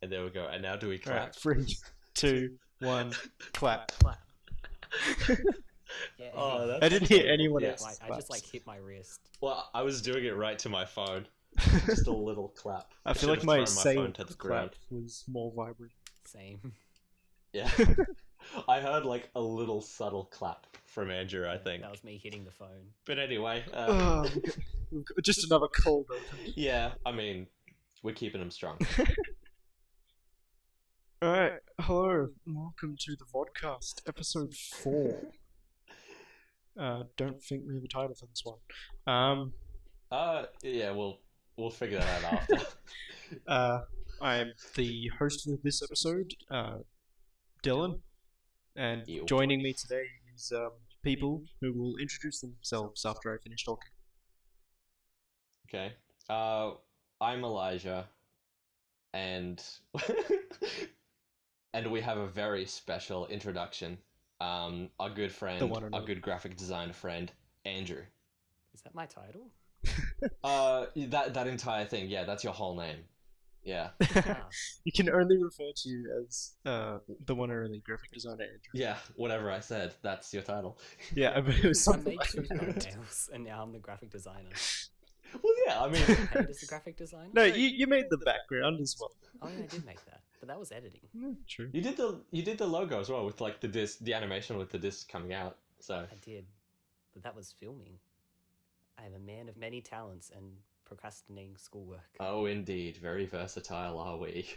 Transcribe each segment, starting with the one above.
And there we go. And now do we All right, clap? 3, 2, 1, clap. Clap. Yeah. Oh, that's I didn't hear terrible. anyone Yeah. else. Like, I just like hit my wrist. Well, I was doing it right to my phone. Just a little clap. I feel like should've my thrown phone saved to the clap ground. was more vibrant. Same. Yeah. I heard like a little subtle clap from Andrew, I think. That was me hitting the phone. But anyway, We've got just another cold open. yeah, I mean, we're keeping them strong. Alright, hello, and welcome to the VODcast, episode 4. Don't think we have a title for this one. Yeah, we'll figure that out after. I am the host of this episode, Dylan, and Ew. joining me today is people who will introduce themselves after I finish talking. Okay. I'm Elijah, and and we have a very special introduction. Our good friend, The one and our only. good graphic designer friend, Andrew. Is that my title? That entire thing, yeah, that's your whole name. Yeah. Ah, You can only refer to you as the one and only graphic designer Andrew. Yeah, whatever I said, that's your title. Yeah, but it was I something made 2 like that. thumbnails, and now I'm the graphic designer. Well, yeah, I mean, Paid as the graphic designer? No, you made the background as well. Oh yeah, I did make that, but that was editing. True. you did the logo as well with like the animation with the disc coming out. So I did, but that was filming. I am a man of many talents and procrastinating schoolwork. oh, indeed, very versatile are we?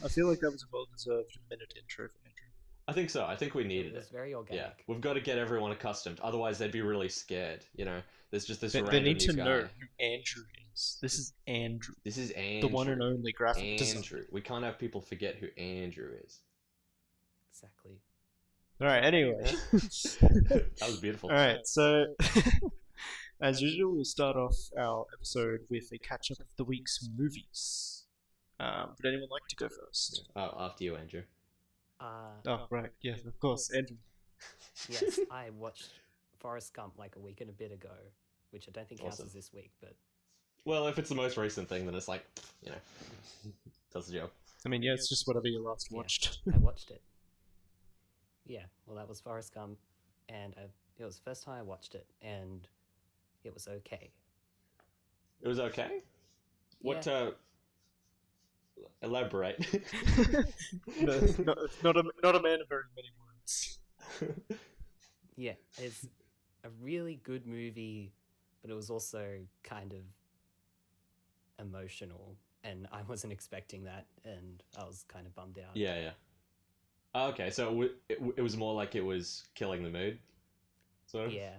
I feel like that was a well-deserved minute intro for Andrew. I think so. I think we needed It was it. very Yeah, organic. we've got to get everyone accustomed. Otherwise, they'd be really scared. You know, there's just this They random need to new know guy. who Andrew is. This is Andrew, This is Andrew. the one and only graphic designer. Andrew. We can't have people forget who Andrew is. Exactly. Alright, anyway. That was beautiful. Alright, so as usual, we'll start off our episode with a catch-up of the week's movies. Would anyone like to go first? Oh, after you, Andrew. Oh, right, yes, of course, Andrew. Yes, I watched Forrest Gump like a week and a bit ago, which I don't think counts Awesome. as this week, but Well, if it's the most recent thing, then it's like, you know, does the job. I mean, yeah, it's just whatever you last Yeah. watched. I watched it. Yeah, well, that was Forrest Gump, and it was the first time I watched it, and it was okay. It was okay. What? Yeah. Elaborate. No, not a man of very many words. Yeah, it's a really good movie, but it was also kind of emotional, and I wasn't expecting that, and I was kind of bummed out. Yeah, yeah. Okay, so it was more like it was killing the mood, sort of. Yeah.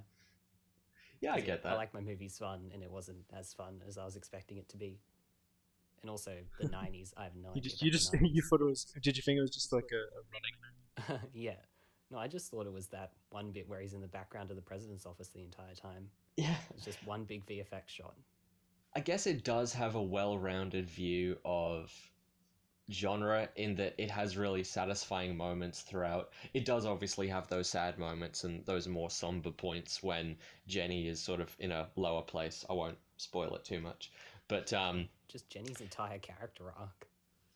Yeah, I 'Cause, get that. I like my movies fun, and it wasn't as fun as I was expecting it to be. And also the 90s, I have no idea. You about just the 90s. you thought it was? Did you think it was just like a running movie? Yeah. No, I just thought it was that one bit where he's in the background of the president's office the entire time. Yeah. It's just one big VFX shot. I guess it does have a well-rounded view of genre in that it has really satisfying moments throughout. It does obviously have those sad moments and those more somber points when Jenny is sort of in a lower place. I won't spoil it too much. But Just Jenny's entire character arc.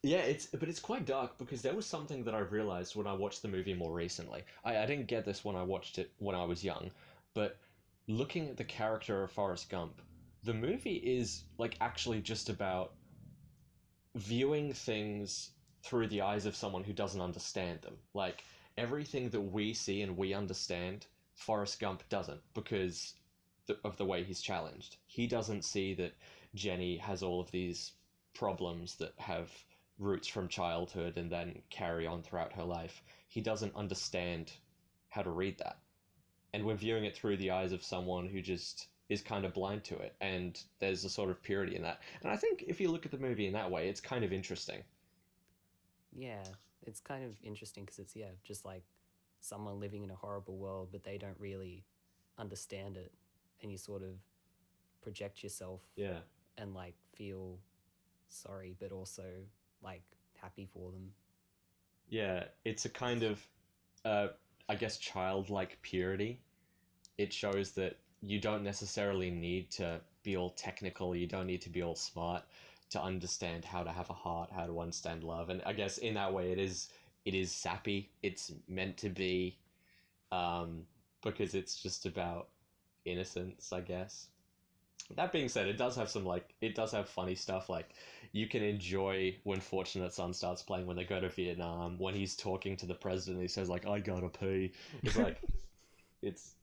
yeah, it's quite dark because there was something that I realized when I watched the movie more recently. I didn't get this when I watched it when I was young, but looking at the character of Forrest Gump, the movie is like actually just about viewing things through the eyes of someone who doesn't understand them. Like everything that we see and we understand, Forrest Gump doesn't because of the way he's challenged. He doesn't see that Jenny has all of these problems that have roots from childhood and then carry on throughout her life. He doesn't understand how to read that. And we're viewing it through the eyes of someone who just is kind of blind to it, and there's a sort of purity in that. And I think if you look at the movie in that way, it's kind of interesting. Yeah, it's kind of interesting because it's, yeah, just like someone living in a horrible world, but they don't really understand it. And you sort of project yourself Yeah. and like feel sorry, but also like happy for them. Yeah, it's a kind of, I guess, childlike purity. It shows that you don't necessarily need to be all technical, you don't need to be all smart. to understand how to have a heart, how to understand love. And I guess in that way it is sappy. It's meant to be, because it's just about innocence, I guess. That being said, it does have it does have funny stuff. Like, you can enjoy when Fortunate Son starts playing when they go to Vietnam, when he's talking to the president, he says like, "I gotta pee." It's like, it's,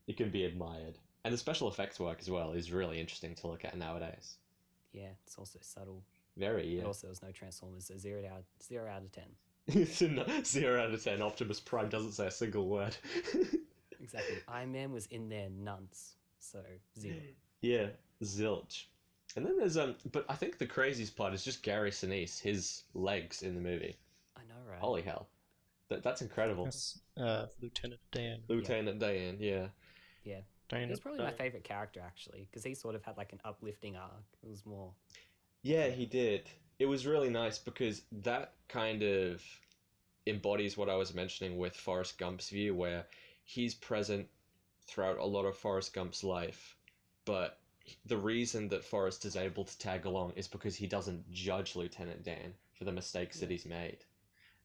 it can be admired. And the special effects work as well is really interesting to look at nowadays. Yeah, it's also subtle. Very, And yeah. also, there's no Transformers, so 0 out of 10. It's a 0 out of 10. Optimus Prime doesn't say a single word. Exactly. Iron Man was in there nonce, so 0. Yeah, zilch. And then there's but I think the craziest part is just Gary Sinise, his legs in the movie. I know, right? Holy hell, that's incredible. That's Lieutenant Dan. Lieutenant Dan, yeah. Yeah. Dan. He's probably my favorite character, actually, because he sort of had like an uplifting arc. It was more. Yeah, he did. It was really nice because that kind of embodies what I was mentioning with Forrest Gump's view, where he's present throughout a lot of Forrest Gump's life, but the reason that Forrest is able to tag along is because he doesn't judge Lieutenant Dan for the mistakes that he's made.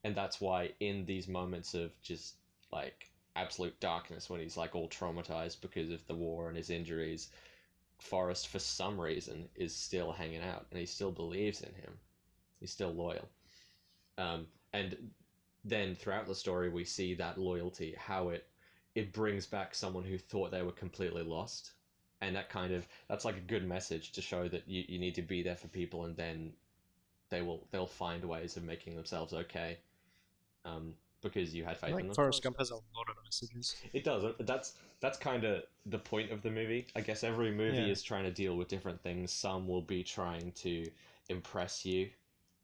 And that's why in these moments of just like absolute darkness, when he's like all traumatized because of the war and his injuries, Forrest for some reason is still hanging out and he still believes in him. He's still loyal. And then throughout the story we see that loyalty, how it brings back someone who thought they were completely lost. And that's like a good message to show that you need to be there for people, and then they'll find ways of making themselves okay, because you had faith in them. Forrest Gump has a lot of messages. It does. That's kind of the point of the movie. I guess every movie is trying to deal with different things. Some will be trying to impress you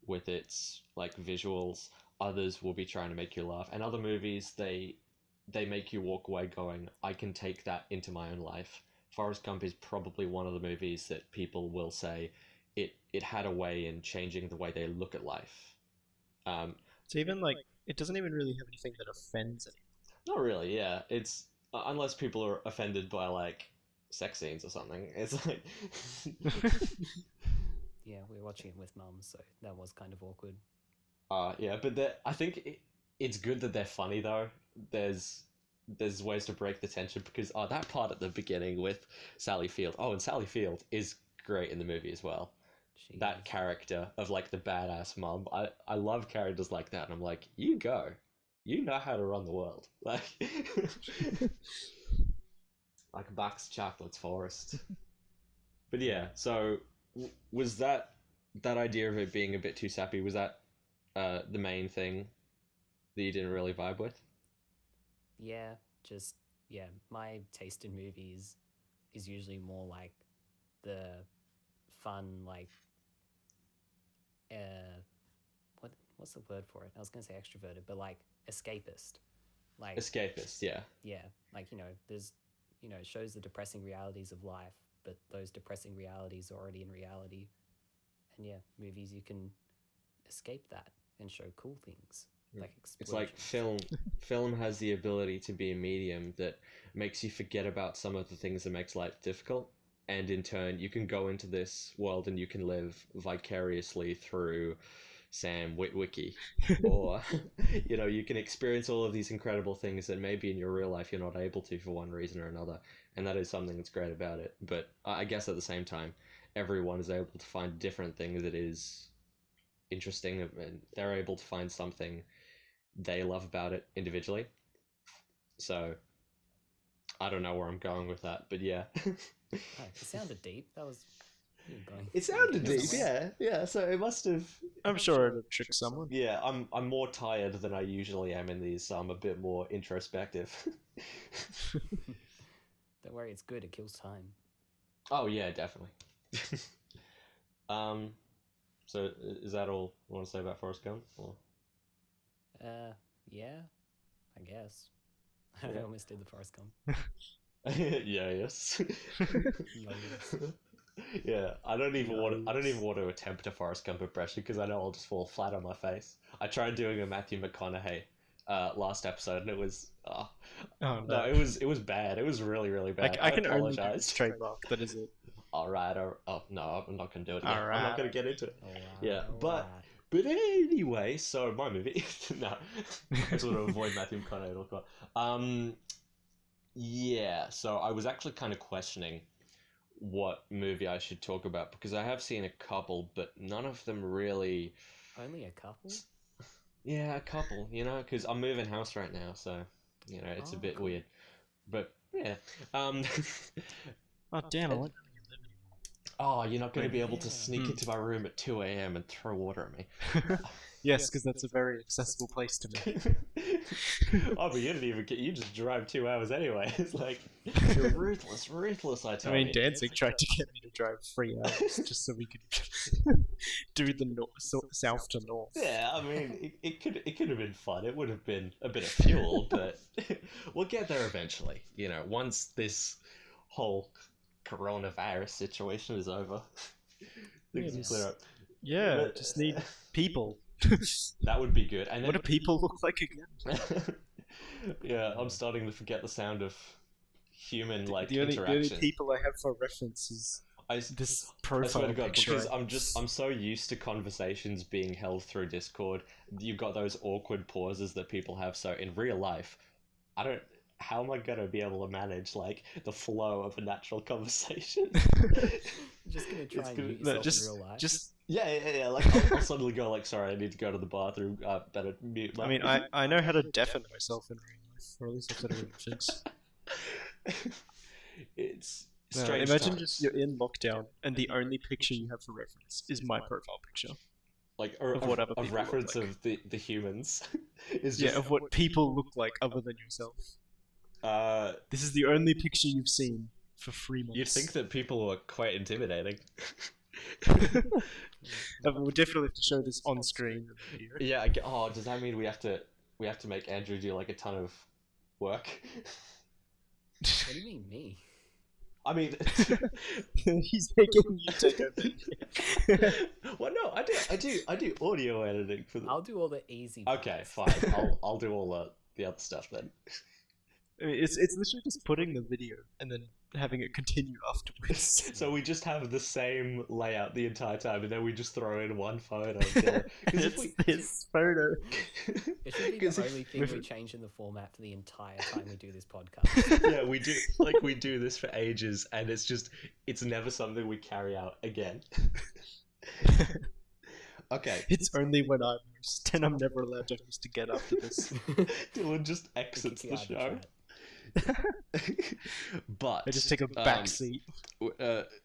with its like visuals. Others will be trying to make you laugh. And other movies, they make you walk away going, I can take that into my own life. Forrest Gump is probably one of the movies that people will say it had a way in changing the way they look at life. It's even like, it doesn't even really have anything that offends anyone. Not really, yeah. It's unless people are offended by like sex scenes or something. It's like Yeah, we were watching it with mum, so that was kind of awkward. yeah, but I think it's good that they're funny though. There's ways to break the tension because that part at the beginning with Sally Field. Oh, and Sally Field is great in the movie as well. Jeez. That character of like the badass mum. I love characters like that, and I'm like, you go. You know how to run the world. Like like a box of chocolates, Forrest. But yeah, so was that idea of it being a bit too sappy, was that the main thing that you didn't really vibe with? Yeah, my taste in movies is usually more like the fun, like, what's the word for it? I was gonna say extroverted, but like escapist. Like Escapist, yeah. yeah, like, there's, it shows the depressing realities of life, but those depressing realities are already in reality. And yeah, movies, you can escape that and show cool things. Like It's like explosions. film has the ability to be a medium that makes you forget about some of the things that makes life difficult, and in turn you can go into this world and you can live vicariously through Sam Witwicky, or you can experience all of these incredible things that maybe in your real life you're not able to for one reason or another, and that is something that's great about it. But I guess at the same time, everyone is able to find different things that is interesting, and they're able to find something they love about it individually. So I don't know where I'm going with that, but yeah. Oh, it sounded deep. That was going. It sounded deep, somewhere. yeah. So it must have. I'm sure it'll trick someone. Yeah, I'm more tired than I usually am in these, so I'm a bit more introspective. Don't worry, it's good. It kills time. Oh yeah, definitely. So is that all you want to say about Forrest Gump? Or? Yeah, I guess. I Yeah. almost did the Forrest Gump. Yeah, yes. Yeah, I don't even want to attempt a Forrest Gump impression because I know I'll just fall flat on my face. I tried doing a Matthew McConaughey last episode, and it was Oh no, no. it was bad. It was really, really bad. I can only do apologize. trademark, that is it. all right, oh no, I'm not gonna do it again. All I'm not right. gonna get into it. Alright, Yeah, alright. but anyway, so my movie. No, I just want to avoid Matthew McConaughey at all costs. Yeah. So I was actually kind of questioning what movie I should talk about because I have seen a couple, but none of them really. Only a couple? Yeah, a couple. Because I'm moving house right now, so it's a Oh, bit cool. weird. But yeah. Um. Oh damn! I won't know you live Oh, you're not going to Wait. be able to Yeah. sneak into my room at 2 a.m. and throw water at me. anymore. Yes, because that's a very accessible place to me. Oh, but you didn't even get. You just drive 2 hours anyway. It's like you're ruthless, ruthless. I I tell mean, you. Danzig tried to get me to drive 3 hours just so we could do the south to north. Yeah, I mean, it could have been fun. It would have been a bit of fuel, but we'll get there eventually. Once this whole coronavirus situation is over, things will Yes. clear up. Yeah, But- just need people. That would be good. And What do then, people look like again? yeah, I'm starting to forget the sound of human The only interaction. people I have for reference is I this I profile swear to God, picture. because I'm so used to conversations being held through Discord. You've got those awkward pauses that people have. So in real life, how am I gonna be able to manage like the flow of a natural conversation? You're just gonna try and gonna- mute no, yourself in real life. just. Yeah. Like I'll suddenly go like, sorry, I need to go to the bathroom. Better mute. I mean, I know how to deafen myself in real life, or at least I've said it once. It's No, strange. imagine times. just you're in lockdown and the only picture you have for reference is my profile picture. like of what other a people look reference like. of the humans. Is Yeah, just, of what people look like other than yourself. This is the only picture you've seen for 3 months. you'd think that people were quite intimidating. We'll definitely have to show this on screen in the video. Yeah. Oh, does that mean we have to make Andrew do like a ton of work? What do you mean me? I mean, He's making you take over. well, no, I do audio editing for the. I'll do all the easy Okay, parts. fine. I'll do all the other stuff then. I mean, it's literally just putting the video and then having it continue afterwards. So we just have the same layout the entire time, and then we just throw in one photo. Because if It's we, this photo. It should be 'Cause the if- only thing we change in the format for the entire time we do this podcast. yeah, we do this for ages, and it's never something we carry out again. Okay, It's only when I'm host, and I'm never allowed to host again after this. Dylan just exits Kick the you out of the show. chat. But I just take a back seat.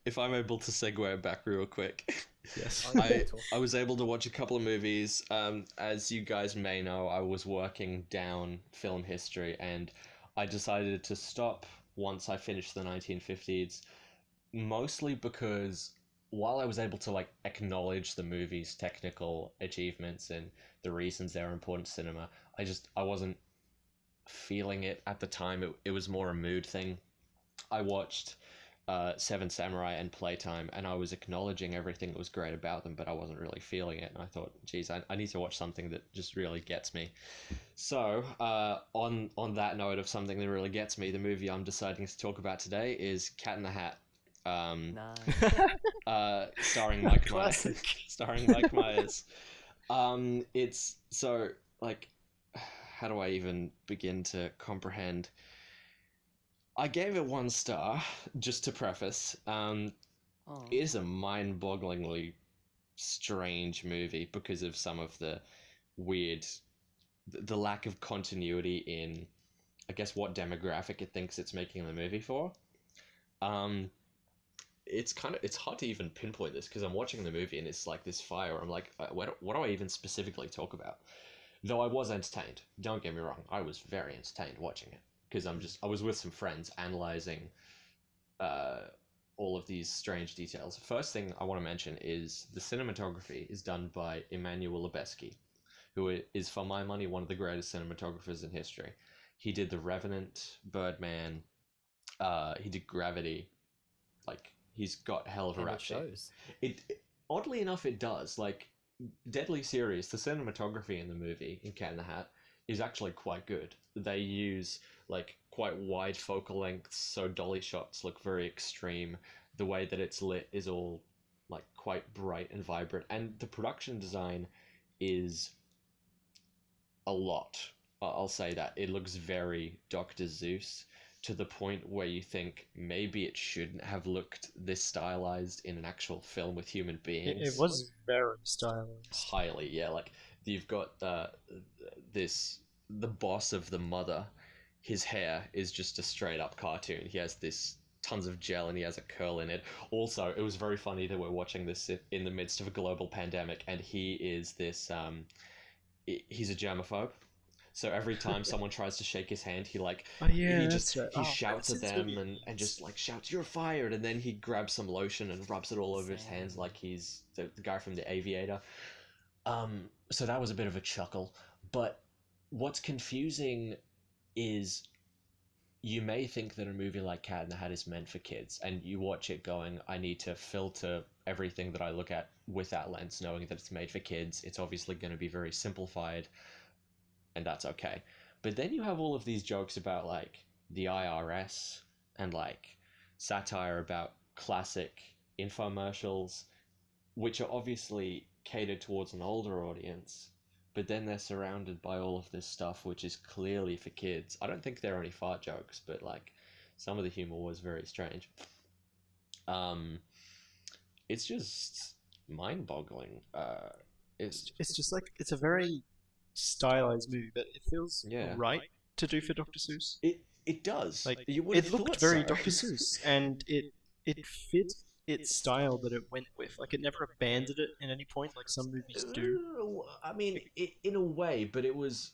if I'm able to segue back real quick, Yes. Oh, yeah, talk. I was able to watch a couple of movies. As you guys may know, I was working down film history, and I decided to stop once I finished the 1950s, mostly because while I was able to like acknowledge the movie's technical achievements and the reasons they're important to cinema, I wasn't feeling it at the time. It was more a mood thing. I watched Seven Samurai and Playtime, and I was acknowledging everything that was great about them, but I wasn't really feeling it. And I thought, geez, I need to watch something that just really gets me. So, on that note of something that really gets me, the movie I'm deciding to talk about today is Cat in the Hat. Starring Mike Myers. Classic. Starring Mike Myers. It's so like, how do I even begin to comprehend? I gave it 1 star, just to preface. Oh. It is a mind-bogglingly strange movie because of some of the weird, the lack of continuity in, I guess, what demographic it thinks it's making the movie for. It's hard to even pinpoint this because I'm watching the movie and it's like this fire. I'm like, what do I even specifically talk about? Though I was entertained. Don't get me wrong, I was very entertained watching it because I was with some friends analyzing all of these strange details. First thing I want to mention is the cinematography is done by Emmanuel Lubezki, who is, for my money, one of the greatest cinematographers in history. He did The Revenant, Birdman, he did Gravity. Like, he's got hell of a And rap it sheet. shows. Oddly enough, it does. Like, deadly serious, the cinematography in the movie, in Cat in the Hat, is actually quite good. They use, like, quite wide focal lengths, so dolly shots look very extreme. the way that it's lit is all like quite bright and vibrant, and the production design is a lot. I'll say that it looks very Dr. Zeus, to the point where you think maybe it shouldn't have looked this stylized in an actual film with human beings. It was very stylized. Highly, yeah. Like you've got the boss of the mother. His hair is just a straight up cartoon. He has this tons of gel and he has a curl in it. Also, it was very funny that we're watching this in the midst of a global pandemic, and he is this he's a germaphobe. So every time someone tries to shake his hand, he shouts at them and just like shouts, "You're fired!" And then he grabs some lotion and rubs it all over his hands like he's the guy from The Aviator. So that was a bit of a chuckle. But what's confusing is you may think that a movie like Cat in the Hat is meant for kids, and you watch it going, I need to filter everything that I look at with that lens, knowing that it's made for kids. It's obviously going to be very simplified, and that's okay. But then you have all of these jokes about like the IRS and like satire about classic infomercials, which are obviously catered towards an older audience, but then they're surrounded by all of this stuff which is clearly for kids. I don't think there are any fart jokes, but like some of the humor was very strange. It's just mind-boggling. It's just like it's a very stylized movie, but it feels right to do for Dr. Seuss. It does. Like you it looked very Dr. Seuss, and it fit its style that it went with. Like it never abandoned it at any point, like some movies do. I mean, in a way, but it was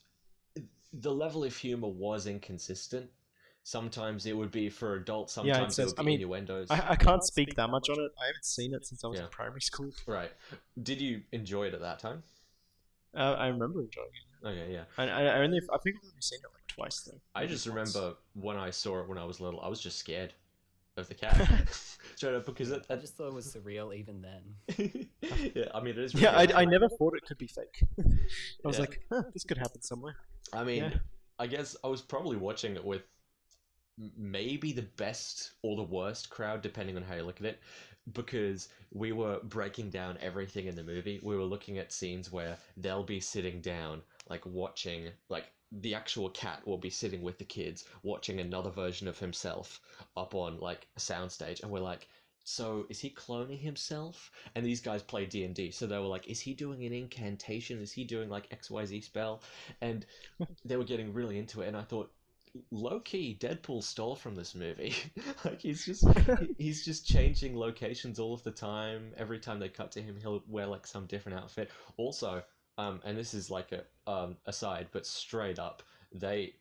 the level of humor was inconsistent. Sometimes it would be for adults. Sometimes it would be innuendos. I can't speak that much on it. I haven't seen it since I was in primary school. Right. Did you enjoy it at that time? I remember enjoying it. Okay, yeah. I think I've only seen it like twice though. I just remember when I saw it when I was little, I was just scared of the cat. Straight up, because I just thought it was surreal even then. Yeah, I mean, it is. Yeah, I never thought it could be fake. I was like, this could happen somewhere. I mean, I guess I was probably watching it with maybe the best or the worst crowd, depending on how you look at it, because we were breaking down everything in the movie. We were looking at scenes where they'll be sitting down, like watching, like the actual cat will be sitting with the kids, watching another version of himself up on like a soundstage, and we're like, so is he cloning himself? And these guys play D&D, so they were like, is he doing an incantation? Is he doing like XYZ spell? And they were getting really into it, and I thought, low-key Deadpool stole from this movie. Like he's just changing locations all of the time. Every time they cut to him, he'll wear like some different outfit. Also, and this is like a aside, but straight up, they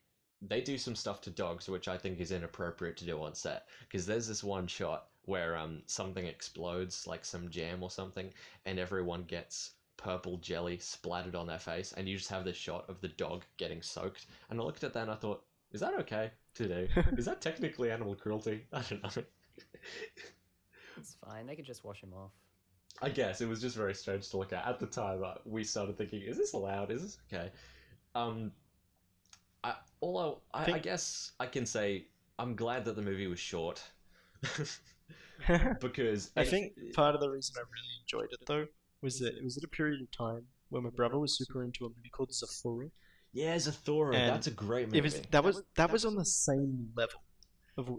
do some stuff to dogs which I think is inappropriate to do on set, because there's this one shot where something explodes, like some jam or something, and everyone gets purple jelly splattered on their face, and you just have this shot of the dog getting soaked. And I looked at that and I thought, is that okay to do? Is that technically animal cruelty? I don't know. It's fine. They could just wash him off. I guess it was just very strange to look at. At the time, we started thinking, is this allowed? Is this okay? I guess I can say I'm glad that the movie was short. Because I think part of the reason I really enjoyed it though was that it was at a period of time where my brother was super into a movie called Zathura. Yeah, Zathura. That's a great movie. That was on the same level.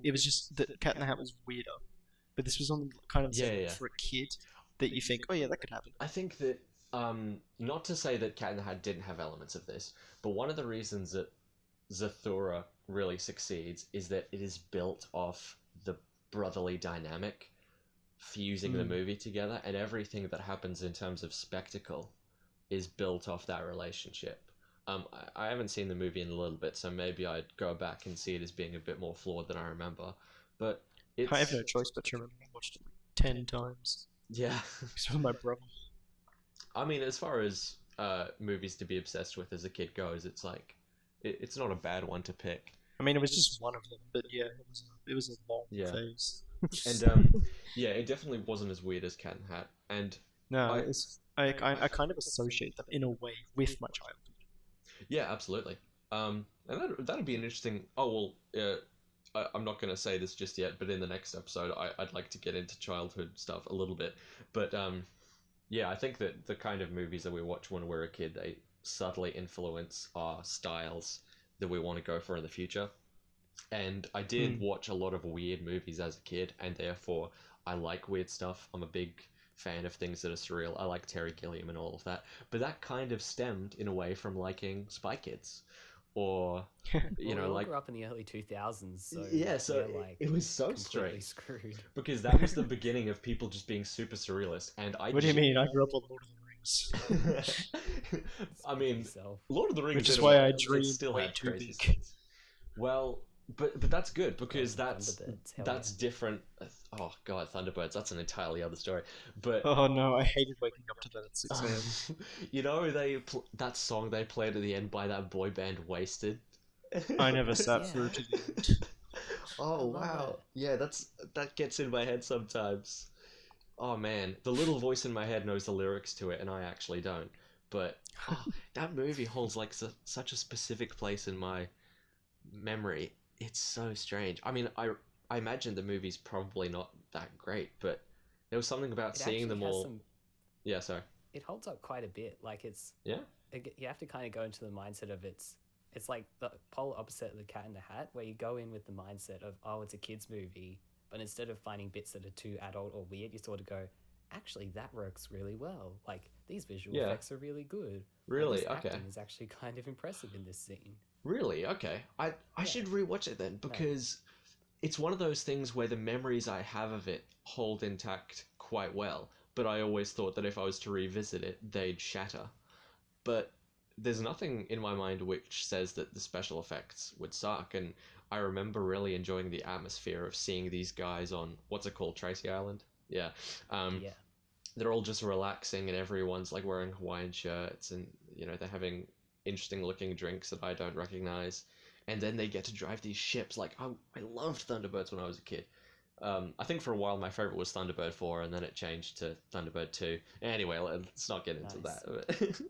It was just that Cat in the Hat was weirder, but this was on kind of the same level for a kid that you think, oh yeah, that could happen. I think that not to say that Cat in the Hat didn't have elements of this, but one of the reasons that Zathura really succeeds is that it is built off the brotherly dynamic fusing the movie together, and everything that happens in terms of spectacle is built off that relationship. I haven't seen the movie in a little bit, so maybe I'd go back and see it as being a bit more flawed than I remember. But I have no choice but to remember I watched it 10 times. Yeah. Because of my brother. I mean, as far as movies to be obsessed with as a kid goes, it's like, it's not a bad one to pick. I mean, it was just one of them, but yeah, it was a long phase. And yeah, it definitely wasn't as weird as Cat in the Hat. And no, I kind of associate them in a way with my childhood. Yeah, absolutely. And that'd be an interesting. Oh well, I'm not going to say this just yet, but in the next episode, I'd like to get into childhood stuff a little bit. But yeah, I think that the kind of movies that we watch when we're a kid, they subtly influence our styles that we want to go for in the future. And I did Hmm. watch a lot of weird movies as a kid, and therefore I like weird stuff. I'm a big fan of things that are surreal. I like Terry Gilliam and all of that. But that kind of stemmed in a way from liking Spy Kids, or Well, we all like grew up in the early 2000s, so yeah. So we're like it was so completely strange screwed. because that was the beginning of people just being super surrealist, and What do you mean? I grew up on Lord of the Rings, I mean, Yourself. Lord of the Rings, which is in a why way, I it dream still way had too crazy big. scenes. Well, but that's good because Oh, that's Thunderbirds, hell that's yeah. different. Oh god, Thunderbirds, that's an entirely other story. But Oh no, I hated waking up to that at 6 um, a.m. you know that song they played at the end by that boy band Wasted. I never sat Yeah. through to the end. Oh I love wow, it. yeah, that gets in my head sometimes. Oh man, the little voice in my head knows the lyrics to it, and I actually don't. But oh, that movie holds like such a specific place in my memory. It's so strange. I mean, I imagine the movie's probably not that great, but there was something about It seeing actually them has all. some. Yeah, sorry. It holds up quite a bit. Like Yeah. you have to kind of go into the mindset of it's like the polar opposite of the Cat in the Hat, where you go in with the mindset of, oh, it's a kids movie, but instead of finding bits that are too adult or weird, you sort of go, actually that works really well. Like these visual Yeah. effects are really good. Or this Really? Okay. acting is actually kind of impressive in this scene. Really? Okay. I Yeah. should rewatch it then No. because it's one of those things where the memories I have of it hold intact quite well, but I always thought that if I was to revisit it, they'd shatter. But there's nothing in my mind which says that the special effects would suck, and I remember really enjoying the atmosphere of seeing these guys on what's it called, Tracy Island? Yeah. Um, Yeah. they're all just relaxing, and everyone's like wearing Hawaiian shirts, and they're having interesting looking drinks that I don't recognize, and then they get to drive these ships. Like I loved Thunderbirds when I was a kid. I think for a while my favorite was Thunderbird 4, and then it changed to Thunderbird 2. Anyway, let's not get into Nice. that. But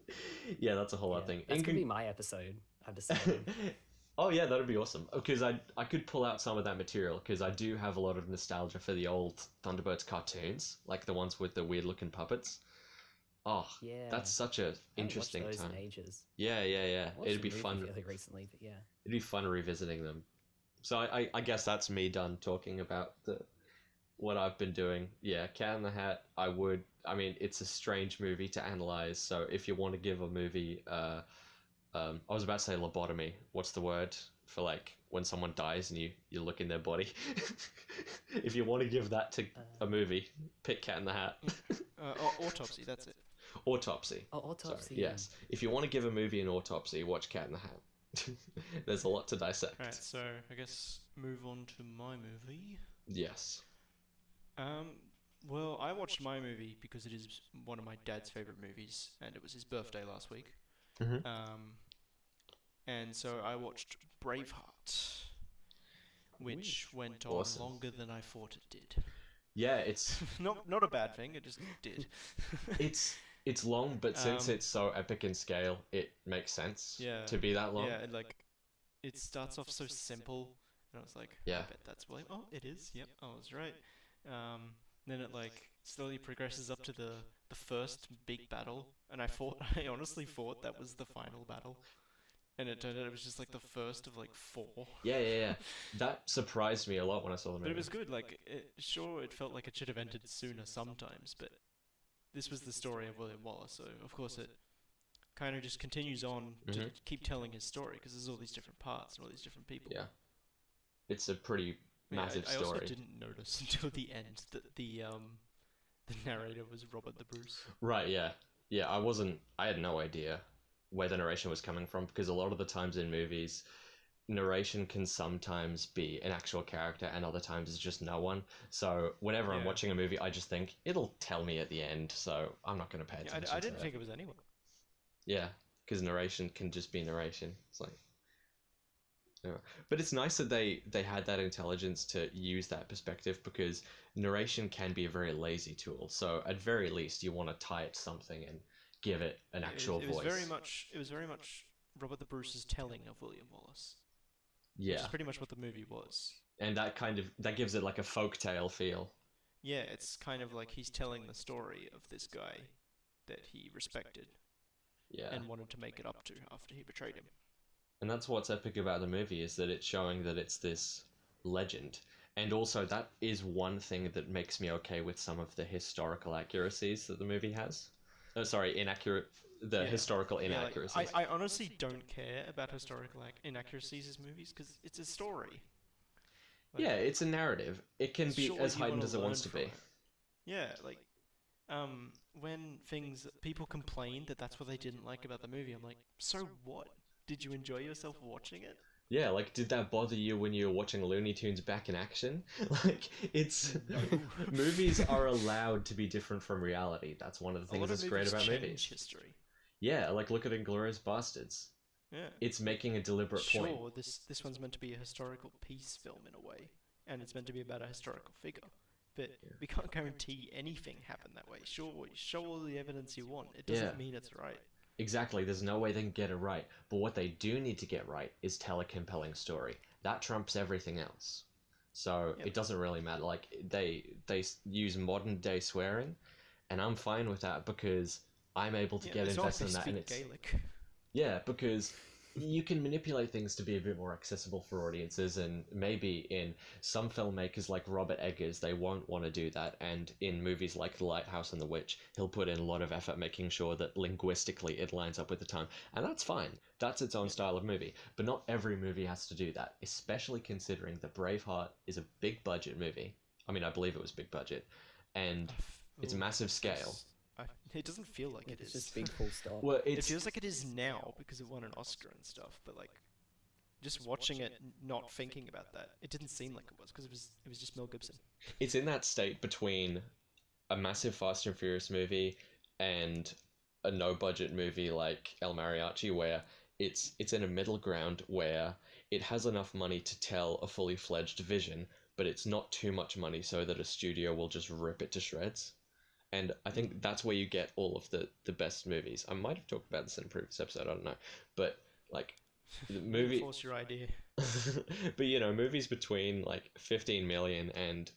yeah, that's a whole Yeah. other thing. That's gonna be my episode, I've decided. Oh yeah, that'd be awesome. Because I could pull out some of that material because I do have a lot of nostalgia for the old Thunderbirds cartoons, like the ones with the weird looking puppets. Oh, Yeah. that's such a I haven't watched interesting those time. in ages. Yeah, yeah, yeah. I watched It'd the be movie fun. fairly recently, but yeah. It'd be fun revisiting them. So I guess that's me done talking about what I've been doing. Yeah, Cat in the Hat. I would. I mean, it's a strange movie to analyze. So if you want to give a movie, I was about to say lobotomy. What's the word for like when someone dies and you look in their body? If you want to give that to a movie, pick Cat in the Hat. Autopsy, that's it. Autopsy. Oh, Sorry. Autopsy. Yes. If you want to give a movie an autopsy, watch Cat in the Hat. There's a lot to dissect. Alright, so I guess move on to my movie. Yes. Well, I watched my movie because it is one of my dad's favorite movies, and it was his birthday last week. Mhm. And so I watched Braveheart, which went on Awesome. longer than I thought it did. Yeah, it's Not a bad thing, it just did. it's long, but since Um, it's so epic in scale, it makes sense Yeah. to be that long. Yeah, and like it starts off so simple, and I was like, Yeah. I bet that's William. Oh, it is. Yep, I was right. Then it like slowly progresses up to the first big battle, and I honestly thought that was the final battle, and it turned out it was just like the first of like four. Yeah, yeah, yeah. That surprised me a lot when I saw the But movie. it was good. Like, it felt like it should have ended sooner sometimes, but this was the story of William Wallace, so of course it kind of just continues on to Mhm. keep telling his story because there's all these different parts and all these different people. Yeah. It's a pretty Yeah, massive I also story. didn't notice until the end that the narrator was Robert the Bruce. Right, yeah. Yeah, I had no idea where the narration was coming from because a lot of the times in movies, narration can sometimes be an actual character and other times it's just no one. So whenever I'm Yeah. watching a movie, I just think it'll tell me at the end, so I'm not going to pay Yeah, attention I didn't to think it. it was anyone. Yeah, because narration can just be narration. It's like, yeah. But it's nice that they had that intelligence to use that perspective because narration can be a very lazy tool. So at very least, you want to tie it to something and give it an actual It was voice. it was very much Robert the Bruce's telling of William Wallace, which Yeah, is pretty much what the movie was. And that gives it like a folktale feel. Yeah, it's kind of like he's telling the story of this guy that he respected Yeah. and wanted to make it up to after he betrayed him. And that's what's epic about the movie, is that it's showing that it's this legend. And also, that is one thing that makes me okay with some of the historical accuracies that the movie has. Oh, sorry, Yeah. historical Yeah, like, inaccuracies. I honestly don't care about historical inaccuracies as movies because it's a story. Like, Yeah, it's a narrative. It can be surely as you wanna heightened as it learn wants to from be. it. Yeah, like when people complain that that's what they didn't like about the movie, I'm like, so what? Did you enjoy yourself watching it? Yeah, like, did that bother you when you were watching Looney Tunes back in action? Like, it's... No. Movies are allowed to be different from reality. That's one of the A lot things of that's great movies about change movies. history. Yeah, like, look at Inglourious Bastards. Yeah. It's making a deliberate point. Sure, this one's meant to be a historical piece film in a way, and it's meant to be about a historical figure. But we can't guarantee anything happened that way. Sure, show all the evidence you want. It doesn't mean it's right. Exactly, there's no way they can get it right. But what they do need to get right is tell a compelling story. That trumps everything else. So Yep. it doesn't really matter. Like, they use modern day swearing, and I'm fine with that because I'm able to Yeah, get it's not like invested they in that. And speak it's Gaelic. yeah, because you can manipulate things to be a bit more accessible for audiences, and maybe in some filmmakers like Robert Eggers, they won't want to do that, and in movies like The Lighthouse and The Witch, he'll put in a lot of effort making sure that linguistically it lines up with the time, and that's fine. That's its own style of movie, but not every movie has to do that, especially considering that Braveheart is a big budget movie. I mean, I believe it was big budget, and it's Ooh, massive scale. it doesn't feel like it It's is. just big full stop. Well, It it's feels like it is now because it won an Oscar and stuff, but like just watching it, not thinking about that, it didn't seem like it was because it was just Mel Gibson. it's in that state between a massive Fast and Furious movie and a no budget movie like El Mariachi, where it's in a middle ground where it has enough money to tell a fully fledged vision, but it's not too much money so that a studio will just rip it to shreds. And I think that's where you get all of the best movies. I might have talked about this in a previous episode, I don't know. But like the movie Force your idea. but you know, movies between like 15 million and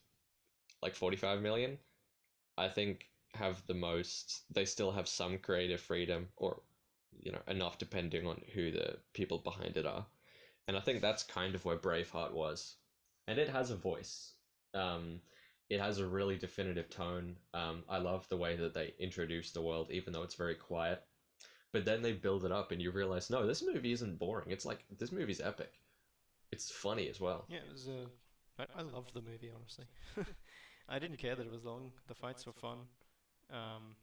like 45 million, I think have the most, they still have some creative freedom, or you know, enough depending on who the people behind it are. And I think that's kind of where Braveheart was. And it has a voice. It has a really definitive tone. I love the way that they introduce the world, even though it's very quiet. But then they build it up, and you realize, no, this movie isn't boring. It's like, this movie's epic. It's funny as well. Yeah, it was I loved the movie honestly. I didn't care that it was long. The fights were fun.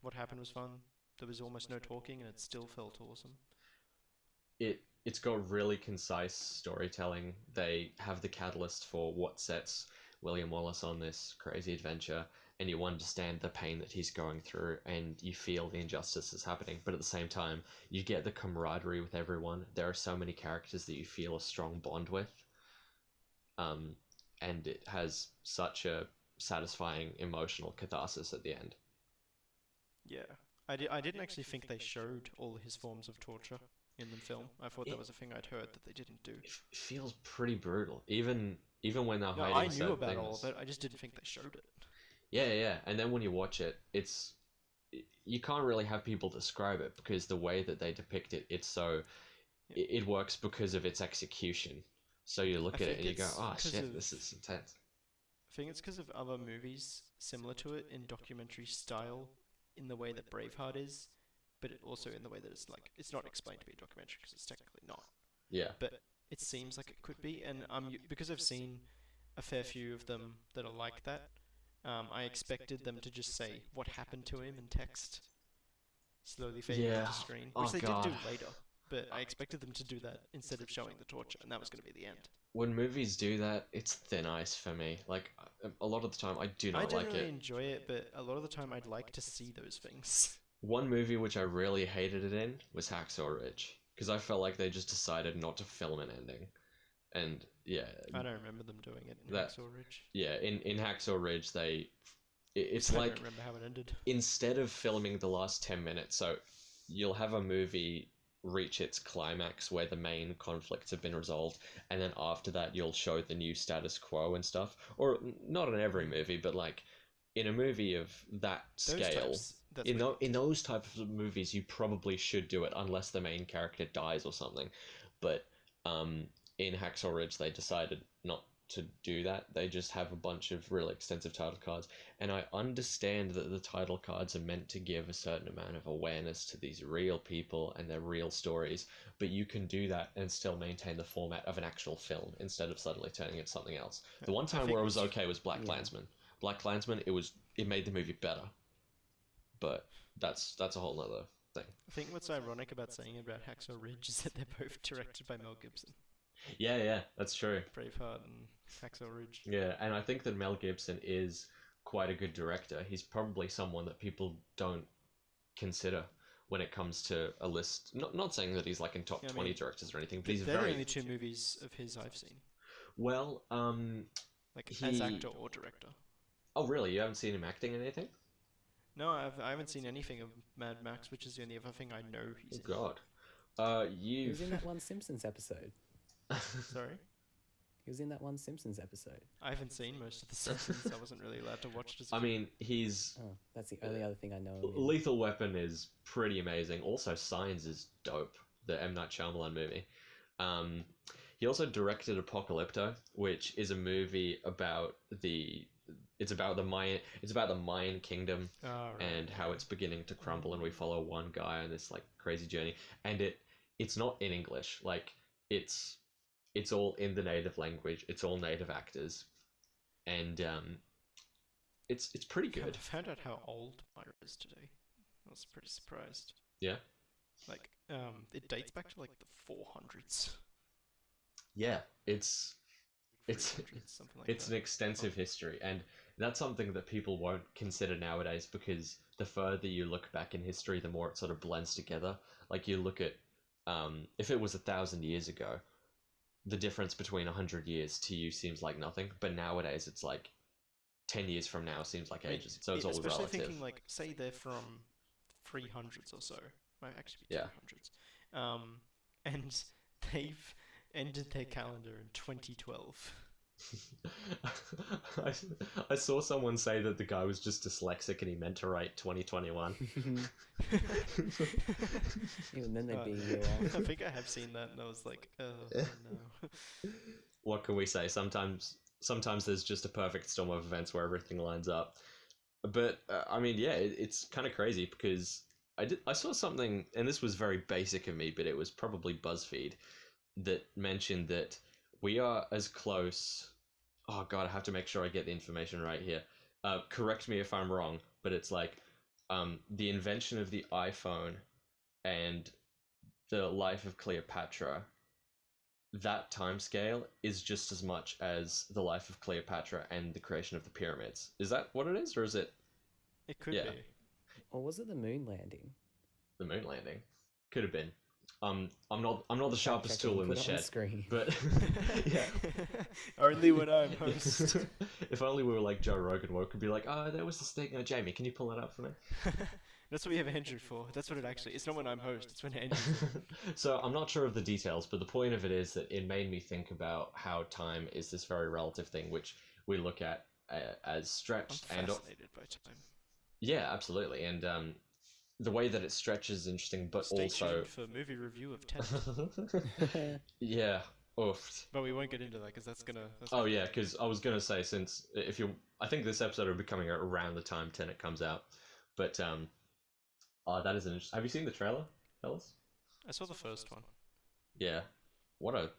What happened was fun. There was almost no talking, and it still felt awesome. It's got really concise storytelling. They have the catalyst for what sets William Wallace on this crazy adventure, and you understand the pain that he's going through, and you feel the injustices happening, but at the same time you get the camaraderie with everyone. There are so many characters that you feel a strong bond with, and it has such a satisfying emotional catharsis at the end. Yeah, I didn't actually think they showed all his forms of torture in the film. I thought that was a thing I'd heard that they didn't do. It feels pretty brutal, even when they're No, hiding I knew certain about things. all of it. I just didn't think they showed it. Yeah. And then when you watch it, you can't really have people describe it, because the way that they depict it, it's so Yeah. it works because of its execution. So you look I at it think and you go, it's "Oh because shit, of- this is intense." I think it's because of other movies similar to it in documentary style, in the way that Braveheart is, but also in the way that it's not explained to be a documentary because it's technically not. Yeah, But it seems like it could be, and because I've seen a fair few of them that are like that. I expected them to just say what happened to him in text, slowly fading Yeah. onto screen, Oh, which they did God. do later. But I expected them to do that instead of showing the torture, and that was going to be the end. when movies do that, it's thin ice for me. Like, a lot of the time, I do I not like generally it. enjoy it, but a lot of the time I'd like to see those things. One movie which I really hated it in was Hacksaw Ridge, because I felt like they just decided not to film an ending. And yeah, I don't remember them doing it in That- Hacksaw Ridge. in Hacksaw Ridge, it's I like, don't remember how it ended. instead of filming the last 10 minutes, so you'll have a movie reach its climax where the main conflicts have been resolved, and then after that you'll show the new status quo and stuff. Or not in every movie, but like in a movie of that Those scale, types, that's in what- in those types of movies, you probably should do it unless the main character dies or something. But in Hacksaw Ridge, they decided not to do that. They just have a bunch of really extensive title cards, and I understand that the title cards are meant to give a certain amount of awareness to these real people and their real stories, but you can do that and still maintain the format of an actual film instead of suddenly turning it something else. The one time think where it was it's- okay was Black Klansman. Black Klansman, it made the movie better, but that's a whole nother thing. I think what's ironic about saying about Hacksaw Ridge is that they're both directed by Mel Gibson. Yeah, that's true. Braveheart and Hacksaw Ridge. Yeah, and I think that Mel Gibson is quite a good director. He's probably someone that people don't consider when it comes to a list. Not saying that he's like in top Yeah, I 20 mean, directors or anything, but he's They're the very only two movies of his I've seen, well. like as He- actor or director. Oh, really? You haven't seen him acting in anything? No, I haven't seen anything of Mad Max, which is the only other thing I know he's Oh God. He was in You've that one Simpsons episode. in. Sorry? He was in that one Simpsons episode. I haven't seen most of The Simpsons. I wasn't really allowed to watch it as a I kid. mean, he's Oh, that's the only other thing I know of him. Lethal Weapon is pretty amazing. Also, Signs is dope. The M. Night Shyamalan movie. He also directed Apocalypto, which is a movie about it's about the Mayan kingdom Oh, right. and how it's beginning to crumble, and we follow one guy on this like crazy journey. And it's not in English. Like it's all in the native language. It's all native actors, and it's pretty I good. found out how old Myra is today. I was pretty surprised. Yeah. Like, it dates back to like the 400s. Yeah, it's 300s, something like it's that. an extensive history, and that's something that people won't consider nowadays, because the further you look back in history, the more it sort of blends together. Like you look at if it was 1,000 years ago, the difference between 100 years to you seems like nothing, but nowadays it's like 10 years from now seems like I mean, ages. So it's all especially relative. thinking like, say they're from 300s or so, might actually be Yeah. 200s, and they've ended their calendar in 2012. I saw someone say that the guy was just dyslexic and he meant to write 2021. Even then, they'd be a Uh, year I off. think I have seen that, and I was like, oh no. What can we say? Sometimes there's just a perfect storm of events where everything lines up. But I mean, yeah, it's kind of crazy, because I saw something, and this was very basic of me, but it was probably BuzzFeed that mentioned that we are as close. Oh God, I have to make sure I get the information right here. Correct me if I'm wrong, but it's like the invention of the iPhone and the life of Cleopatra. That time scale is just as much as the life of Cleopatra and the creation of the pyramids. Is that what it is, or is it It could Yeah. be. Or was it the moon landing? the moon landing? Could have been. I'm not the sharpest Check it tool and in the put it on shed, screen. but yeah. Only when I'm host. If only we were like Joe Rogan, where we could be like, oh, there was this thing. Jamie, can you pull that up for me? That's what we have Andrew for. That's what it actually. It's not when I'm host. It's when Andrew's on. So I'm not sure of the details, but the point of it is that it made me think about how time is this very relative thing, which we look at as I'm stretched and fascinated by time. yeah, absolutely, and the way that it stretches is interesting, but Stay also tuned for movie review of Tenet. yeah, oof. But we won't get into that because that's gonna. That's Oh yeah, because I was gonna say, since if you, I think this episode will be coming out around the time Tenet comes out, but oh, that is an interesting. Have you seen the trailer, fellas? I saw the first one. Yeah, what a.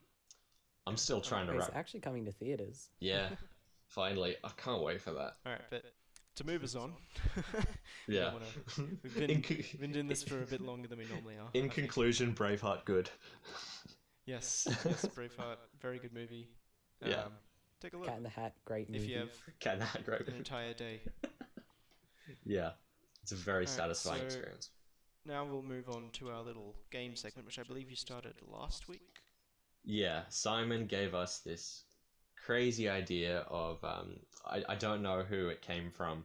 I'm still trying to It's wrap. actually coming to theaters. Yeah, finally, I can't wait for that. All right, but to move us on. We Yeah. don't wanna- We've been we've been doing this for a bit longer than we normally are. In conclusion, Braveheart good. Yes, yes, Braveheart, very good movie. Yeah. Take a look Cat in the Hat, great movie. if you have Cat in the Hat, great. an entire day. Yeah, it's a very Alright, satisfying so- experience. Now we'll move on to our little game segment, which I believe you started last week. Yeah, Simon gave us this crazy idea of I don't know who it came from,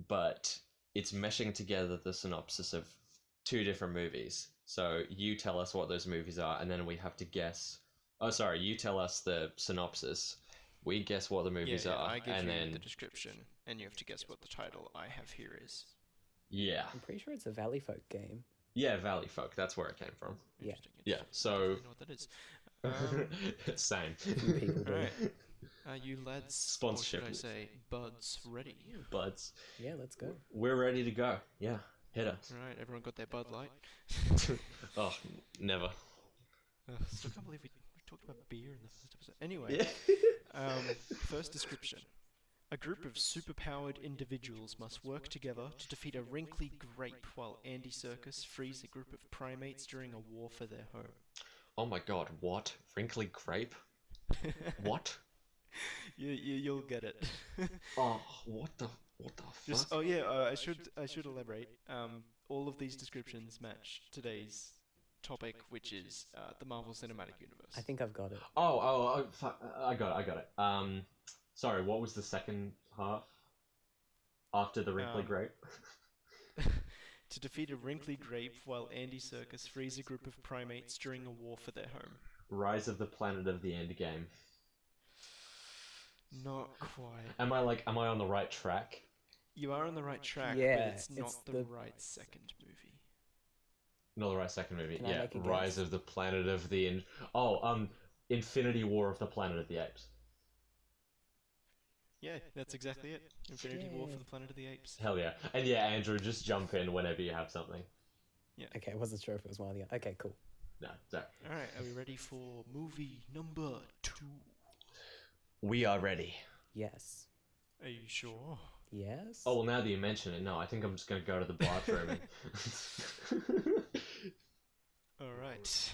but it's meshing together the synopsis of two different movies. So you tell us what those movies are, and then we have to guess. Oh, sorry, you tell us the synopsis. We guess what the movies are, I give and you then the description, and you have to guess what the title I have here is. yeah, I'm pretty sure it's a Valley Folk game. yeah, Valley Folk. That's where it came from. Yeah. Interesting. Yeah. So I know what that is. same. People do. Alright. Are you lads, Sponsorship. or should I say buds, ready? Buds. Yeah, let's go. We're ready to go. Yeah, hit us. Alright, everyone got their Bud Light? Oh, never. Still can't believe we talked about beer in the first episode. Anyway, Yeah. first description. A group of superpowered individuals must work together to defeat a wrinkly grape while Andy Serkis frees a group of primates during a war for their home. Oh my god, what? Wrinkly grape? What? You'll get it. Oh, what the fuck? Oh yeah, I should elaborate. All of these descriptions match today's topic, which is the Marvel Cinematic Universe. I think I've got it. Oh, fuck. I got it. Sorry, what was the second half? After the wrinkly grape? To defeat a wrinkly grape while Andy Serkis frees a group of primates during a war for their home. Rise of the Planet of the End game. Not quite. Am I on the right track? You are on the right track, Yeah, but it's not it's the the- right second movie. Not the right second movie. Can I Yeah, make a Rise guess? of the Planet of the End. Oh, Infinity War of the Planet of the Apes. Yeah, that's exactly it. Infinity War for Yay. the Planet of the Apes. Hell yeah. And yeah, Andrew, just jump in whenever you have something. Okay, I wasn't sure if it was one of the other. Okay, cool. No, sorry. Alright, are we ready for movie number 2? We are ready. Yes. Are you sure? Yes? Oh, well, now that you mention it, no, I think I'm just going to go to the bathroom and... Alright.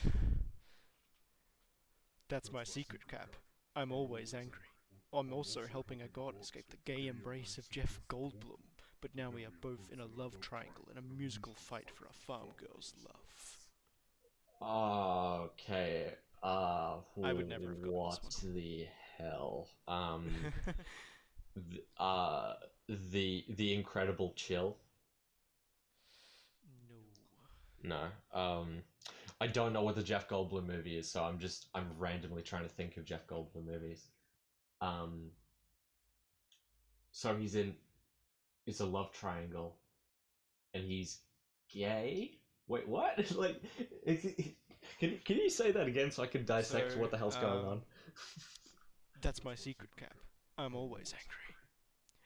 That's my secret, Cap. I'm always angry. I'm also helping a god escape the gay embrace of Jeff Goldblum, but now we are both in a love triangle in a musical fight for a farm girl's love. Okay. I would never have gotten What this the hell? The Incredible Chill. No. No. I don't know what the Jeff Goldblum movie is, so I'm randomly trying to think of Jeff Goldblum movies. So it's a love triangle, and he's gay. Wait, what? Like, can you say that again so I can dissect So, what the hell's going on? That's my secret, Cap. I'm always angry.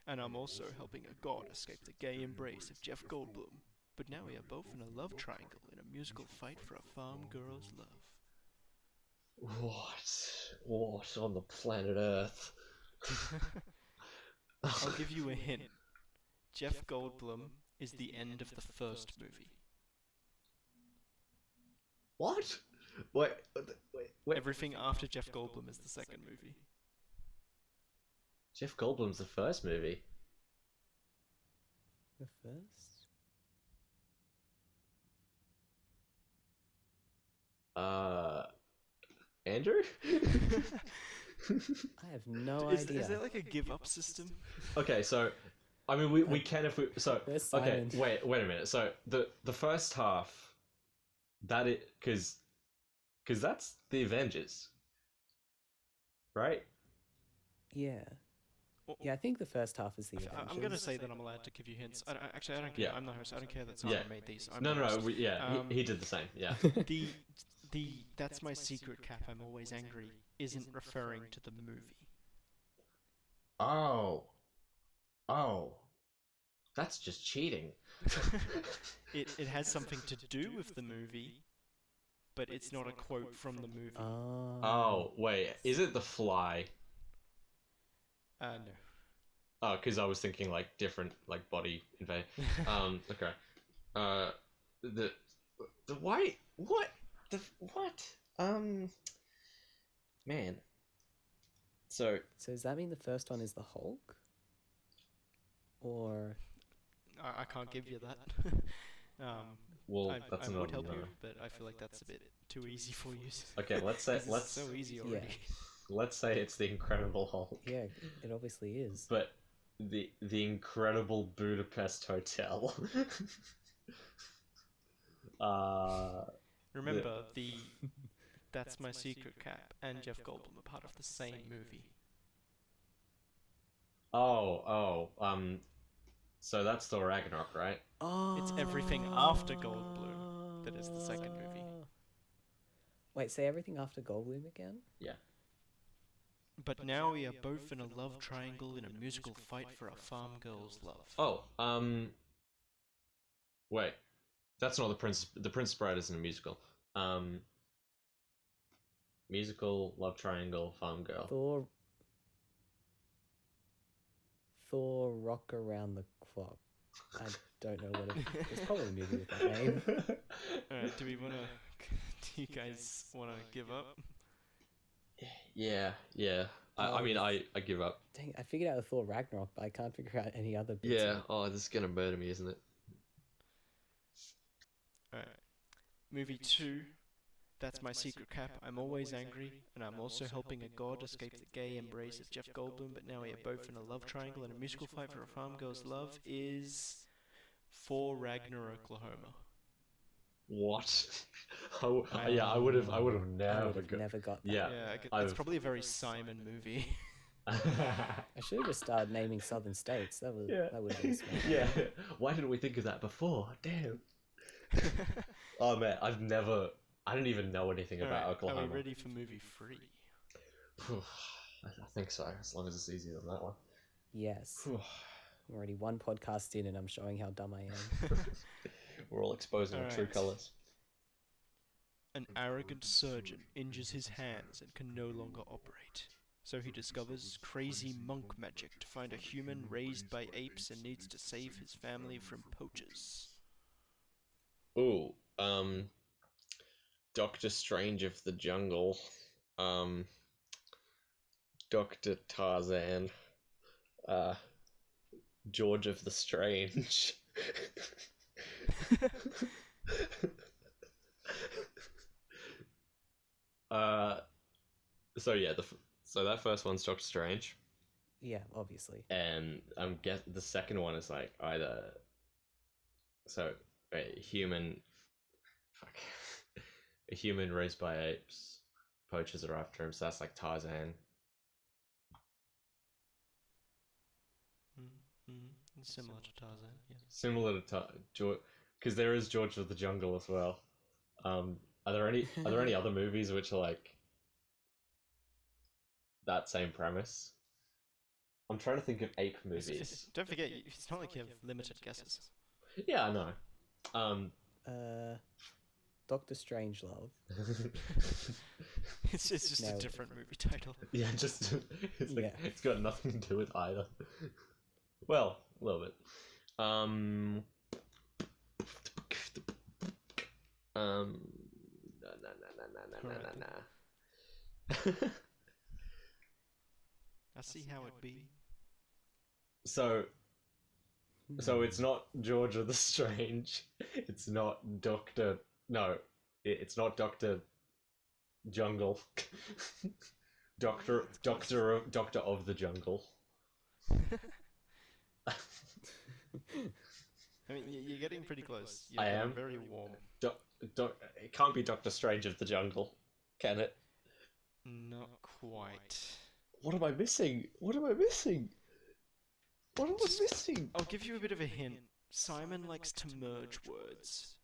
And I'm also helping a god escape the gay embrace of Jeff Goldblum. But now we are both in a love triangle in a musical fight for a farm girl's love. What on the planet Earth? I'll give you a hint. Jeff Goldblum is the end of the first movie. What? Wait. Everything after Jeff Goldblum is the second movie. Jeff Goldblum's the first movie. The first? Andrew? I have no Is idea. there like a give up system? Okay, so I mean we can if we so There's okay, silence. wait a minute. So the first half that it cuz that's the Avengers. Right? Yeah. Well, Yeah, I think the first half is the Avengers. I'm gonna say that I'm allowed to give you hints. I don't care. Yeah. I'm the host. I don't care that someone Yeah. made these. I'm No, the no, host. he did the same. Yeah. The that's my secret, Cap. I'm always angry. Isn't referring to the movie. Oh. That's just cheating. It has something to do with the movie, but it's not a quote from the movie. Oh, wait. Is it The Fly? No. Oh, because I was thinking like different like body invade. Okay. The white what the what man. So does that mean the first one is the Hulk? Or I can't give you that. well, I that's would another help no. you, but I feel like that's a bit too easy for you. Okay, let's say 'Cause it's so easy already. let's say it's the Incredible Hulk. yeah, it obviously is. But the Incredible Budapest Hotel. Uh, Remember, the That's My Secret Cap and Jeff Goldblum are part of the same movie. So that's Thor Ragnarok, right? It's everything after Goldblum that is the second movie. Wait, say everything after Goldblum again? Yeah. But now we are both in a love triangle in a musical fight for a farm girl's love. Oh, wait. That's not the Prince. The Princess Bride isn't a musical. Musical, love triangle, farm girl. Thor Rock Around the Clock. I don't know what there's probably a movie with that name. Alright, do you guys wanna give up? Yeah. I mean, I give up. Dang, I figured out Thor Ragnarok, but I can't figure out any other bits. Yeah. Oh, this is gonna murder me, isn't it? Alright. Movie 2. That's My Secret Cap. I'm always angry, and I'm also helping a god escape the gay embrace of Jeff Goldblum, but now we are both in a love triangle and a musical fight for a farm girl's love is For Ragnar, Oklahoma. What? I would have never never got that. Yeah, it's probably a very Simon movie. I should have just started naming southern states. That would have been smart. Yeah. Why didn't we think of that before? Damn. Oh man, I don't even know anything about Oklahoma. Are we ready for movie 3? I think so, as long as it's easier than that one. Yes. I'm already one podcast in and I'm showing how dumb I am. We're all exposing our true colours. An arrogant surgeon injures his hands and can no longer operate. So he discovers crazy monk magic to find a human raised by apes and needs to save his family from poachers. Ooh, Doctor Strange of the Jungle, Dr. Tarzan, George of the Strange. So that first one's Doctor Strange. Yeah, obviously. And the second one is like either a human raised by apes, poachers are after him, so that's like Tarzan. Similar to Tarzan, yeah. Similar to George, because there is George of the Jungle as well. Are there any other movies which are like that same premise? I'm trying to think of ape movies. Don't forget, it's not like you have limited guesses. Yeah, I know. Doctor Strangelove. It's just a different movie title. Yeah, it's got nothing to do with either. Well, a little bit. I see how it be. So it's not George of the Strange. It's not Doctor. No, it's not Doctor Jungle. Doctor of the Jungle. I mean, you're getting pretty close. I am very warm. It can't be Doctor Strange of the Jungle, can it? Not quite. What am I missing? I'll give you a bit of a hint. Simon likes to merge words.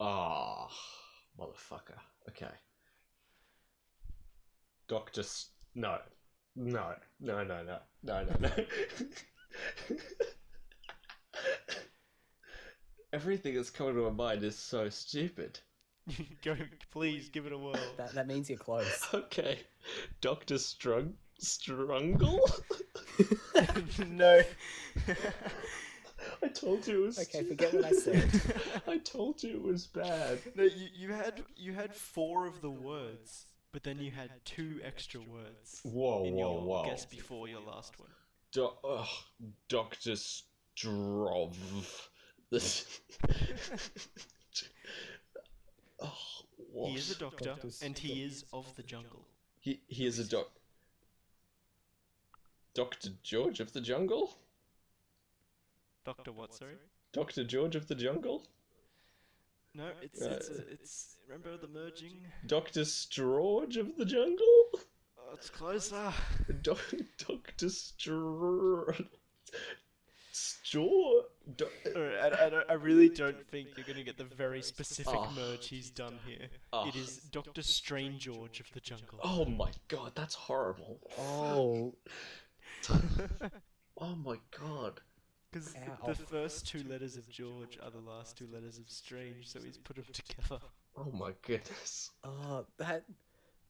Ah, motherfucker. Okay. No. Everything that's coming to my mind is so stupid. Go, please give it a whirl. That means you're close. Okay. Dr. Strungle? No. I told you it was Okay, forget what I said. I told you it was bad. No, you had 4 of the words, but then you had 2 extra words. Whoa. Guess before your last one. Dr. Strov. What? He is a doctor, and he is of the jungle. He is a Dr. George of the Jungle? Doctor what, sorry? Dr. George of the Jungle? No, it's remember the merging? Doctor Strange of the Jungle. Oh, it's closer. Doctor Strange. Straw. Alright, I really don't think you're gonna get the very specific Oh. merge he's done here. Oh. It is Doctor Strange George of the Jungle. Oh my god, that's horrible. Oh, Oh my god. Because Ow. the first two letters of George are the last two letters of Strange, so he's put them together. Oh my goodness.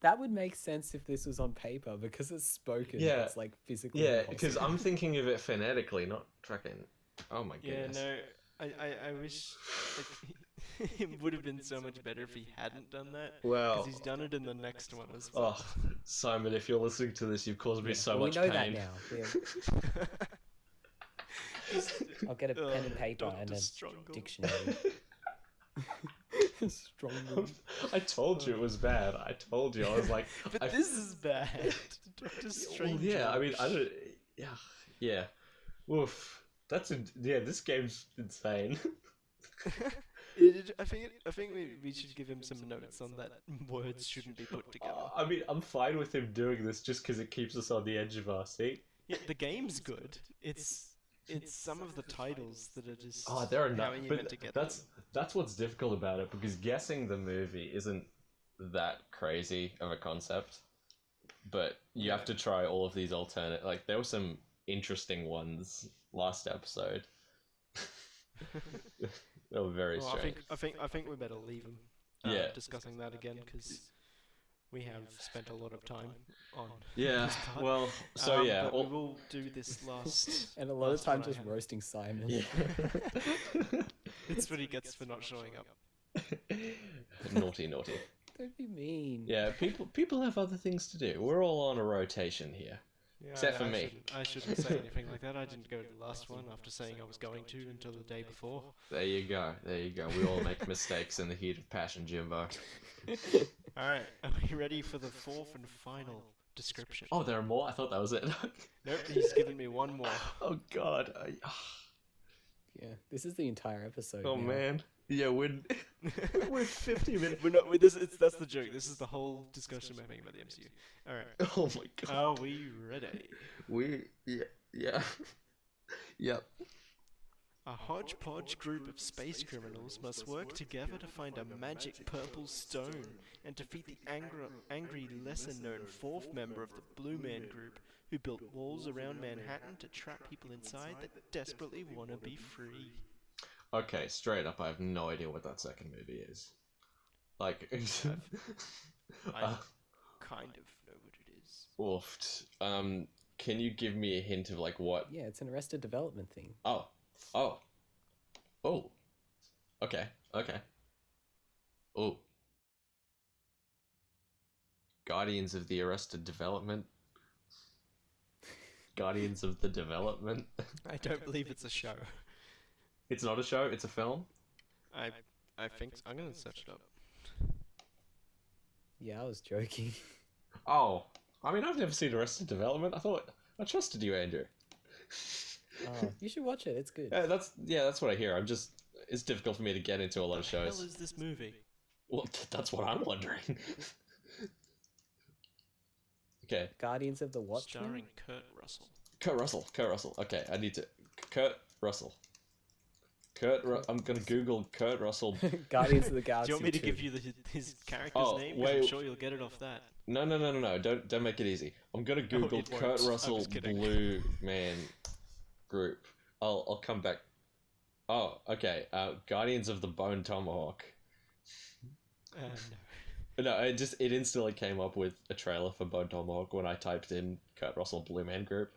that would make sense if this was on paper because it's spoken. Yeah. It's like physically. Yeah, impossible. because I'm thinking of it phonetically, not tracking. Oh my Yeah, goodness. no, I wish like, it would have been so much better if he hadn't done that. Well, Because he's done it in the next one as well. oh, Simon, if you're listening to this, you've caused me so Well, much we know pain. that now. I'll get a pen and paper and a Struggle. dictionary. Strongly. I told you it was bad. I told you. I was like, But this is bad. Doctor Strange. well, yeah. I mean, I George. don't. Yeah, yeah. Oof. Yeah. This game's insane. I think we should give him some notes on that. Words shouldn't be put together. I mean, I'm fine with him doing this just because it keeps us on the edge of our seat. Yeah, the game's good. It's some of the titles that are just. Oh, there are how not. are you But meant to get that's what's difficult about it because guessing the movie isn't that crazy of a concept. But you have to try all of these alternate. Like there were some interesting ones last episode. They were very Well, strange. I think we better leave him. Yeah. Discussing that again because we have spent a lot of time on. Yeah. this part. Well. So yeah. But all- we will do this last. And a lot of last time one I just have. roasting Simon. Yeah. It's what he gets for not showing up. Naughty, naughty. Don't be mean. Yeah, people have other things to do. We're all on a rotation here. Yeah, Except for me. I shouldn't say anything like that. I didn't go to the last one after saying I was going to until the day before. There you go. There you go. We all make mistakes in the heat of passion, Jimbo. Alright, are we ready for the fourth and final description? Oh, there are more? I thought that was it. Nope, he's given me one more. Oh, God. Yeah, this is the entire episode. Oh, now. man. Yeah, we're 50 minutes. We're not. That's the joke. This is the whole discussion we're having about the MCU. All right. Oh, my God. Are we ready? Yeah. Yep. A hodgepodge group of space criminals must work together to find a magic purple stone and defeat the angry, lesser-known fourth member of the Blue Man Group, who built walls around Manhattan to trap people inside that desperately want to be free. Okay, straight up, I have no idea what that second movie is. Like, I kind of know what it is. oofed. Can you give me a hint of like what? Yeah, it's an Arrested Development thing. Oh. Okay. Oh. Guardians of the Arrested Development. Guardians of the Development. I don't believe it's a show. It's not a show. It's a film. I think I'm gonna search it up. Yeah, I was joking. Oh, I mean, I've never seen Arrested Development. I trusted you, Andrew. Oh, you should watch it. It's good. That's what I hear. It's difficult for me to get into a lot of What the hell shows. is this movie? Well, that's what I'm wondering. Okay, Guardians of the Watchmen. Starring Kurt Russell. Kurt Russell. Okay, I need to. Kurt Russell. I'm gonna Google Kurt Russell. Guardians of the Do Galaxy. you want me to 2. give you his character's Oh, name? 'Cause I'm wait. sure you'll get it off that. No. Don't make it easy. I'm gonna Google it won't. Kurt I Russell was kidding. Blue Man Group. I'll come back. Oh, okay. Guardians of the Bone Tomahawk. No. No, it instantly came up with a trailer for Bone Tomahawk when I typed in Kurt Russell Blue Man Group.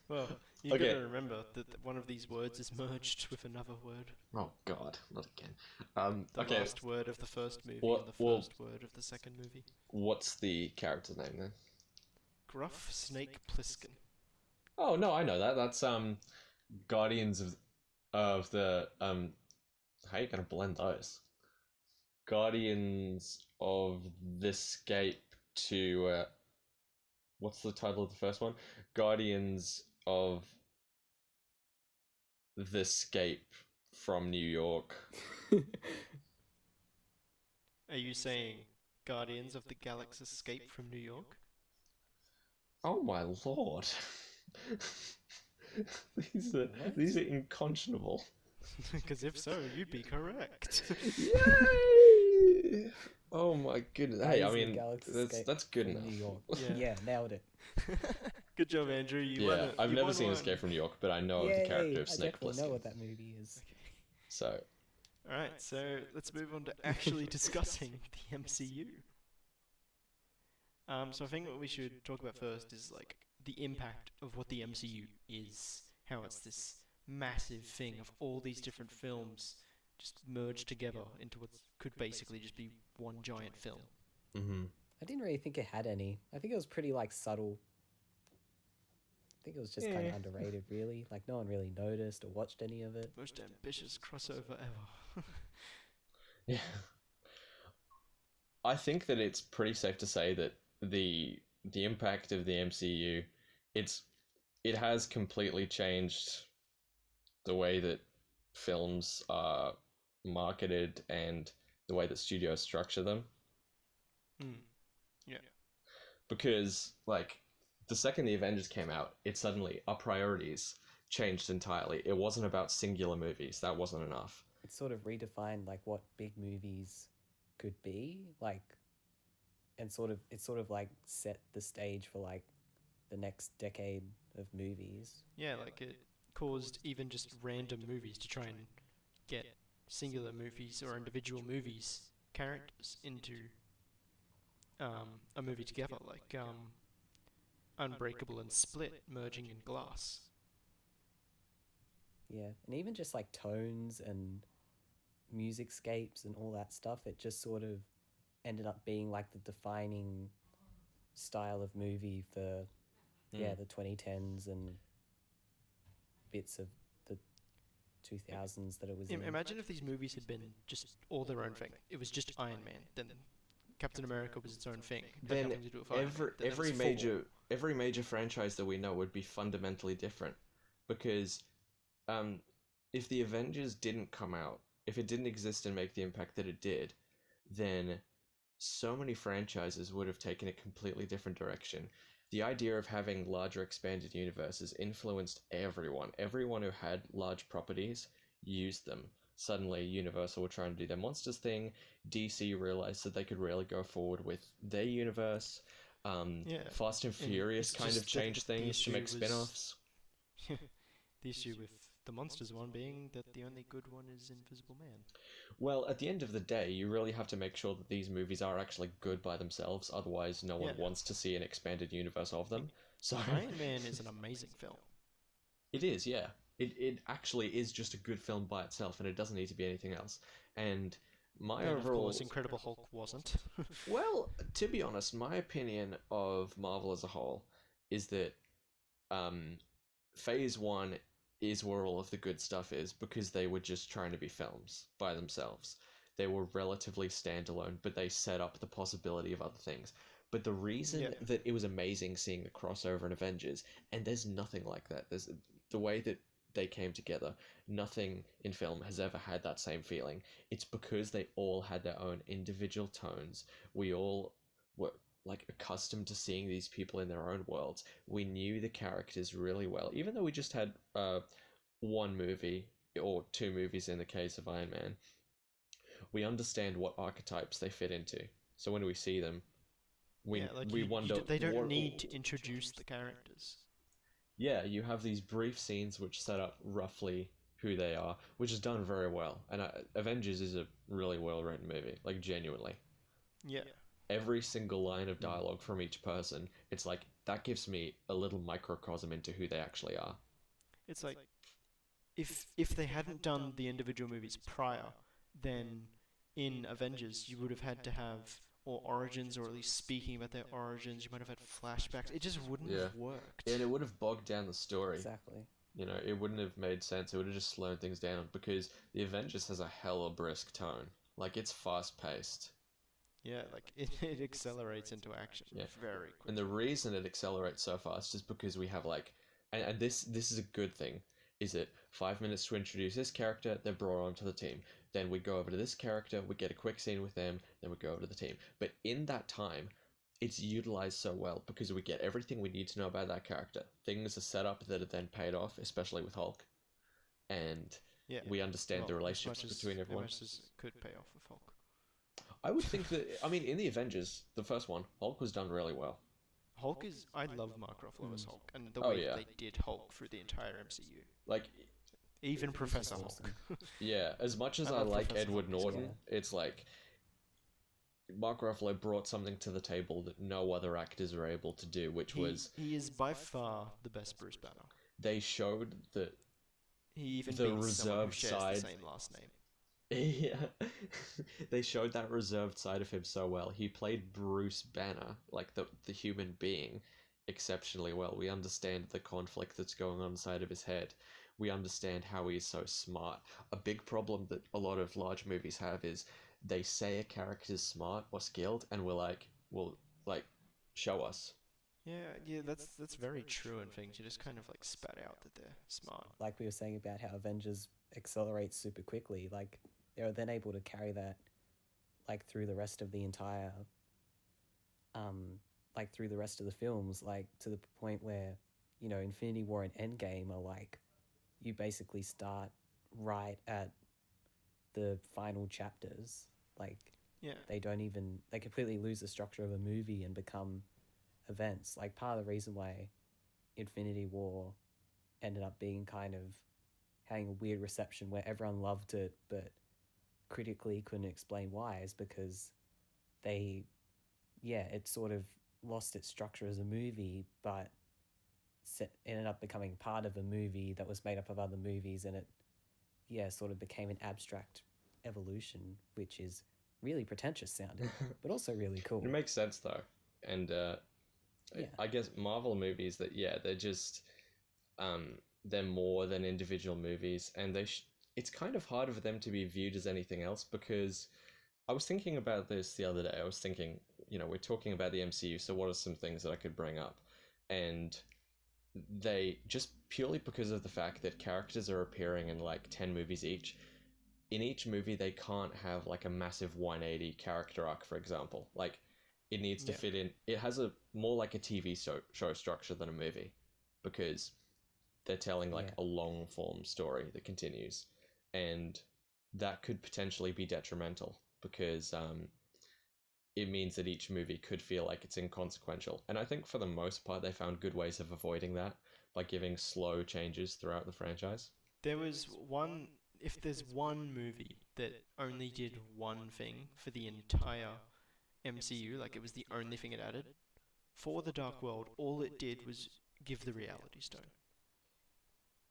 Well, you Okay. gotta remember that one of these words is merged with another word. Oh God, not again. The Okay, last word of the first movie What- and the well- first word of the second movie. what's the character name then? Gruff Snake Plissken. Oh no, I know that. That's Guardians of the How are you gonna blend those? Guardians of the Escape to what's the title of the first one? Guardians of the Escape from New York. Are you saying Guardians of the Galaxy Escape from New York? Oh my lord. these are What? these are unconscionable. Because if so, you'd be correct. Yay! Oh my goodness. Hey, Guardians I of the mean, Galaxy that's Escape good from enough. New York. Yeah. Yeah, nailed it. Good job, Andrew. You won Yeah, it. I've You never won seen one. Escape from New York, but I know of the Yay! character I of Snake definitely know Plissken. what that movie is. So, All right, so let's move on to actually discussing the MCU. So I think what we should talk about first is like the impact of what the MCU is. How it's this massive thing of all these different films just merged together into what could basically just be one giant film. mm-hmm. I didn't really think it had any. I think it was pretty like subtle. I think it was just kind of underrated, really. Like no one really noticed or watched any of it. Most ambitious crossover ever. Yeah. I think that it's pretty safe to say that the impact of the MCU, it has completely changed the way that films are marketed and the way that studios structure them. Yeah. Because like the second the Avengers came out, it suddenly our priorities changed entirely. It wasn't about singular movies. That wasn't enough. It sort of redefined like what big movies could be, like, and it sort of like set the stage for like the next decade of movies. Yeah, like it caused even just random movies to try and get singular movies or individual movies characters into a movie together, like Unbreakable and Split merging in Glass. Yeah, and even just like tones and musicscapes and all that stuff, it just sort of ended up being like the defining style of movie for the 2010s and bits of the 2000s that it was in. Imagine if these movies had been just all their own thing. It was just Iron Man, then Captain America was its own thing. Then nothing to do with Iron Man. Then there every was every major franchise that we know would be fundamentally different, because if the Avengers didn't come out, if it didn't exist and make the impact that it did, then so many franchises would have taken a completely different direction. The idea of having larger expanded universes influenced everyone. Everyone who had large properties used them. Suddenly, Universal were trying to do their monsters thing. DC realized that they could really go forward with their universe. Fast and Furious it's kind of just changed the things to issue make was- spin-offs. The issue with the monsters one being that the only good one is Invisible Man. Well, at the end of the day, you really have to make sure that these movies are actually good by themselves, otherwise no one Yeah. wants to see an expanded universe of them. So Iron Man is an amazing film. it is, yeah. It actually is just a good film by itself, and it doesn't need to be anything else. And my And overall... of course, Incredible Hulk wasn't. Well, to be honest, my opinion of Marvel as a whole is that Phase 1 is where all of the good stuff is, because they were just trying to be films by themselves. They were relatively standalone, but they set up the possibility of other things. But the reason that it was amazing seeing the crossover in Avengers, and there's nothing like that. There's the way that they came together. Nothing in film has ever had that same feeling. It's because they all had their own individual tones. We all were like accustomed to seeing these people in their own worlds. We knew the characters really well, even though we just had one movie or two movies in the case of Iron Man. We understand what archetypes they fit into. So when we see them, we wonder. They don't need to introduce the characters. Yeah, you have these brief scenes which set up roughly who they are, which is done very well. And Avengers is a really well-written movie, like genuinely. Yeah. Every single line of dialogue from each person, it's like, that gives me a little microcosm into who they actually are. It's like, if they hadn't done the individual movies prior, then in Avengers you would have had to have origins, or at least speaking about their origins. You might have had flashbacks. It just wouldn't have worked. And it would have bogged down the story. Exactly. You know, it wouldn't have made sense. It would have just slowed things down, because the Avengers has a hella brisk tone. Like, it's fast-paced. Yeah, like it accelerates into action very quickly. And the reason it accelerates so fast is because we have like, and this is a good thing. Is it 5 minutes to introduce this character, they're brought onto the team? Then we go over to this character, we get a quick scene with them, then we go over to the team. But in that time, it's utilized so well because we get everything we need to know about that character. Things are set up that are then paid off, especially with Hulk. And Yeah. we understand the Well, relationships between everyone. As much as it could pay off with Hulk. I would think that, I mean, in the Avengers, the first one, Hulk was done really well. Hulk is. I love Mark Ruffalo as Hulk, and the Oh, way yeah. that they did Hulk through the entire MCU. Like, Even Professor Hulk. awesome. yeah, as much as I I love like Professor Edward Hulk as Norton, well. it's like Mark Ruffalo brought something to the table that no other actors are able to do, which was He is by far the best Bruce Banner. they showed that He even The beats someone who reserved shares side. the same last name. yeah, they showed that reserved side of him so well. He played Bruce Banner, like the human being, exceptionally well. We understand the conflict that's going on inside of his head. We understand how he's so smart. A big problem that a lot of large movies have is they say a character's smart or skilled, and we're like, well, like, show us. Yeah, that's very true in things. You just kind of like spat out that they're smart. Like we were saying about how Avengers accelerates super quickly, like they're then able to carry that like through the rest of the entire like through the rest of the films, like to the point where, you know, Infinity War and Endgame are like you basically start right at the final chapters. Like Yeah. they completely lose the structure of a movie and become events. Like part of the reason why Infinity War ended up being kind of having a weird reception where everyone loved it but critically couldn't explain why is because it sort of lost its structure as a movie, but ended up becoming part of a movie that was made up of other movies, and it sort of became an abstract evolution, which is really pretentious sounding but also really cool. It makes sense though, and Yeah. I guess Marvel movies that they're just they're more than individual movies, and it's kind of harder for them to be viewed as anything else because I was thinking about this the other day. I was thinking, we're talking about the MCU, so what are some things that I could bring up? And they just purely because of the fact that characters are appearing in like 10 movies each. In each movie, they can't have like a massive 180 character arc, for example. Like, it needs to fit in. It has a more like a TV show structure than a movie because they're telling like a long form story that continues, and that could potentially be detrimental because it means that each movie could feel like it's inconsequential. And I think for the most part, they found good ways of avoiding that by giving slow changes throughout the franchise. There was one. If there's one movie that only did one thing for the entire MCU, like it was the only thing it added, for The Dark World, all it did was give the Reality Stone.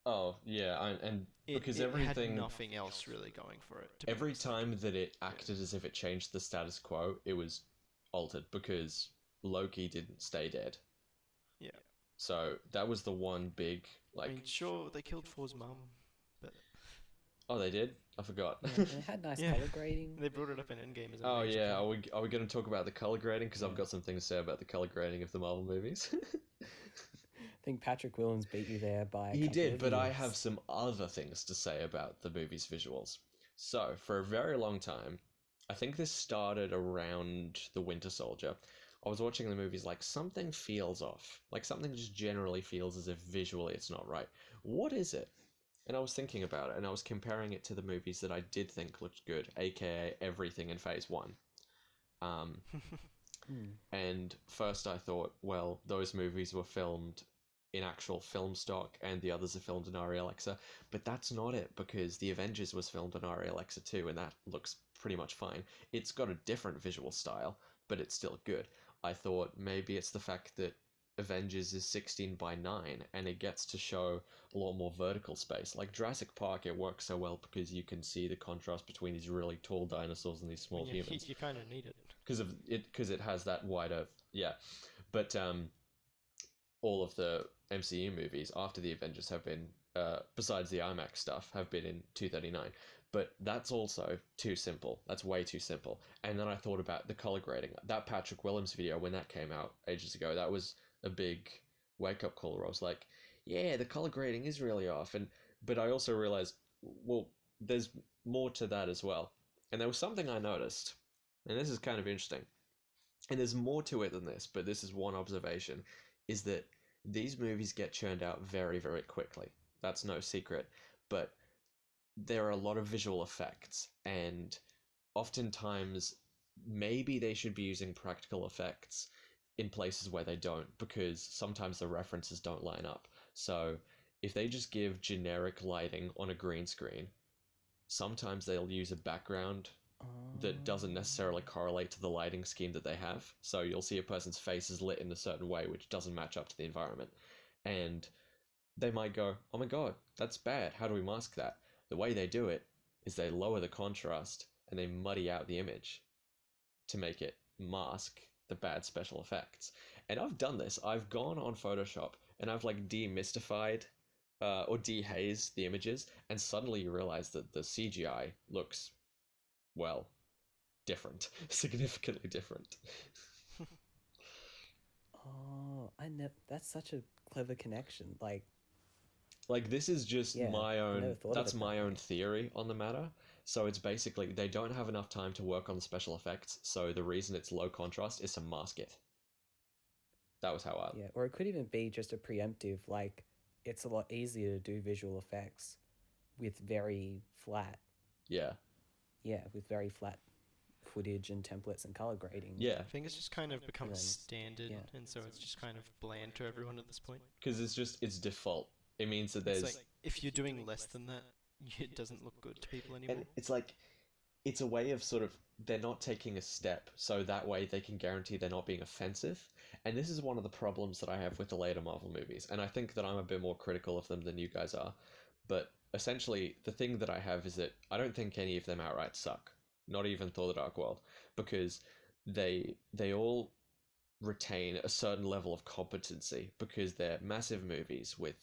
Oh, yeah, and because it everything... had nothing else really going for it. Every time that it acted as if it changed the status quo, it was altered because Loki didn't stay dead. Yeah. So that was the one big, like... I mean, sure, they killed Thor's mum, but... Oh, they did? I forgot. Yeah, and it had nice color grading. They brought it up in Endgame as a Oh, major yeah, point. are we going to talk about the color grading? Because I've got some things to say about the color grading of the Marvel movies. I think Patrick Williams beat you there by He did, but I years. have some other things to say about the movie's visuals. So, for a very long time, I think this started around The Winter Soldier, I was watching the movies like something feels off. Like something just generally feels as if visually it's not right. What is it? And I was thinking about it, and I was comparing it to the movies that I did think looked good, aka everything in Phase 1. And first I thought, well, those movies were filmed in actual film stock, and the others are filmed in RE Alexa. But that's not it, because The Avengers was filmed in RE Alexa too, and that looks pretty much fine. It's got a different visual style, but it's still good. I thought maybe it's the fact that Avengers is 16:9, and it gets to show a lot more vertical space. Like Jurassic Park, it works so well because you can see the contrast between these really tall dinosaurs and these small humans. You kind of need it. Because it has that wider, but all of the MCU movies after the Avengers have been, besides the IMAX stuff, have been in 239. But that's also too simple. That's way too simple. And then I thought about the color grading. That Patrick Williams video, when that came out ages ago, that was a big wake-up call where I was like, yeah, the color grading is really off. And But I also realized, well, there's more to that as well. And there was something I noticed, and this is kind of interesting. And there's more to it than this, but this is one observation, is that these movies get churned out very, very quickly. That's no secret. But there are a lot of visual effects, and oftentimes maybe they should be using practical effects in places where they don't, because sometimes the references don't line up. So if they just give generic lighting on a green screen, sometimes they'll use a background that doesn't necessarily correlate to the lighting scheme that they have. So you'll see a person's face is lit in a certain way which doesn't match up to the environment. And they might go, oh my god, that's bad. How do we mask that? The way they do it is they lower the contrast and they muddy out the image to make it mask the bad special effects. And I've done this. I've gone on Photoshop and I've like demystified or dehazed the images, and suddenly you realize that the CGI looks, well, different, significantly different. Oh, I know. That's such a clever connection. Like this is just Yeah, my I never own, thought of that's it that my own way. theory on the matter. So it's basically they don't have enough time to work on the special effects, so the reason it's low contrast is to mask it. That was how I. Yeah, or it could even be just a preemptive, like it's a lot easier to do visual effects with very flat, Yeah. with very flat footage and templates and color grading. Yeah. I think it's just kind of become And then, standard, yeah. and so it's just kind of bland to everyone at this point. Because it's default. It means that It's there's like if you're doing less than that, it doesn't look good to people anymore. and it's like it's a way of sort of they're not taking a step, so that way they can guarantee they're not being offensive. And this is one of the problems that I have with the later Marvel movies, and I think that I'm a bit more critical of them than you guys are. But essentially, the thing that I have is that I don't think any of them outright suck. Not even Thor: The Dark World, because they all retain a certain level of competency because they're massive movies with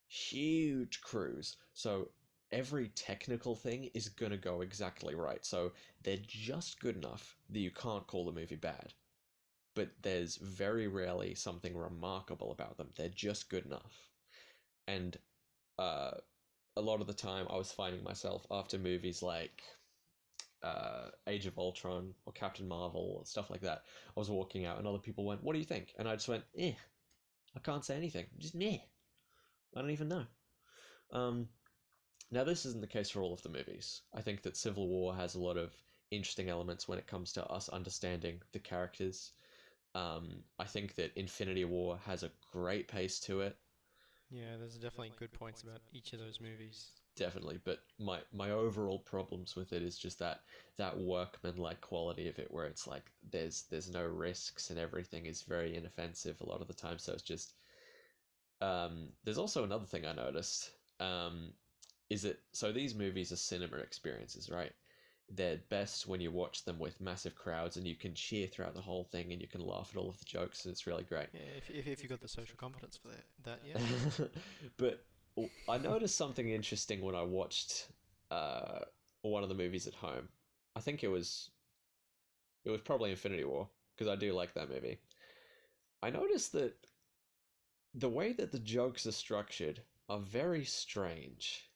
huge crews. So every technical thing is going to go exactly right. So they're just good enough that you can't call the movie bad. But there's very rarely something remarkable about them. They're just good enough. And uh, a lot of the time I was finding myself after movies like Age of Ultron or Captain Marvel or stuff like that, I was walking out and other people went, "What do you think?" And I just went, "Eh, I can't say anything. Just meh. I don't even know." Um, Now, this isn't the case for all of the movies. I think that Civil War has a lot of interesting elements when it comes to us understanding the characters. I think that Infinity War has a great pace to it, Yeah, there's definitely good points about each of those movies. definitely. But my overall problems with it is just that workman-like quality of it, where it's like there's no risks and everything is very inoffensive a lot of the time. So it's just there's also another thing I noticed. Is that so these movies are cinema experiences, right? They're best when you watch them with massive crowds and you can cheer throughout the whole thing and you can laugh at all of the jokes and it's really great. Yeah, if you got the social competence for that, yeah. But I noticed something interesting when I watched one of the movies at home. I think it was probably Infinity War because I do like that movie. I noticed that the way that the jokes are structured are very strange.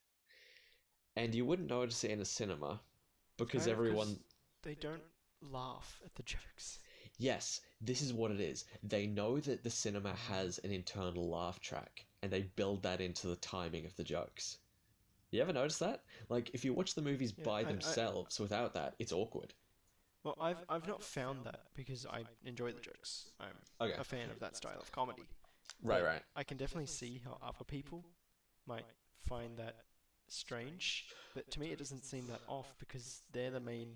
And you wouldn't notice it in a cinema because Kind of 'cause everyone. they don't laugh at the jokes. Yes, this is what it is. They know that the cinema has an internal laugh track and they build that into the timing of the jokes. You ever notice that? Like, if you watch the movies Yeah, by I themselves without that, it's awkward. well, I've not found that because I enjoy the jokes. I'm Okay. a fan of that style of comedy. Right, But right. I can definitely see how other people might find that strange, but to me it doesn't seem that off because they're the main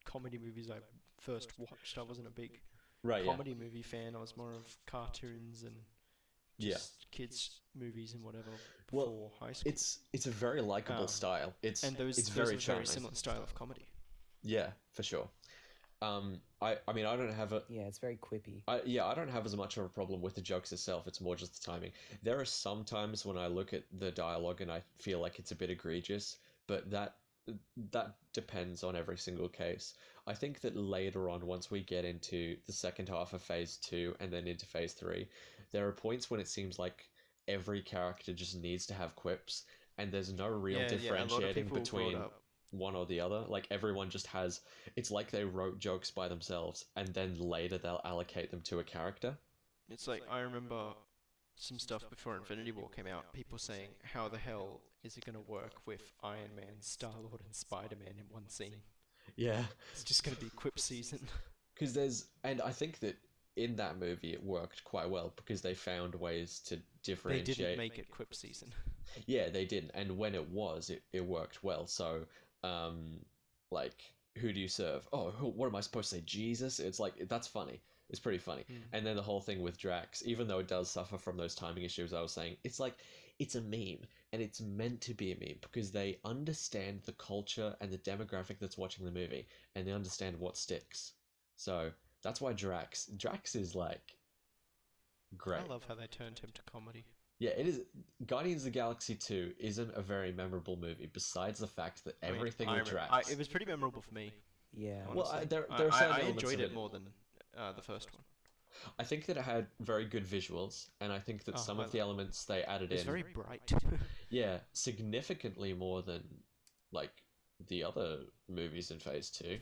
comedy movies I first watched. I wasn't a big Right, yeah. comedy movie fan. I was more of cartoons and Yeah. just kids movies and whatever Well, before high school. It's a very likable Um, style. and those it's those very are very charming. similar style of comedy. Yeah, for sure. I mean, I don't have a. Yeah, it's very quippy. I don't have as much of a problem with the jokes itself. It's more just the timing. There are some times when I look at the dialogue and I feel like it's a bit egregious, but that depends on every single case. I think that later on, once we get into the second half of Phase 2 and then into Phase 3, there are points when it seems like every character just needs to have quips, and there's no real Yeah, yeah. A lot of differentiating people brought between up. one or the other. Like everyone just has, it's like they wrote jokes by themselves, and then later they'll allocate them to a character. It's like I remember some stuff before Infinity War came out. People saying, "How the hell is it going to work with Iron Man, Star Lord, and Spider Man in one scene? Yeah, It's just going to be quip season." because and I think that in that movie it worked quite well because they found ways to They didn't differentiate. make it quip season. Yeah, they didn't, and when it was, it worked well. So, um, like, who do you serve? Oh, what am I supposed to say? Jesus? It's like that's funny. It's pretty funny. Mm. And then the whole thing with Drax, even though it does suffer from those timing issues I was saying, it's like it's a meme, and it's meant to be a meme because they understand the culture and the demographic that's watching the movie, and they understand what sticks. So that's why Drax is like great. I love how they turned him to comedy. Yeah, it is. Guardians of the Galaxy 2 isn't a very memorable movie, besides the fact that I mean, everything I with remember- Drax. it was pretty memorable for me. Yeah. Well, Honestly. there are certain I elements enjoyed of it more than the first one. I think that it had very good visuals, and I think that Oh, some I of the elements they added It's in, very bright. yeah, significantly more than like the other movies in Phase 2.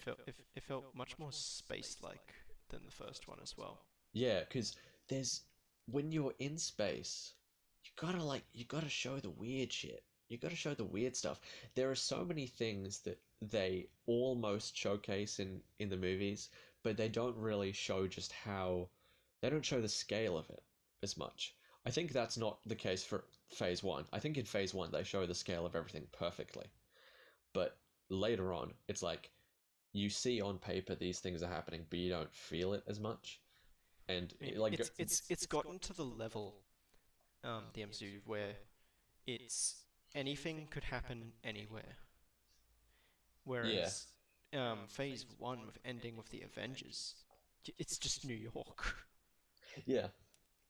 It felt much more space-like than the first one as well. Yeah, because there's when you're in space, you gotta show the weird shit. You gotta show the weird stuff. There are so many things that they almost showcase in the movies, but they don't really show just how they don't show the scale of it as much. I think that's not the case for Phase 1. I think in Phase 1 they show the scale of everything perfectly. But later on, it's like you see on paper these things are happening, but you don't feel it as much. And like It's gotten to the level, the MCU, where it's anything could happen anywhere. Whereas, Phase One with ending with the Avengers, it's just New York. yeah,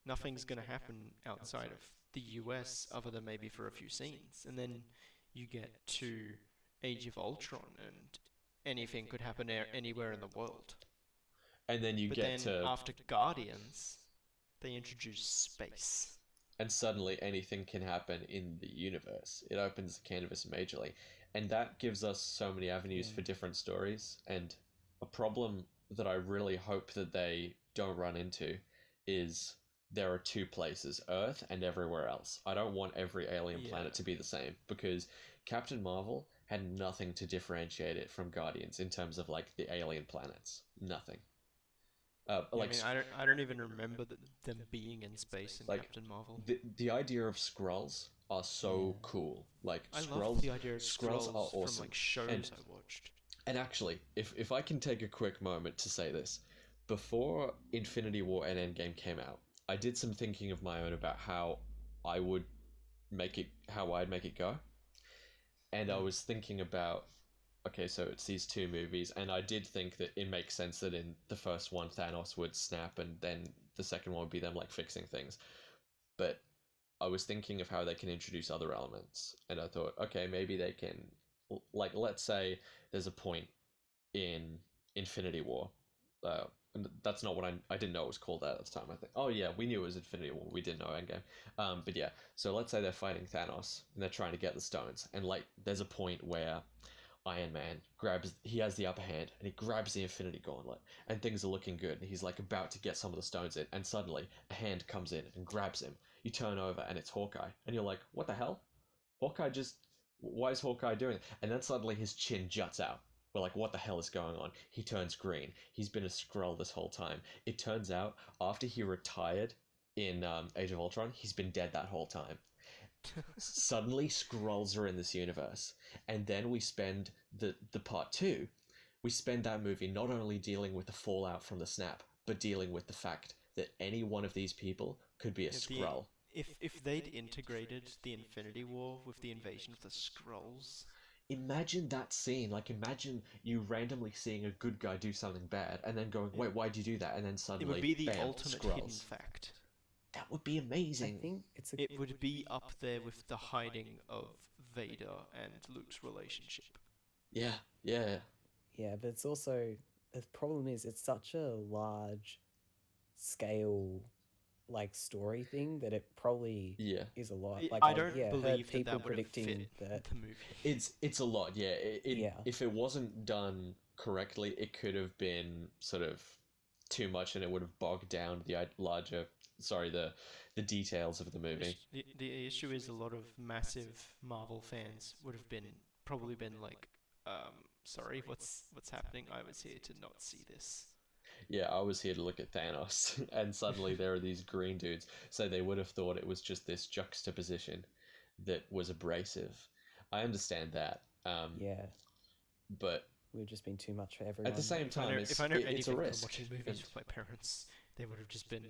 Nothing's gonna happen outside of the US other than maybe for a few scenes, and then you get to Age of Ultron, and anything could happen anywhere in the world. and then you But get then to after Guardians, they introduce space. and suddenly anything can happen in the universe. It opens the canvas majorly, and that gives us so many avenues for different stories. And a problem that I really hope that they don't run into is there are two places, Earth and everywhere else. I don't want every alien planet Yeah. to be the same because Captain Marvel had nothing to differentiate it from Guardians in terms of like the alien planets. Nothing. Like I mean, I don't even remember them being in space in like, Captain Marvel. the idea of Skrulls are so cool. Like I Skrulls, love the idea of Skrulls are Skrulls awesome. from like shows And- I watched. And actually, if I can take a quick moment to say this, before Infinity War and Endgame came out, I did some thinking of my own about how I would how I'd make it go. And I was thinking about, okay, so it's these two movies, and I did think that it makes sense that in the first one, Thanos would snap, and then the second one would be them like fixing things. But I was thinking of how they can introduce other elements, and I thought, okay, maybe they can, like, let's say there's a point in Infinity War. And that's not what I didn't know it was called that at the time. I think. Oh yeah, we knew it was Infinity War. We didn't know Endgame. But yeah, so let's say they're fighting Thanos and they're trying to get the stones, and like there's a point where Iron Man he has the upper hand, and he grabs the Infinity Gauntlet, and things are looking good, and he's like about to get some of the stones in, and suddenly a hand comes in and grabs him. You turn over, and it's Hawkeye, and you're like, what the hell? Why is Hawkeye doing it? And then suddenly his chin juts out. We're like, what the hell is going on? He turns green. He's been a Skrull this whole time. It turns out, after he retired in Age of Ultron, he's been dead that whole time. Suddenly, Skrulls are in this universe. And then we spend the part two. We spend that movie not only dealing with the fallout from the snap, but dealing with the fact that any one of these people could be a Skrull. If they'd integrated the Infinity War with the invasion of the Skrulls, Imagine that scene. Like, imagine you randomly seeing a good guy do something bad, and then going, "Wait, why'd you do that?" And then it suddenly, would be the bam, ultimate Skrulls. hidden fact. That would be I amazing. think it's a It would be up there with the hiding of Vader and Luke's relationship. Yeah, yeah, yeah, but it's also the problem is it's such a large scale like story thing that it probably Yeah. is a lot. Like I I've don't heard believe that people that would have predicting fit that. the movie. It's a lot, yeah. Yeah. If it wasn't done correctly, it could have been sort of too much, and it would have bogged down the the details of the movie. The issue is a lot of massive Marvel fans would have probably been like, sorry, what's happening? I was here to not see this. Yeah, I was here to look at Thanos, and suddenly there are these green dudes. So they would have thought it was just this juxtaposition that was abrasive. I understand that, Yeah, but we've just been too much for at the everyone. same time, If I know it's a anything from risk. watching movies And, with my parents, they would have just been,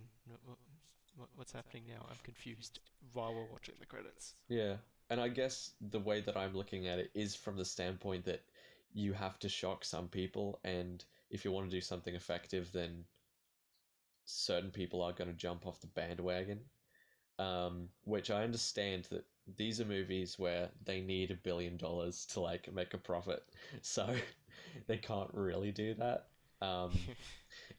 what's happening now? I'm confused while we're watching the credits. yeah, and I guess the way that I'm looking at it is from the standpoint that you have to shock some people, and if you want to do something effective, then certain people are going to jump off the bandwagon. Which I understand that these are movies where they need $1 billion to like make a profit, so they can't really do that. Um,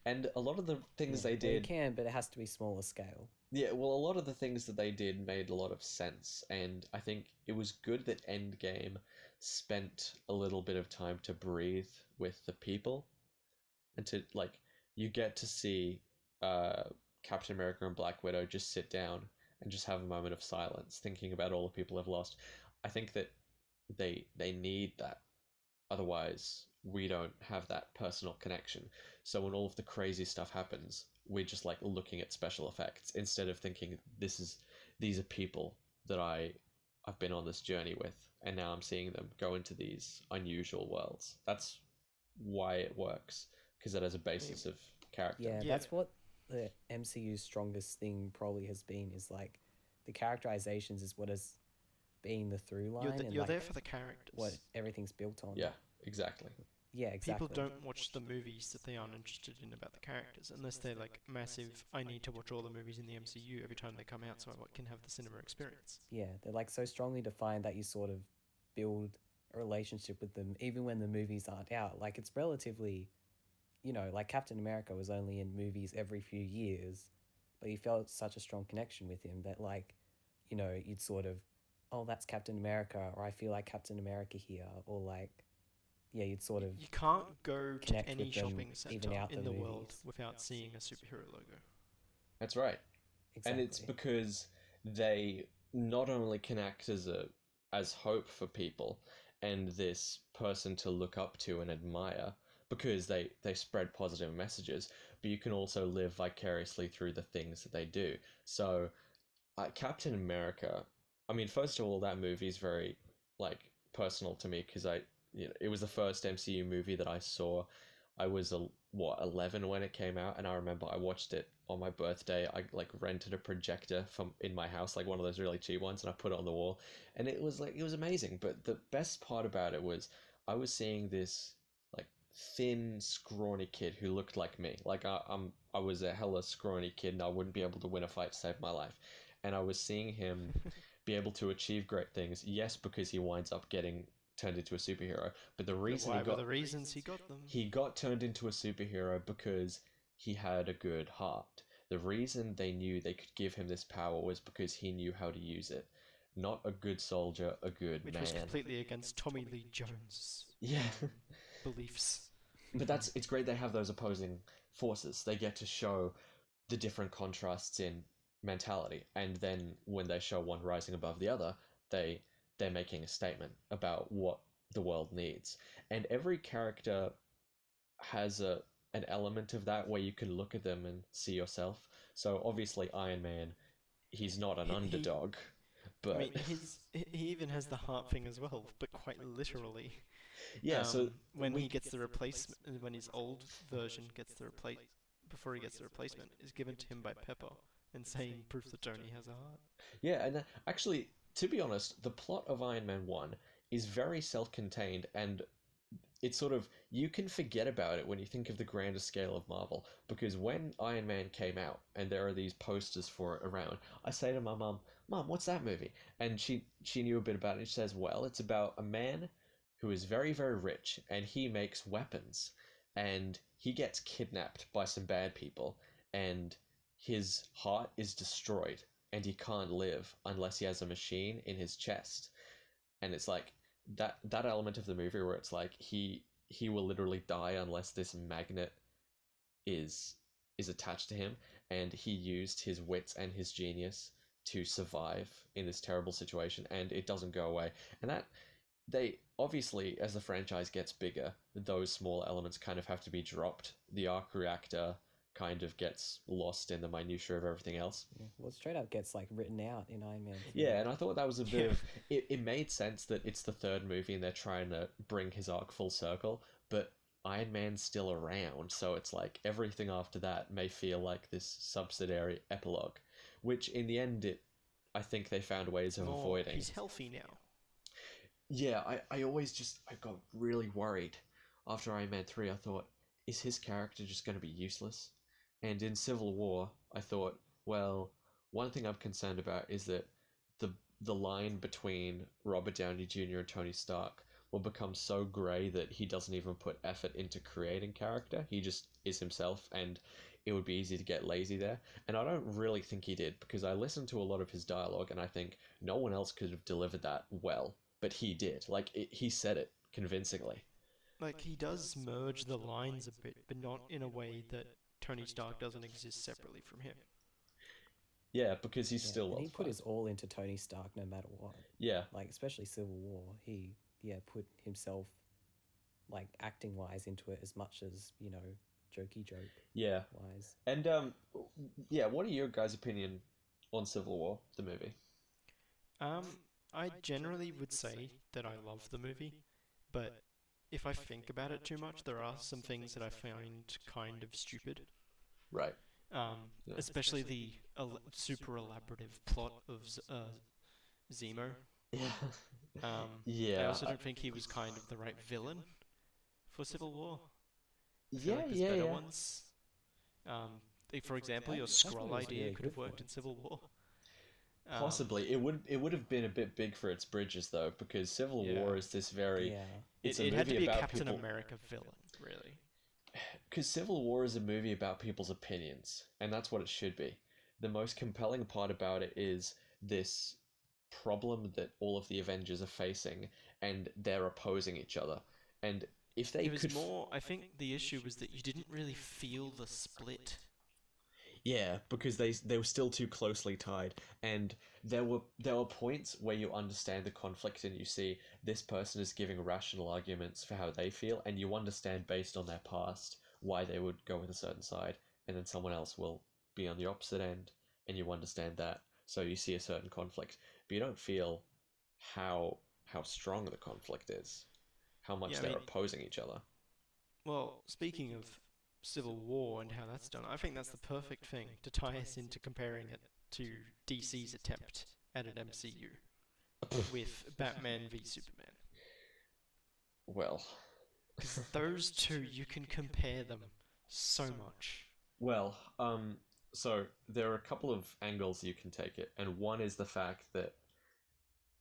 and a lot of the things they Well, you did, can, but it has to be smaller scale. yeah, well, a lot of the things that they did made a lot of sense, and I think it was good that Endgame spent a little bit of time to breathe with the people, and to like you get to see Captain America and Black Widow just sit down and just have a moment of silence, thinking about all the people they've lost. I think that they need that. Otherwise, we don't have that personal connection. So when all of the crazy stuff happens, we're just like looking at special effects instead of thinking these are people that I've been on this journey with, and now I'm seeing them go into these unusual worlds. That's why it works, because it has a basis of character. Yeah, Yeah. that's what the MCU's strongest thing probably has been, is like the characterizations is what has been the through line, and You're like there for the characters. what everything's built on. Yeah, exactly. Yeah, exactly. People don't watch the movies that they aren't interested in about the characters unless they're like massive. I need to watch all the movies in the MCU every time they come out so I can have the cinema experience. Yeah, they're like so strongly defined that you sort of build a relationship with them even when the movies aren't out. Like it's relatively, like Captain America was only in movies every few years, but you felt such a strong connection with him that like, you'd sort of, oh, that's Captain America, or I feel like Captain America here, or like, yeah, you'd sort of You can't go to connect any with them shopping even center out in the the world movies. without seeing a superhero logo. That's right. exactly. And it's because they not only connect as hope for people and this person to look up to and admire, because they spread positive messages, but you can also live vicariously through the things that they do. So Captain America, I mean, first of all, that movie is very like personal to me, because it was the first MCU movie that I saw. I was 11 when it came out, and I remember I watched it on my birthday. I like rented a projector from in my house, like one of those really cheap ones, and I put it on the wall, and it was amazing. But the best part about it was I was seeing this like thin, scrawny kid who looked like me. Like I was a hella scrawny kid, and I wouldn't be able to win a fight to save my life, and I was seeing him be able to achieve great things. Yes, because he winds up getting turned into a superhero, but the reason Why were the reasons he got them? he got turned into a superhero because he had a good heart. The reason they knew they could give him this power was because he knew how to use it. Not a good soldier, a good Which man. was completely against Tommy Lee Jones' Yeah. beliefs. But it's great they have those opposing forces. They get to show the different contrasts in mentality, and then when they show one rising above the other, they're making a statement about what the world needs. And every character has an element of that where you can look at them and see yourself. So obviously Iron Man, he's not an He- underdog, but I mean, he even has the heart thing as well, but quite literally. yeah. So when he gets the replacement, when his old version gets the before he gets the replacement, is given to him by Pepper and saying proof that Tony has a heart. yeah, and actually, to be honest, the plot of Iron Man 1 is very self-contained, and it's sort of, you can forget about it when you think of the grander scale of Marvel, because when Iron Man came out and there are these posters for it around, I say to my mum, "Mum, what's that movie?" And she knew a bit about it, and she says, "Well, it's about a man who is very, very rich, and he makes weapons, and he gets kidnapped by some bad people, and his heart is destroyed and he can't live unless he has a machine in his chest. And it's like that element of the movie where it's like he will literally die unless this magnet is attached to him, and he used his wits and his genius to survive in this terrible situation, and it doesn't go away. And that they obviously, as the franchise gets bigger, those small elements kind of have to be dropped. The arc reactor kind of gets lost in the minutiae of everything else. Yeah. Well, it straight up gets like written out in Iron Man 3. Yeah, and I thought that was a bit Yeah. of it made sense that it's the third movie and they're trying to bring his arc full circle, but Iron Man's still around, so it's like everything after that may feel like this subsidiary epilogue, which in the end I think they found ways of avoiding. He's healthy now. Yeah, I always I got really worried after Iron Man 3. I thought, is his character just going to be useless? And in Civil War, I thought, well, one thing I'm concerned about is that the line between Robert Downey Jr. and Tony Stark will become so grey that he doesn't even put effort into creating character. He just is himself, and it would be easy to get lazy there. And I don't really think he did, because I listened to a lot of his dialogue, and I think no one else could have delivered that well, but he did. Like, he said it convincingly. Like, he does merge the lines a bit, but not in a way that Tony Stark doesn't exist separately from him. Yeah, because he's still and well he put his all into Tony Stark no matter what. Yeah. Like, especially Civil War, he put himself, like, acting wise into it as much as, you know, jokey joke Yeah. wise. And yeah, what are your guys' opinion on Civil War, the movie? I generally would say that I love the movie, but if I think about it too much, there are some things that I find kind of stupid. Right. Yeah. Especially the super elaborative plot of Zemo. Yeah. I also don't think he was kind of the right villain for Civil War. I feel Yeah, like there's yeah, better yeah. ones. For example, your Skrull idea could have worked in Civil War. Possibly. It would have been a bit big for its bridges, though, because Civil War is this very... Yeah. It's it a had to movie be a about Captain people... America villain, really. Because Civil War is a movie about people's opinions, and that's what it should be. The most compelling part about it is this problem that all of the Avengers are facing, and they're opposing each other. And if they It was could... more, I think the issue was that you didn't really feel the split. Yeah, because they were still too closely tied, and there were points where you understand the conflict and you see this person is giving rational arguments for how they feel, and you understand based on their past why they would go with a certain side, and then someone else will be on the opposite end, and you understand that, so you see a certain conflict, but you don't feel how strong the conflict is, how much they're opposing each other. Well, speaking of Civil War and how that's done, I think that's the perfect thing to tie us into comparing it to DC's attempt at an MCU with Batman v Superman. Well, because those two, you can compare them so much. Well, so there are a couple of angles you can take it, and one is the fact that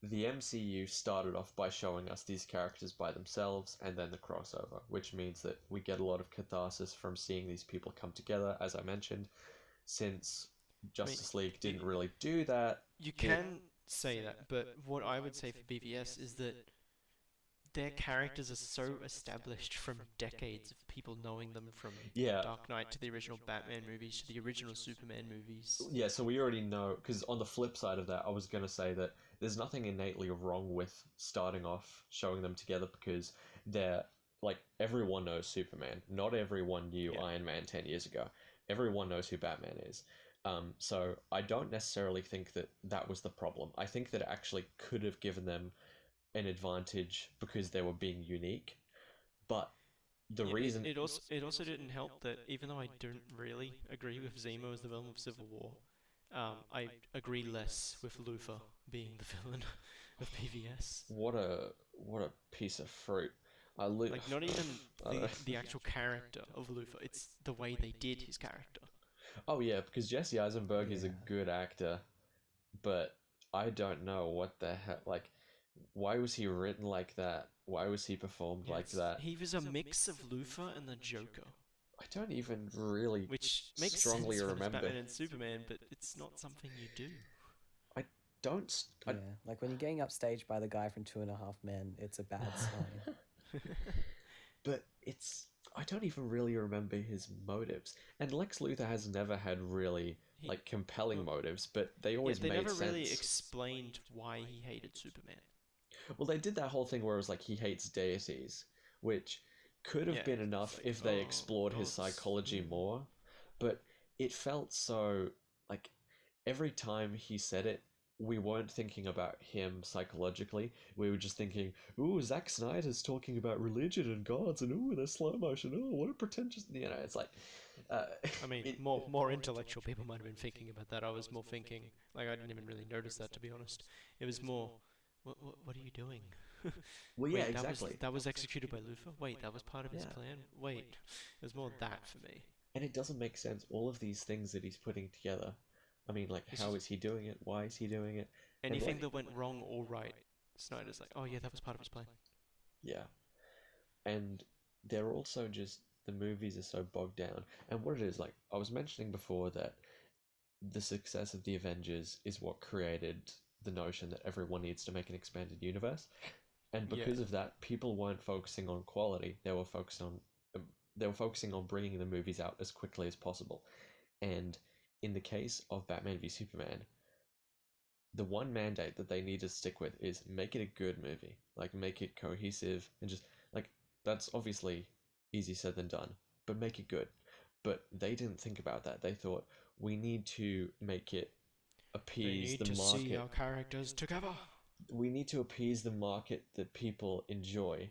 the MCU started off by showing us these characters by themselves and then the crossover, which means that we get a lot of catharsis from seeing these people come together, as I mentioned, since Justice League didn't really do that. You can say that, but what I would say for BVS is that their characters are so established from decades of people knowing them, from Dark Knight to the original Batman movies to the original Superman movies. Yeah, so we already know, because on the flip side of that, I was going to say that there's nothing innately wrong with starting off showing them together, because they're, like, everyone knows Superman. Not everyone knew Iron Man 10 years ago. Everyone knows who Batman is. So I don't necessarily think that that was the problem. I think that it actually could have given them an advantage because they were being unique, but the reason it also didn't help that even though I don't really agree with Zemo as the villain of Civil War, I agree less with Luthor being the villain of PVS. What a piece of fruit! Like, not even the actual character of Luthor; it's the way they did his character. Oh yeah, because Jesse Eisenberg is a good actor, but I don't know what the hell, like. Why was he written like that? Why was he performed like that? He was a mix of Luthor and the Joker. I don't even really which makes strongly sense when it's remember. Batman and Superman, but it's not something you do. I don't. I, Yeah, like when you're getting upstaged by the guy from Two and a Half Men, it's a bad sign. but it's. I don't even really remember his motives. And Lex Luthor has never had really He, like compelling well, motives, but they yeah, always they made never really sense. explained why he hated Superman. Well, they did that whole thing where it was like he hates deities, which could have Yeah, been it's enough like, if they oh, explored his gods. psychology more, but it felt so like every time he said it, we weren't thinking about him psychologically. We were just thinking, "Ooh, Zack Snyder's talking about religion and gods, and ooh, there's slow motion. Ooh, what a pretentious." You know, it's like, uh, I mean, it, more intellectual people might have been thinking about that. I was more thinking, like, I didn't even really notice that, to be honest. It was more, what are you doing? well, yeah, Wait, exactly. that was executed by Luthor? Wait, that was part of his Yeah. plan? Wait, it was more that for me. And it doesn't make sense. All of these things that he's putting together. I mean, like, It's how just is he doing it? Why is he doing it? And anything like, that went wrong or right, Snyder's like, oh yeah, that was part of his plan. yeah. And they're also just the movies are so bogged down. And what it is, like I was mentioning before, that the success of the Avengers is what created the notion that everyone needs to make an expanded universe. And Yeah, because of that, people weren't focusing on quality. Um, they were focusing on bringing the movies out as quickly as possible. And in the case of Batman v Superman, the one mandate that they need to stick with is make it a good movie. Like make it cohesive and just like that's obviously easy said than done, but make it good. But they didn't think about that. They thought we need to make it they appease need the to see market. our characters together. We need to appease the market that people enjoy.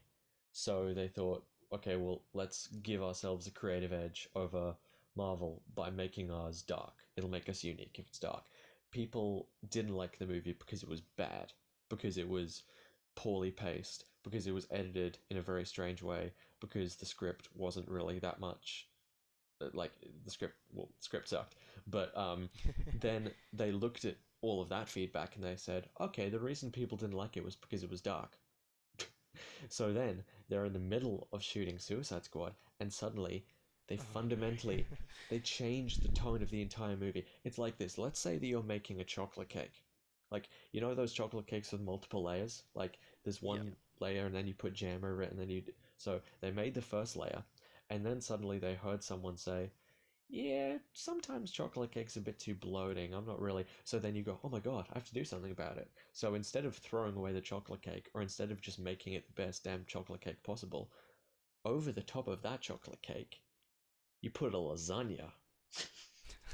So they thought, okay, well, let's give ourselves a creative edge over Marvel by making ours dark. It'll make us unique if it's dark. People didn't like the movie because it was bad, because it was poorly paced, because it was edited in a very strange way, because the script wasn't really that much like the script sucked. But then they looked at all of that feedback and they said, okay, the reason people didn't like it was because it was dark. So then they're in the middle of shooting Suicide Squad, and suddenly they Oh fundamentally no. they changed the tone of the entire movie. It's like this. Let's say that you're making a chocolate cake. Like, you know those chocolate cakes with multiple layers? Like, there's Yeah. one layer and then you put jam over it and then you. So they made the first layer, and then suddenly they heard someone say, yeah, sometimes chocolate cake's a bit too bloating. I'm not really. So then you go, oh my god, I have to do something about it. So instead of throwing away the chocolate cake, or instead of just making it the best damn chocolate cake possible, over the top of that chocolate cake, you put a lasagna.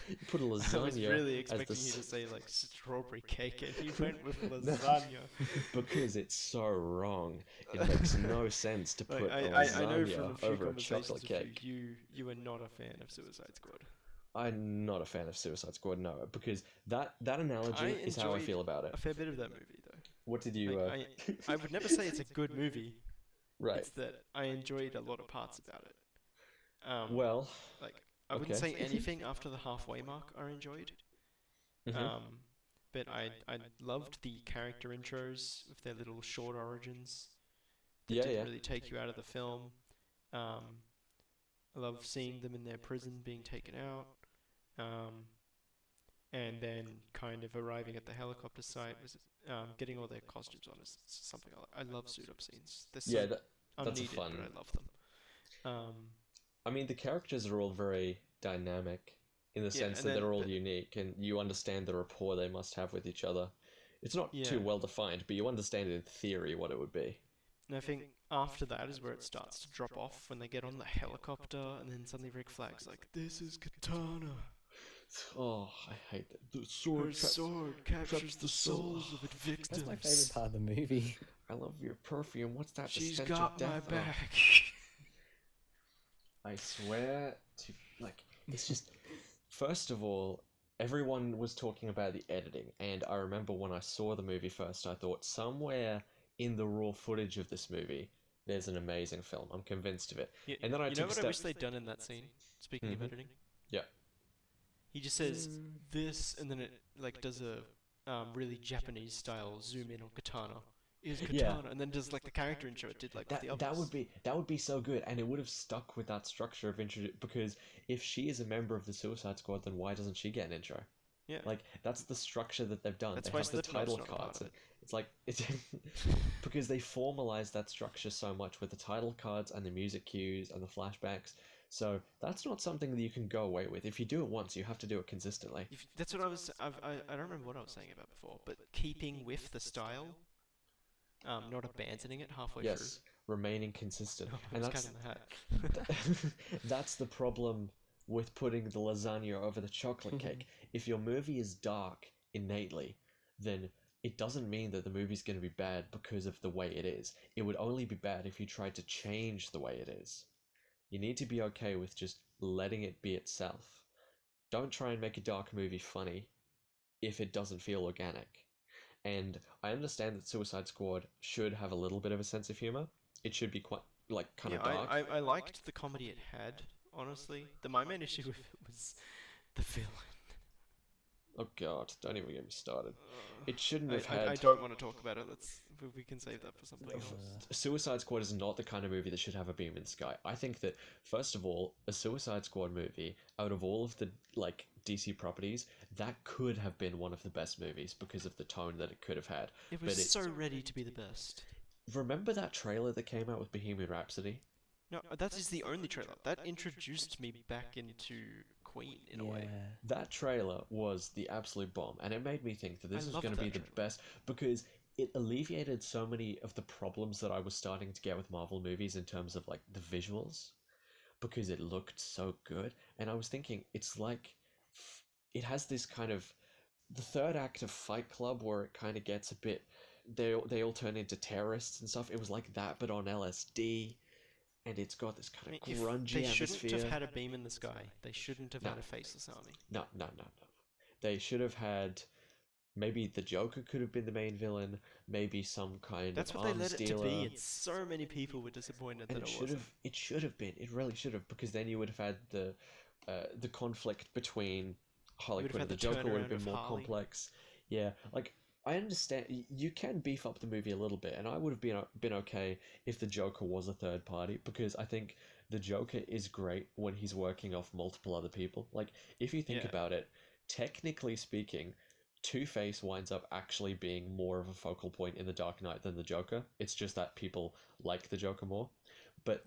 You put a I was lasagna really as expecting you to say like strawberry cake, and you went with No, lasagna. because it's so wrong. It makes no sense to Like put a I know from lasagna a few over a conversations chocolate with you, cake. you are not a fan of Suicide Squad. I'm not a fan of Suicide Squad, no, because that I analogy is how I enjoyed feel about it. a fair bit of that movie though. What did you? Like I would never say it's a good movie. Right. It's that I enjoyed a lot of parts about it. Well, Like I wouldn't okay. say anything after the halfway mark I enjoyed. Mhm. Um, but I loved the character intros with their little short origins that Yeah, didn't yeah. really take you out of the film. Um, I love seeing them in their prison being taken out. Um, and then kind of arriving at the helicopter site was getting all their costumes on is something I love suit up scenes. They're so Yeah, that's a unneeded, fun. but I love them. Um, I mean, the characters are all very dynamic in the yeah, sense and that then they're all but unique, and you understand the rapport they must have with each other. It's not yeah, too well defined, but you understand in theory what it would be. and I think after that is where it starts to drop off when they get on the helicopter, and then suddenly Rick Flag's like, "This is Katana. Oh, I hate that. The Her sword sword traps captures the the soul." souls of its That's my favorite victims. part of the movie. I love your perfume. What's that? The She's stench got of my death. Oh, back." I swear to like, it's just. First of all, everyone was talking about the editing, and I remember when I saw the movie first, I thought somewhere in the raw footage of this movie, there's an amazing film. I'm convinced of it. You, And then I you know took a what I step. wish they'd done in that scene? Speaking of Mhm. editing, Yeah. he just says Mm, this, and then it like does a really Japanese style zoom in on Katana. is Yeah. Katana, and then just like the character intro it did like with the others. That would be so good, and it would have stuck with that structure of intro. Because if she is a member of the Suicide Squad, then why doesn't she get an intro? Yeah. Like that's the structure that they've done. That's They why have the Slipknot's title not a part cards. of it. It's like it's because they formalize that structure so much with the title cards and the music cues and the flashbacks. So that's not something that you can go away with. If you do it once, you have to do it consistently. That's what I don't remember what I was saying about before, but keeping with the style, not abandoning it halfway Yes, remaining consistent, through. and It's that's kind of the hat. that's the problem with putting the lasagna over the chocolate cake. If your movie is dark innately, then it doesn't mean that the movie's going to be bad because of the way it is. It would only be bad if you tried to change the way it is. You need to be okay with just letting it be itself. Don't try and make a dark movie funny if it doesn't feel organic. And I understand that Suicide Squad should have a little bit of a sense of humor. It should be quite like kind of dark. I liked the comedy it had, honestly. My main issue with it was the villain. Oh god, don't even get me started. It shouldn't have had. I don't want to talk about it. We can save that for something else. Suicide Squad is not the kind of movie that should have a beam in the sky. I think that first of all, a Suicide Squad movie, out of all of the like DC properties, that could have been one of the best movies because of the tone that it could have had. It was so ready to be the best. Remember that trailer that came out with Bohemian Rhapsody? No, that is the only trailer. That introduced me back into Queen in a way. That trailer was the absolute bomb, and it made me think that this I is loved going to be that the trailer. best because it alleviated so many of the problems that I was starting to get with Marvel movies in terms of like the visuals, because it looked so good. And I was thinking, it's like it has this kind of the third act of Fight Club where it kind of gets a bit. They all turn into terrorists and stuff. It was like that, but on LSD. And it's got this kind of grungy they atmosphere. shouldn't have had a beam in the sky. They shouldn't have had a faceless army. No. They should have had. Maybe the Joker could have been the main villain. Maybe some kind That's of what they arms let it to dealer. be, and so many people were disappointed And that it wasn't. It should have been. It really should have, because then you would have had the conflict between Harley would have Quinn and had the the Joker would have turnaround been of more Harley. complex. Yeah, like I understand you can beef up the movie a little bit, and I would have been okay if the Joker was a third party, because I think the Joker is great when he's working off multiple other people. Like if you think Yeah. about it, technically speaking, Two-Face winds up actually being more of a focal point in the Dark Knight than the Joker. It's just that people like the Joker more. But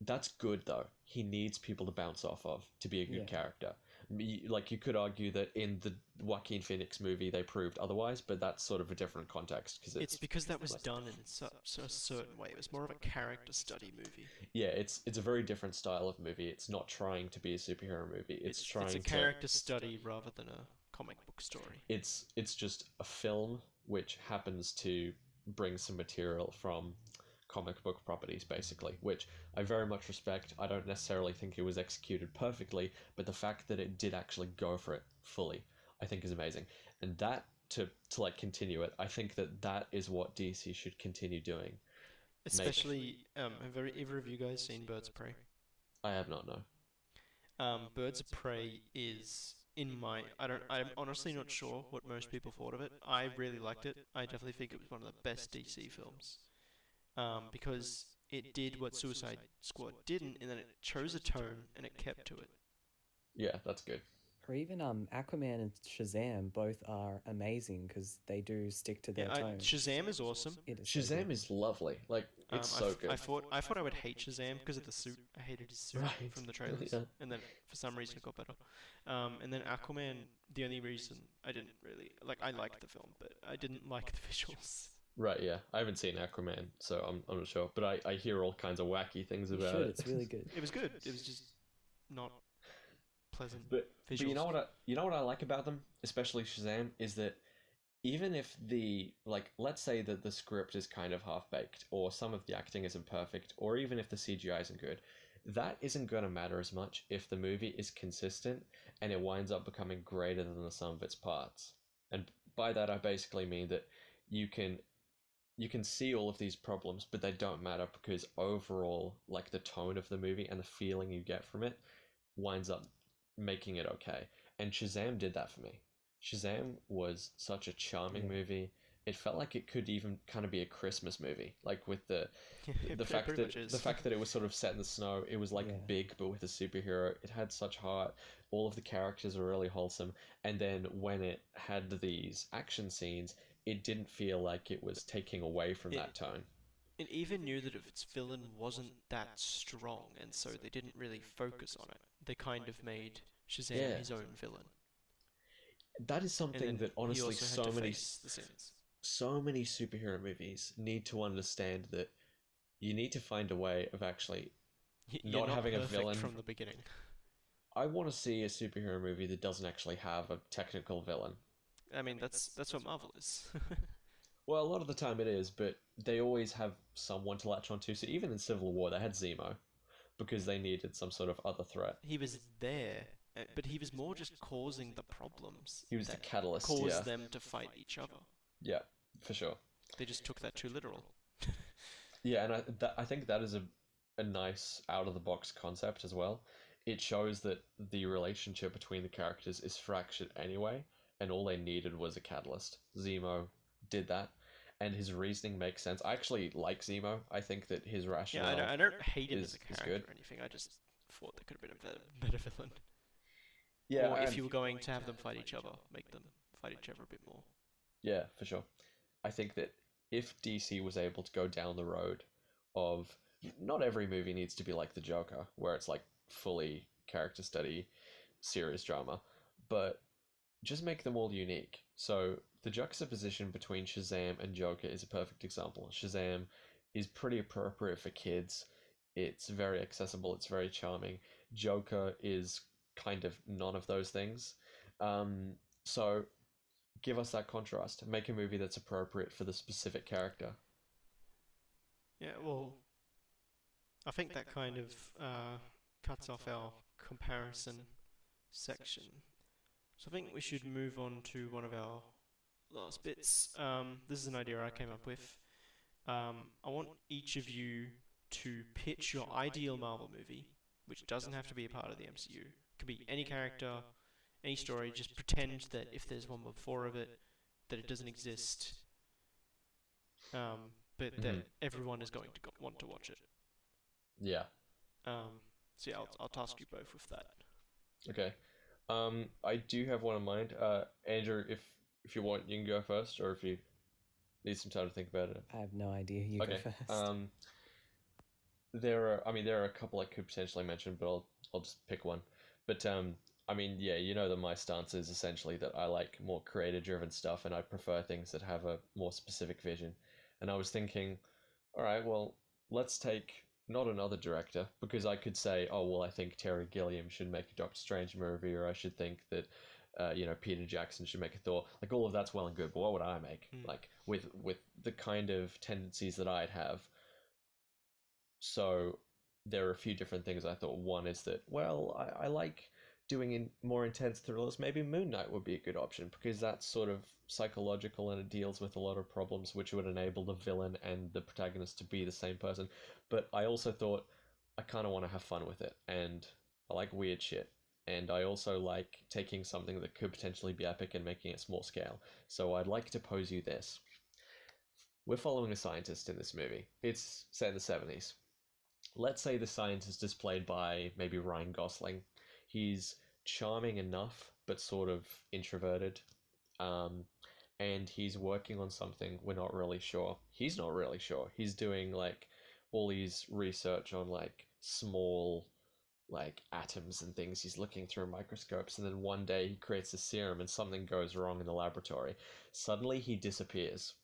that's good though. He needs people to bounce off of to be a good character. Like you could argue that in the Joaquin Phoenix movie they proved otherwise, but that's sort of a different context because It's because that was done in a certain way. It was more of a character study movie. yeah, it's a very different style of movie. It's not trying to be a superhero movie. It's trying It's a to character study rather than a comic book story. it's just a film which happens to bring some material from comic book properties, basically, which I very much respect. I don't necessarily think it was executed perfectly, but the fact that it did actually go for it fully, I think is amazing. And that to like continue it, I think that is what DC should continue doing. Especially, have either of you guys seen Birds of Prey? I have not, no. Birds of Prey is I'm honestly not sure what most people thought of it. I really liked it. I definitely think it was one of the best DC films. Because it did what Suicide Squad didn't, and then it chose a tone and it kept to it. Yeah, that's good. Or even Aquaman and Shazam both are amazing because they do stick to their tone. Shazam is awesome. It is so Shazam good. is lovely. Like it's so good. I thought I would hate Shazam because of the suit. I hated his suit Right. from the trailers, Yeah. and then for some reason it got better. And then Aquaman, the only reason I didn't really like, I liked the film, but I didn't like the visuals. Right, yeah. I haven't seen Aquaman, so I'm not sure. But I hear all kinds of wacky things You about should, it. it's really good. It was good. It was just not pleasant. But visuals. you know what I like about them, especially Shazam, is that even if let's say that the script is kind of half baked, or some of the acting isn't perfect, or even if the CGI isn't good, that isn't going to matter as much if the movie is consistent and it winds up becoming greater than the sum of its parts. And by that I basically mean that you can see all of these problems, but they don't matter because overall, like the tone of the movie and the feeling you get from it winds up making it okay. And Shazam did that for me. Shazam was such a charming movie. it felt like it could even kind of be a Christmas movie, like with the It fact pretty that much is. the fact that it was sort of set in the snow. It was like Yeah. big, but with a superhero. It had such heart. All of the characters were really wholesome, and then when it had these action scenes, it didn't feel like it was taking away from It that tone. it even knew that its villain wasn't that strong, and so they didn't really focus on it. They kind of made Shazam Yeah, his own villain, that is and something then that he honestly also had to face the sins. so many superhero movies need to understand that you need to find a way of actually You're not not having a perfect villain. from the beginning. I want to see a superhero movie that doesn't actually have a technical villain. I mean, that's what Marvel is. Well, a lot of the time it is, but they always have someone to latch onto. So even in Civil War, they had Zemo because they needed some sort of other threat. He was there, but he was more just causing the problems He was the that catalyst, caused yeah. them to fight each other. Yeah, for sure. They just took that too literal. Yeah, and I think that is a nice out of the box concept as well. It shows that the relationship between the characters is fractured anyway, and all they needed was a catalyst. Zemo did that, and his reasoning makes sense. I actually like Zemo. I think that his Yeah, rationale I don't hate him as a is character good. or anything. I just thought there could have been a better villain. Yeah, Or if and you were going to have them fight each other, make them fight each other a bit more. yeah, for sure. I think that if DC was able to go down the road of not every movie needs to be like the Joker, where it's like fully character study, serious drama, but just make them all unique. So the juxtaposition between Shazam and Joker is a perfect example. Shazam is pretty appropriate for kids. It's very accessible. It's very charming. Joker is kind of none of those things. So give us that contrast. Make a movie that's appropriate for the specific character. Yeah, well, I think that kind of cuts off our comparison section. So I think we should move on to one of our last bits. This is an idea I came up with. I want each of you to pitch your ideal Marvel movie, which doesn't have to be a part of the MCU. It could be any character, any story. Just pretend that if there's one before of it, that it doesn't exist, but that everyone is going to want to watch it. Yeah. So yeah, I'll task you both with that. Okay. I do have one in mind. Andrew, if you want, you can go first, or if you need some time to think about it. I have no idea. You Okay. go first. There are a couple I could potentially mention, but I'll just pick one. But yeah, you know that my stance is essentially that I like more creator-driven stuff, and I prefer things that have a more specific vision. And I was thinking, all right, well, let's take not another director, because I could say, oh, well, I think Terry Gilliam should make a Doctor Strange movie, or I should think that, Peter Jackson should make a Thor. Like, all of that's well and good, but what would I make? Like, with the kind of tendencies that I'd have. So there are a few different things I thought. One is that, well, I like doing more intense thrillers. Maybe Moon Knight would be a good option, because that's sort of psychological and it deals with a lot of problems, which would enable the villain and the protagonist to be the same person. But I also thought I kind of want to have fun with it, and I like weird shit. And I also like taking something that could potentially be epic and making it small scale. So I'd like to pose you this. We're following a scientist in this movie. It's set in the 70s. Let's say the scientist is played by maybe Ryan Gosling. He's charming enough, but sort of introverted. And he's working on something we're not really sure. He's not really sure. He's doing like all his research on like small like atoms and things. He's looking through microscopes, and then one day he creates a serum and something goes wrong in the laboratory. Suddenly he disappears.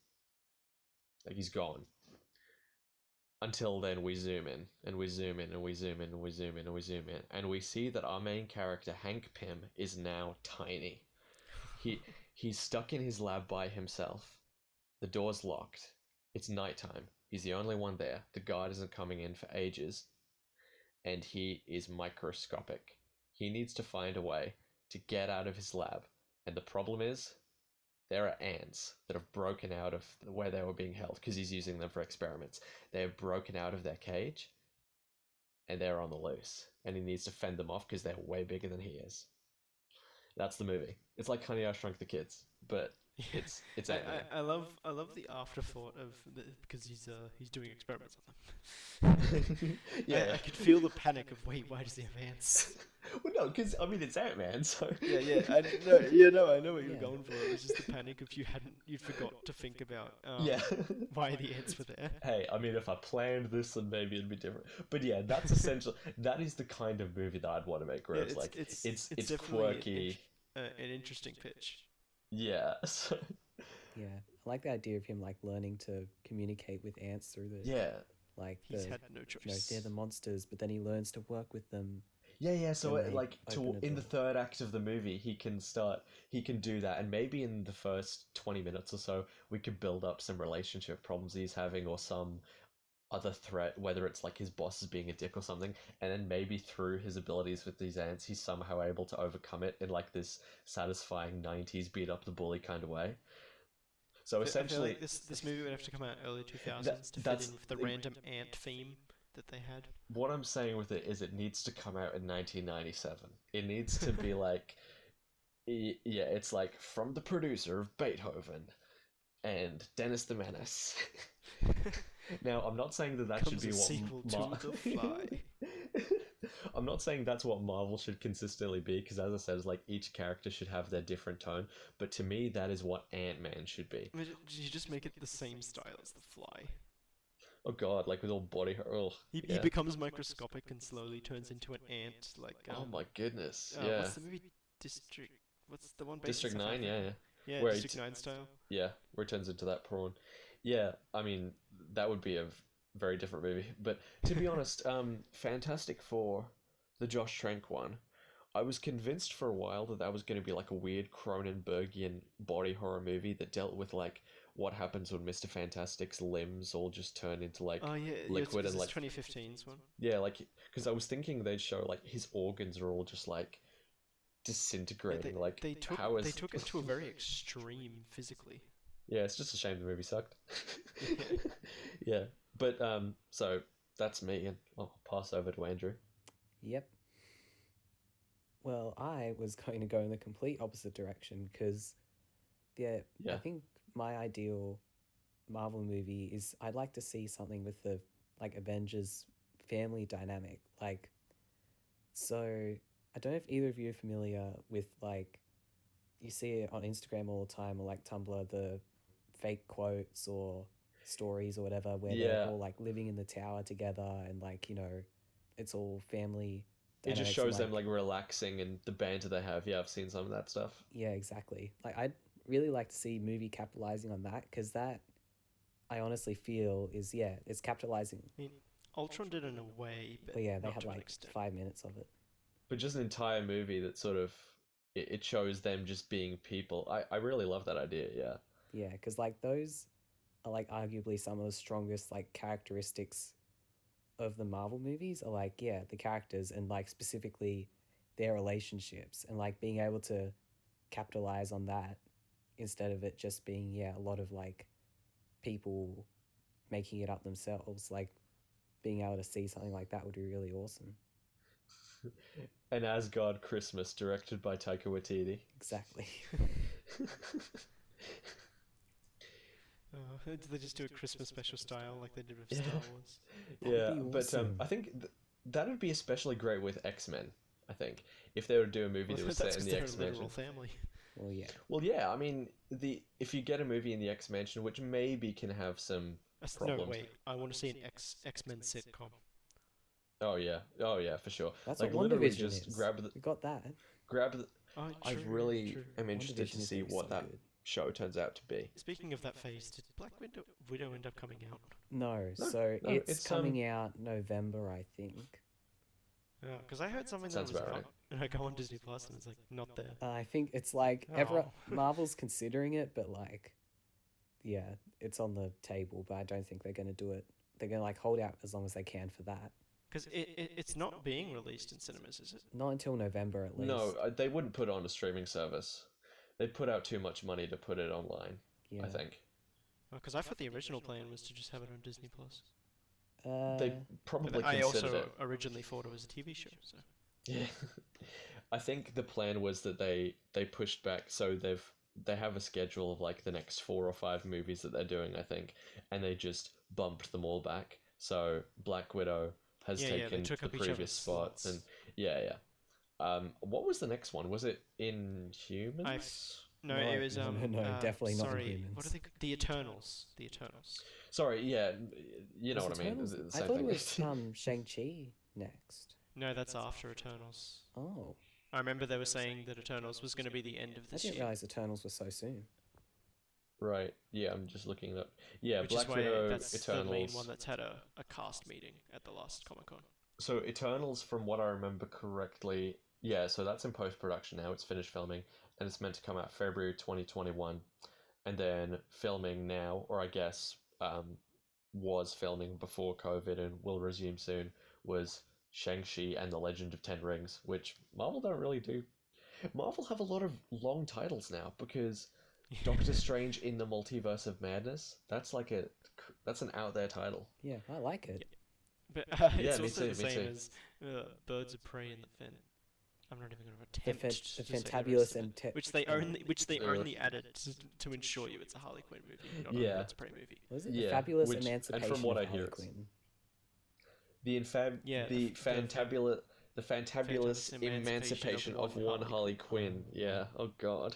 Like, he's gone. Until then, we zoom in, and we zoom in, and we zoom in, and we zoom in, and we zoom in, and we see that our main character, Hank Pym, is now tiny. He's stuck in his lab by himself. The door's locked. It's nighttime. He's the only one there. The guard isn't coming in for ages. And he is microscopic. He needs to find a way to get out of his lab. And the problem is, there are ants that have broken out of where they were being held, because he's using them for experiments. They have broken out of their cage, and they're on the loose. And he needs to fend them off because they're way bigger than he is. That's the movie. It's like Honey, I Shrunk the Kids, but It's Ant-Man. I love the afterthought of because he's doing experiments on them. Yeah. I could feel the panic of wait, why does he have ants? Well, no, because I mean it's Ant-Man, so Yeah. I know. Yeah, no, I know what you're Yeah. going for. It was just the panic of you'd forgot to think about yeah. why the ants were there. Hey, I mean, if I planned this, then maybe it'd be different. But yeah, that's essential. That is the kind of movie that I'd want to make. Where Yeah, it's like it's definitely quirky. an interesting pitch. Yeah. So, Yeah, I like the idea of him like learning to communicate with ants through the yeah. like He's the had no choice. they're the monsters, but then he learns to work with them. Yeah. So When they like open a in the door. third act of the movie, he can do that, and maybe in the first 20 minutes or so, we could build up some relationship problems he's having, or some other threat, whether it's like his boss is being a dick or something, and then maybe through his abilities with these ants, he's somehow able to overcome it in like this satisfying 90s beat up the bully kind of way. So I feel essentially, like this movie would have to come out early 2000s to fit that's in with the random ant theme that they had. what I'm saying with it is it needs to come out in 1997. It needs to be like, yeah, it's like from the producer of Beethoven and Dennis the Menace. Now, I'm not saying that should Comes be a what sequel to The Fly. I'm not saying that's what Marvel should consistently be, because as I said, it's like each character should have their different tone. But to me, that is what Ant-Man should be. I mean, you just make it the same style as The Fly. Oh God, like with all body. Oh, He yeah. becomes microscopic and slowly turns into an ant. Like Oh my goodness. yeah. Yeah. What's the movie District? What's the one based District in South 9. Africa? Yeah. Yeah. Yeah, Where District it's- 9 style. Yeah. Where it turns into that prawn. Yeah. I mean, that would be a very different movie. But to be honest, Fantastic Four, the Josh Trank one, I was convinced for a while that that was going to be like a weird Cronenbergian body horror movie that dealt with like what happens when Mr. Fantastic's limbs all just turn into like Oh yeah, liquid it's and like 2015's one. yeah, like because I was thinking they'd show like his organs are all just like Yeah, disintegrating. Like they took how is they took it to a very extreme physically. yeah, it's just a shame the movie sucked. Yeah, but so that's me, and I'll pass over to Andrew. Yep. Well, I was going to go in the complete opposite direction because, I Yeah. think my ideal Marvel movie is I'd like to see something with the like Avengers family dynamic. Like, so I don't know if either of you are familiar with like you see it on Instagram all the time or like Tumblr, the fake quotes or stories or whatever where Yeah. they're all like living in the tower together and like, it's all family It just dynamics and, shows them like relaxing and the banter they have. Yeah, I've seen some of that stuff. yeah, exactly. Like I'd really like to see movie capitalizing on that because that I honestly feel is it's capitalizing. I mean, Ultron did in a way, but But yeah, they not had to an like extent. 5 minutes of it. But just an entire movie that sort of it shows them just being people. I really love that idea. Yeah. Yeah, because like those are like arguably some of the strongest like characteristics of the Marvel movies are like the characters and like specifically their relationships and like being able to capitalize on that instead of it just being a lot of like people making it up themselves. Like being able to see something like that would be really awesome. An Asgard Christmas directed by Taika Waititi. Exactly. Did they just do a Christmas special style like they did with Star Wars? That'd Yeah, be but awesome. I think that would be especially great with X-Men. I think if they were to do a movie that was That's set in 'cause the they're a X-Mansion. literal family. Well, yeah. Well, yeah, I mean if you get a movie in the X-Mansion, which maybe can have some No, problems. wait. I want to see an X-Men sitcom. Oh yeah, for sure. That's Like what literally WandaVision just is. grab the We got that. Oh, I true, really true. am interested WandaVision to is see gonna be what so that good. show turns out to be. Speaking of that phase, did Black Widow end up coming out? No, No, so no, it's it's, coming out November, I think. Yeah, because I heard something that Sounds was about out, and I go on Disney Plus and it's like not there. I think it's like Oh. Marvel's considering it, but like, it's on the table. But I don't think they're gonna do it. They're gonna like hold out as long as they can for that. Because it's not being released in cinemas, is it? Not until November at least. No, they wouldn't put it on a streaming service. They'd put out too much money to put it online, Yeah. I think. Because I thought the original plan was to just have it on Disney Plus. They probably But I considered also it. originally thought it was a TV show. So Yeah. I think the plan was that they pushed back, so they have a schedule of like the next 4 or 5 movies that they're doing, I think, and they just bumped them all back. So Black Widow has They taken took the up each previous other's spot, slots. and yeah. What was the next one? Was it Inhumans? No, No, it was no, definitely not sorry, Inhumans. what are they? The Eternals. The Eternals. Sorry, yeah, you know Was what I mean. Eternals- The I same thought thing. it was Shang-Chi next. No, that's after Eternals. Oh, I remember they were saying that Eternals was going to be the end of I this didn't year, realize Eternals was so soon. Right. Yeah, I'm just looking it up. Yeah, which Black is why Widow, that's Eternals. the main one that's had a cast meeting at the last Comic Con. So Eternals, from what I remember correctly, yeah. So that's in post production now. It's finished filming, and it's meant to come out February 2021, and then filming now, or I guess was filming before COVID and will resume soon. Was Shang-Chi and the Legend of Ten Rings, which Marvel don't really do. Marvel have a lot of long titles now because Doctor Strange in the Multiverse of Madness. That's an out there title. Yeah, I like it. But Yeah, it's me also too, the me same too. as Birds of Prey and the Fan. I'm not even going to The, attempt fa- the to say the Fantabulous rest of and it, which they Ugh. only added to ensure you it's a Harley Quinn movie, not Yeah. a Birds of Prey movie. Was it Yeah, the Fabulous and Emancipation from what of I hear, Harley it's Quinn? the The fantabulous Fantabulous emancipation of one Harley Quinn. Yeah. Oh God.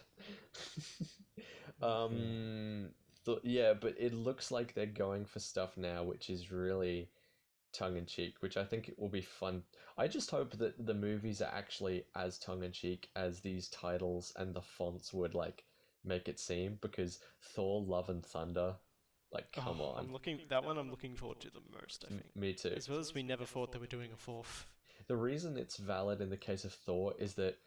Yeah, but it looks like they're going for stuff now, which is really tongue in cheek, which I think it will be fun. I just hope that the movies are actually as tongue in cheek as these titles and the fonts would like make it seem, because Thor: Love and Thunder, like, come on. I'm looking forward to the most, I think. Me too. As well as we never thought they were doing a fourth. The reason it's valid in the case of Thor is that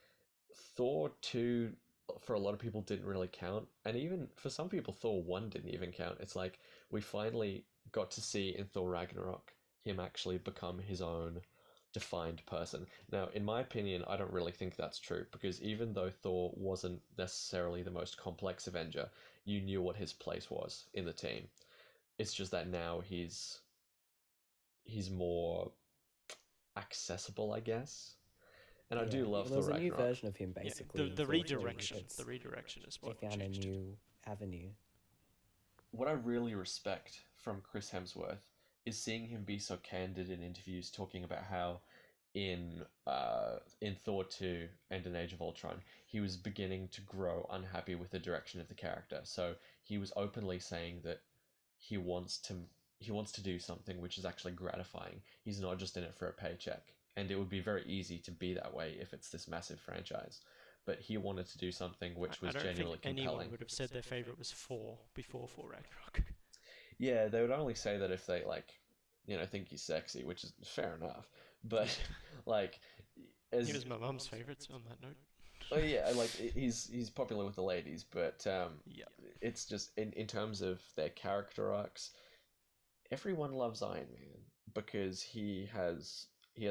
Thor 2 for a lot of people didn't really count, and even for some people Thor 1 didn't even count. It's like we finally got to see in Thor Ragnarok him actually become his own defined person. Now, in my opinion, I don't really think that's true, because even though Thor wasn't necessarily the most complex Avenger, you knew what his place was in the team. It's just that now he's more accessible, I guess. And I do love There was Thor a new Ragnarok. version of him, basically. The unfortunately, redirection. it's- The redirection is They what found a changed it. new avenue. What I really respect from Chris Hemsworth is seeing him be so candid in interviews, talking about how in Thor 2 and in Age of Ultron, he was beginning to grow unhappy with the direction of the character. So he was openly saying that he wants to do something which is actually gratifying. He's not just in it for a paycheck. And it would be very easy to be that way if it's this massive franchise. But he wanted to do something which was I don't genuinely think anyone compelling. would have said their favorite was 4 before 4 Ragnarok. Yeah, they would only say that if they think he's sexy, which is fair enough. But like, He was my mum's favorite, so on that note. oh yeah, like he's popular with the ladies, but Yeah. it's just in terms of their character arcs, everyone loves Iron Man because he has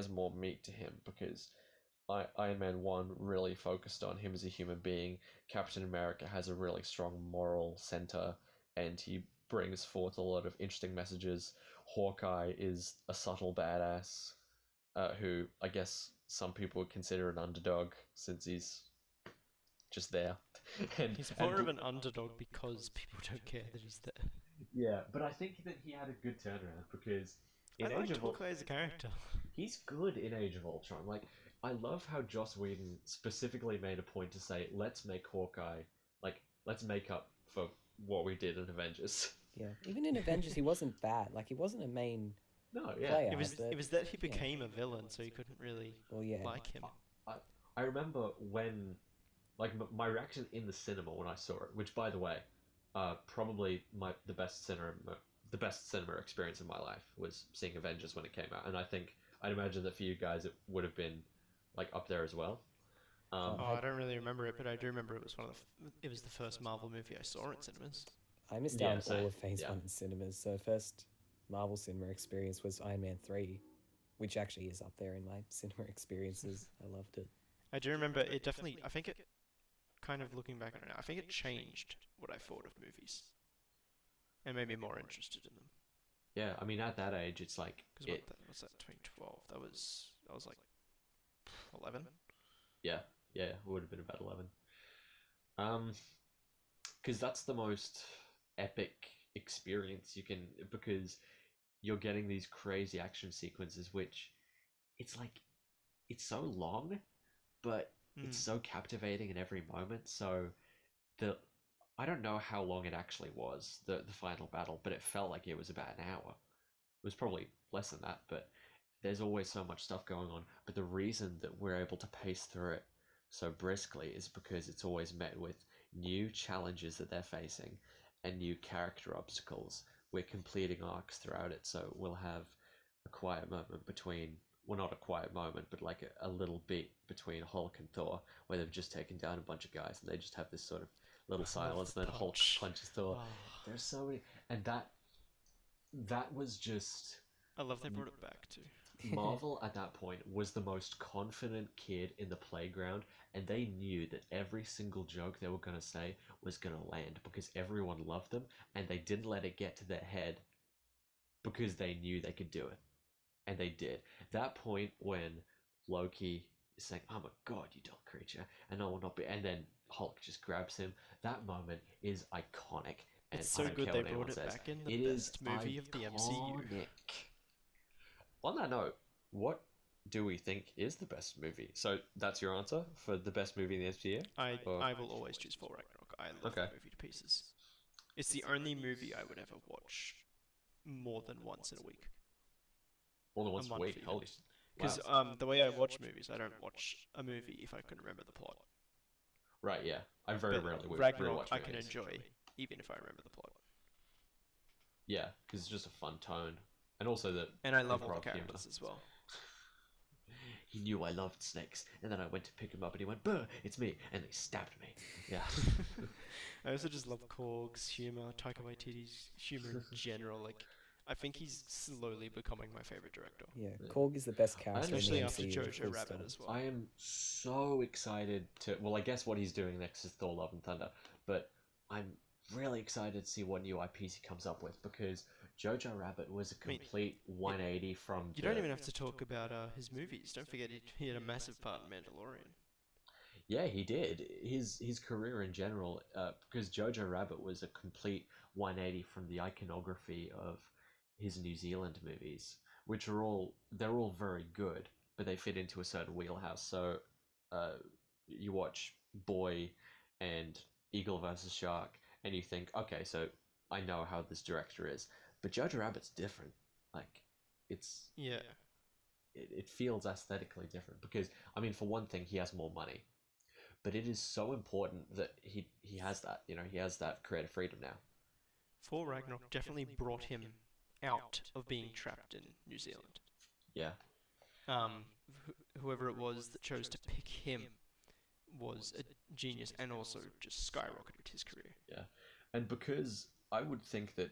more meat to him, because Iron Man 1 really focused on him as a human being. Captain America has a really strong moral center, and he brings forth a lot of interesting messages. Hawkeye is a subtle badass, who I guess some people would consider an underdog since he's just there. He's more of an underdog because people don't care that he's there. Yeah, but I think that he had a good turnaround, because I liked Hawkeye as a character. He's good in Age of Ultron. Like, I love how Joss Whedon specifically made a point to say, let's make Hawkeye, like, let's make up for what we did in Avengers. Yeah, even in Avengers, he wasn't bad. Like, he wasn't a main No, yeah. player. It was but, that he became a villain, so you couldn't really well, yeah. like him. I remember when, like, my reaction in the cinema when I saw it, which, by the way, probably the best cinema experience of my life was seeing Avengers when it came out, and I'd imagine that for you guys it would have been like up there as well. I don't really remember it, but I do remember it was it was the first Marvel movie I saw in cinemas. I missed Yeah, out on same. all of Phase Yeah. 1 in cinemas. So first Marvel cinema experience was Iron Man 3, which actually is up there in my cinema experiences. I loved it. I do remember it definitely. I think it, kind of looking back on it now, I think it changed what I thought of movies, and made me more interested in them. Yeah, I mean, at that age, it's like Because what was that? 2012. That was I was like 11. yeah, it would have been about 11. because that's the most epic experience you can, because you're getting these crazy action sequences, which it's like it's so long, but it's Mm. so captivating in every moment. So the I don't know how long it actually was, the final battle, but it felt like it was about an hour. It was probably less than that, but there's always so much stuff going on. But the reason that we're able to pace through it so briskly is because it's always met with new challenges that they're facing and new character obstacles. We're completing arcs throughout it, so we'll have a quiet moment between, well, not a quiet moment, but like a little beat between Hulk and Thor, where they've just taken down a bunch of guys and they just have this sort of little I love silence, the and then Hulk punch. punches Thor. Oh, There's so many, and that was just I love they brought it back too. Marvel at that point was the most confident kid in the playground, and they knew that every single joke they were going to say was going to land because everyone loved them, and they didn't let it get to their head because they knew they could do it. And they did. That point when Loki is saying, "I'm a god, you dumb creature," and I will not be, and then Hulk just grabs him. That moment is iconic, and It's I so don't good care they what anyone brought it says. back in the It is best movie of the MCU. iconic. On that note, what do we think is the best movie? So that's your answer for the best movie in the MCU? I will always choose Thor Ragnarok. I love Okay. that movie to pieces. It's the only movie I would ever watch more than once in a week. More than once a month week. even. Holy. Because Wow. the way I watch movies, I don't watch a movie if I can remember the plot. Right, yeah. I very But rarely Ragnarok rewatch I can movies. enjoy even if I remember the plot. Yeah, because it's just a fun tone. And also the And I love all the improv humor. characters as well. He knew I loved snakes, and then I went to pick him up, and he went, "Buh, it's me," and they stabbed me. Yeah. I also just love Korg's humor, Taika Waititi's humor in general. Like, I think he's slowly becoming my favorite director. Yeah, Korg is the best character in Especially the after MCU. Jojo full Rabbit stop. as well. I am so excited to. Well, I guess what he's doing next is Thor: Love and Thunder, but I'm really excited to see what new IPs he comes up with, because Jojo Rabbit was a I mean, complete 180 from You don't even have to talk about his movies. Don't forget he had a massive part in Mandalorian. Yeah, he did. His career in general, because Jojo Rabbit was a complete 180 from the iconography of his New Zealand movies, which they're all very good, but they fit into a certain wheelhouse. So, uh, you watch Boy and Eagle versus Shark, and you think, okay, so I know how this director is, but Jojo Rabbit's different. Like, it's Yeah. it feels aesthetically different because, I mean, for one thing, he has more money, but it is so important that he has that, he has that creative freedom now. Thor Ragnarok definitely brought him out of being trapped in New Zealand. Yeah. Whoever it was that chose to pick him was a genius and also just skyrocketed his career. Yeah. And because I would think that